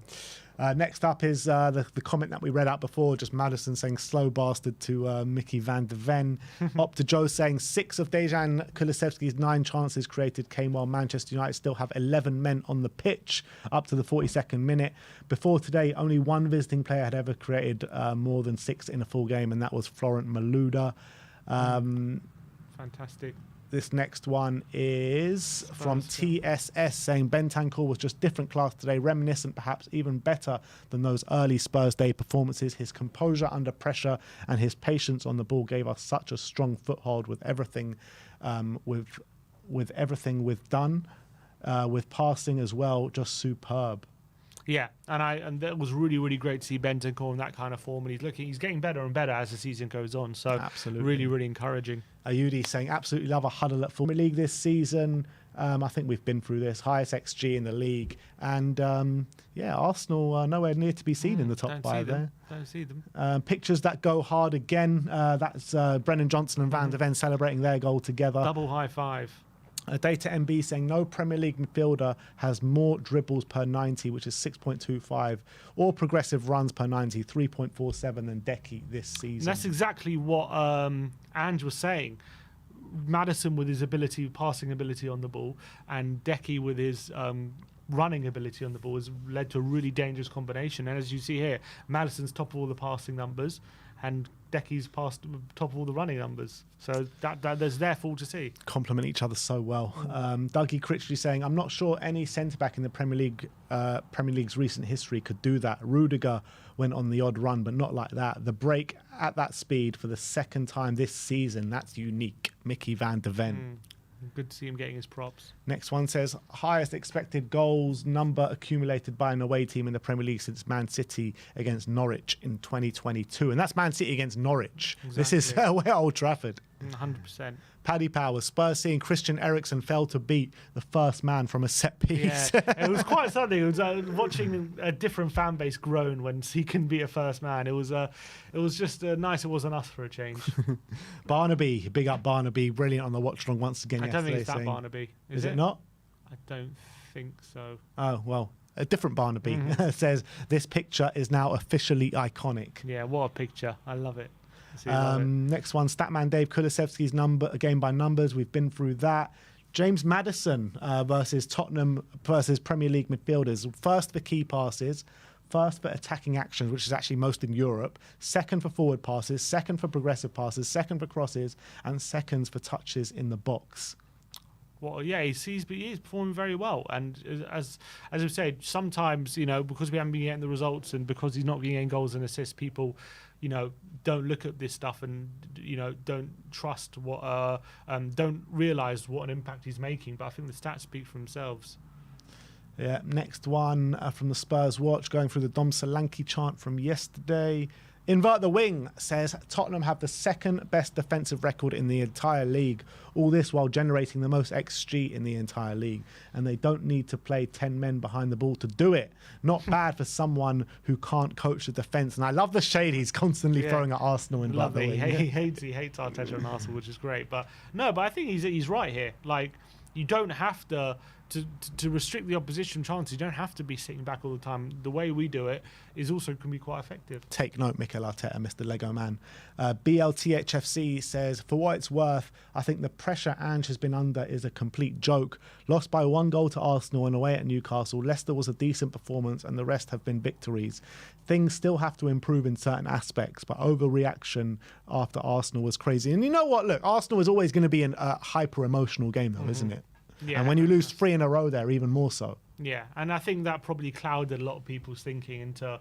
Next up is the comment that we read out before, just Maddison saying slow bastard to Micky van de Ven. Up to Joe saying 6 of Dejan Kulusevski's 9 chances created came while Manchester United still have 11 men on the pitch up to the 42nd minute. Before today, only one visiting player had ever created more than 6 in a full game, and that was Florent Malouda. Fantastic. This next one is from TSS saying Bentancur was just different class today, reminiscent, perhaps even better than those early Spurs Day performances. His composure under pressure and his patience on the ball gave us such a strong foothold with everything, with everything we've done, with passing as well, just superb. Yeah, and that was really, really great to see Bentancur in that kind of form, and he's getting better and better as the season goes on. So absolutely, really, really encouraging. Ayudi saying absolutely love a huddle at Premier League this season. I think we've been through this, highest XG in the league, and Arsenal nowhere near to be seen in the top 5 there. Don't see them. Pictures that go hard again. That's Brennan Johnson and Van de Ven celebrating their goal together. Double high five. Data MB saying no Premier League midfielder has more dribbles per 90, which is 6.25, or progressive runs per 90, 3.47 than Decky this season. And that's exactly what Ange was saying. Maddison with his passing ability on the ball, and Decky with his running ability on the ball has led to a really dangerous combination. And as you see here, Maddison's top of all the passing numbers, and Decky's top of all the running numbers. So that there's therefore to see. Complement each other so well. Dougie Critchley saying, I'm not sure any centre-back in the Premier League's recent history could do that. Rudiger went on the odd run, but not like that. The break at that speed for the second time this season, that's unique. Micky van de Ven. Good to see him getting his props. Next one says, highest expected goals number accumulated by an away team in the Premier League since Man City against Norwich in 2022. And that's Man City against Norwich. Exactly. This is away at Old Trafford. 100%. Paddy Powers, Spurs seeing Christian Eriksen fail to beat the first man from a set piece. Yeah, it was quite something. It was watching a different fan base groan when he can beat a first man. It was just nice. It wasn't us for a change. Barnaby, big up Barnaby, brilliant on the watch along once again. I don't think it's that Barnaby. Is it not? I don't think so. Oh well. A different Barnaby says this picture is now officially iconic. Yeah, what a picture! I love it. Next one, Statman Dave Kulusevski's game by numbers. We've been through that. James Maddison versus Tottenham versus Premier League midfielders. First for key passes, first for attacking actions, which is actually most in Europe. Second for forward passes, second for progressive passes, second for crosses, and seconds for touches in the box. Well, yeah, he's performing very well, and as we said, sometimes because we haven't been getting the results and because he's not getting goals and assists, people don't look at this stuff and don't trust don't realise what an impact he's making. But I think the stats speak for themselves. Yeah. Next one from the Spurs Watch, going through the Dom Solanke chant from yesterday. Invert the Wing says Tottenham have the second best defensive record in the entire league. All this while generating the most XG in the entire league. And they don't need to play 10 men behind the ball to do it. Not bad for someone who can't coach the defence. And I love the shade he's constantly throwing at Arsenal. Love it. He hates Arteta and Arsenal, which is great. But I think he's right here. Like, you don't have to restrict the opposition chances. You don't have to be sitting back all the time. The way we do it is also can be quite effective. Take note, Mikel Arteta, Mr. Lego Man. BLTHFC says, for what it's worth, I think the pressure Ange has been under is a complete joke. Lost by 1 goal to Arsenal and away at Newcastle. Leicester was a decent performance and the rest have been victories. Things still have to improve in certain aspects, but overreaction after Arsenal was crazy. And you know what? Look, Arsenal is always going to be a hyper-emotional game, though, isn't it? Yeah, and when you lose 3 in a row there, even more so. Yeah, and I think that probably clouded a lot of people's thinking into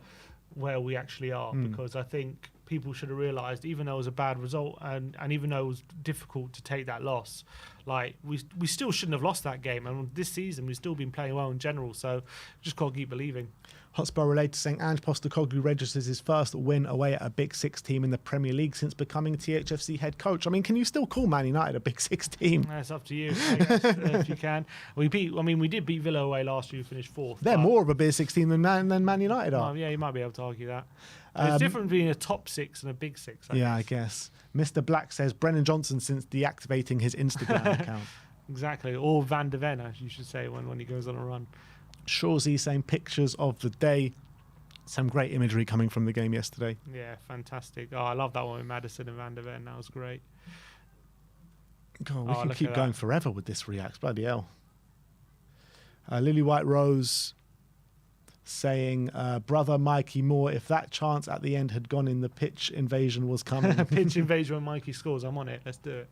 where we actually are, because I think people should have realised, even though it was a bad result and even though it was difficult to take that loss, like we still shouldn't have lost that game. And this season, we've still been playing well in general, so just got to keep believing. Hotspur related saying Ange Postecoglou registers his first win away at a Big Six team in the Premier League since becoming THFC head coach. I mean, can you still call Man United a Big Six team? That's up to you, I guess, if you can. We did beat Villa away last year, finished 4th. They're more of a Big Six team than Man United are. Yeah, you might be able to argue that. It's different between a top 6 and a Big Six. I guess. Mr. Black says Brennan Johnson since deactivating his Instagram account. Exactly, or Van de Ven, as you should say, when he goes on a run. Shawsey saying pictures of the day. Some great imagery coming from the game yesterday. Yeah, fantastic. Oh, I love that one with Maddison and Van de Ven. That was great. God, we can keep going forever with this react. Bloody hell. Lily White Rose saying, brother Mikey Moore, if that chance at the end had gone in, the pitch invasion was coming. Pitch invasion when Mikey scores. I'm on it. Let's do it.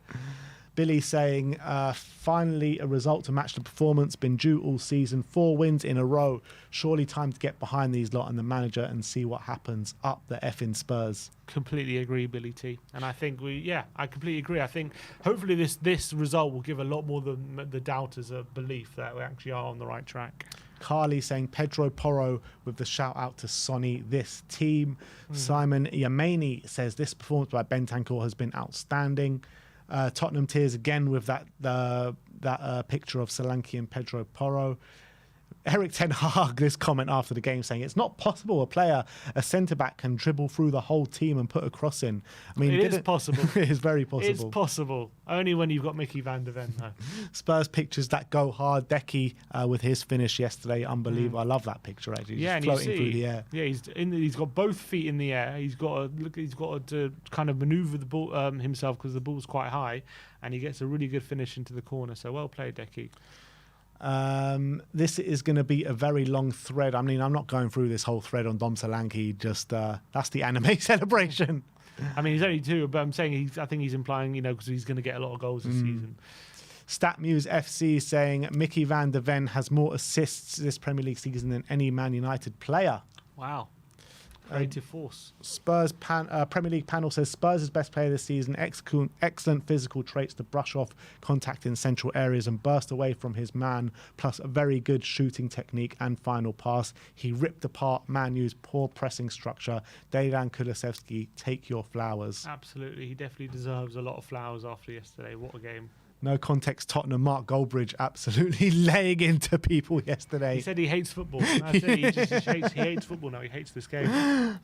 Billy saying, finally a result to match the performance, been due all season, 4 wins in a row. Surely time to get behind these lot and the manager and see what happens. Up the effing Spurs. Completely agree, Billy T. And I think I completely agree. I think hopefully this result will give a lot more than the doubters a belief that we actually are on the right track. Carly saying Pedro Porro with the shout out to Sonny, this team. Simon Yamani says this performance by Bentancur has been outstanding. Tottenham tears again with that picture of Solanke and Pedro Porro. Eric Ten Hag, this comment after the game saying it's not possible a centre-back can dribble through the whole team and put a cross in. I mean, it is possible. It is very possible. It's possible. Only when you've got Micky van der Ven, though. Spurs pictures that go hard. Decky with his finish yesterday, unbelievable. I love that picture actually. Yeah, just floating through the air. Yeah, he's got both feet in the air. He's got to kind of manoeuvre the ball himself because the ball's quite high, and he gets a really good finish into the corner. So well played, Decky. This is going to be a very long thread. I mean, I'm not going through this whole thread on Dom Solanke. Just that's the anime celebration. I mean, he's only 2, but I'm saying I think he's implying, because he's going to get a lot of goals this season. StatMuse FC saying Micky van der Ven has more assists this Premier League season than any Man United player. Wow. Creative force. Spurs Premier League panel says Spurs' best player this season, excellent physical traits to brush off contact in central areas and burst away from his man, plus a very good shooting technique and final pass. He ripped apart Man U's poor pressing structure. Dejan Kulusevski, take your flowers. Absolutely. He definitely deserves a lot of flowers after yesterday. What a game. No context, Tottenham, Mark Goldbridge absolutely laying into people yesterday. He said he hates football. That's it. He hates football now. He hates this game.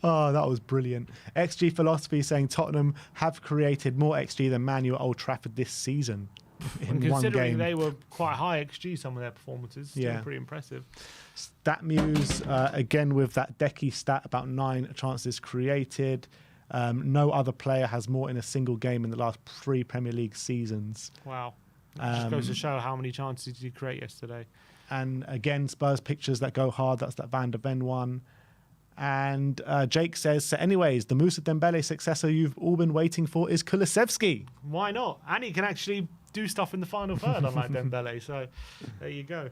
Oh, that was brilliant. XG Philosophy saying Tottenham have created more XG than Man U at Old Trafford this season. In one game. They were quite high XG, some of their performances. Still pretty impressive. StatMuse, again with that Decky stat, about 9 chances created. No other player has more in a single game in the last 3 Premier League seasons. Wow. Just goes to show how many chances did he create yesterday. And again, Spurs pictures that go hard. That's that Van der Ven one. And Jake says, so anyways, the Moussa Dembele successor you've all been waiting for is Kulusevski. Why not? And he can actually do stuff in the final third, unlike Dembele. So there you go.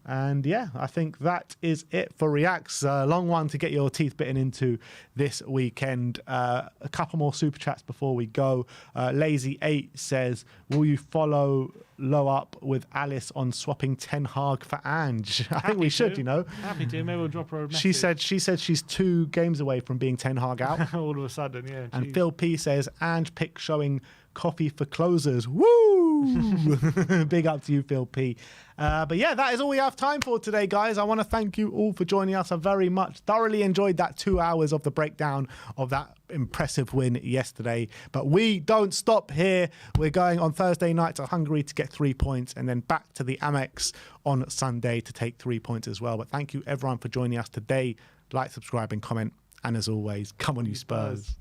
And yeah, I think that is it for Reacts. Long one to get your teeth bitten into this weekend. A couple more super chats before we go. Lazy8 says, will you follow Low Up with Alice on swapping Ten Hag for Ange? I think we should, you know. Happy to. Maybe we'll drop her a message. She said she's 2 games away from being Ten Hag out. All of a sudden, yeah. And geez. Phil P says, Ange pick showing coffee for closers. Woo! Big up to you, Phil P. But yeah, that is all we have time for today, guys. I want to thank you all for joining us. I very much thoroughly enjoyed that 2 hours of the breakdown of that impressive win yesterday. But we don't stop here. We're going on Thursday night to Hungary to get 3 points and then back to the Amex on Sunday to take 3 points as well. But thank you everyone for joining us today. Like, subscribe and comment. And as always, come on you Spurs.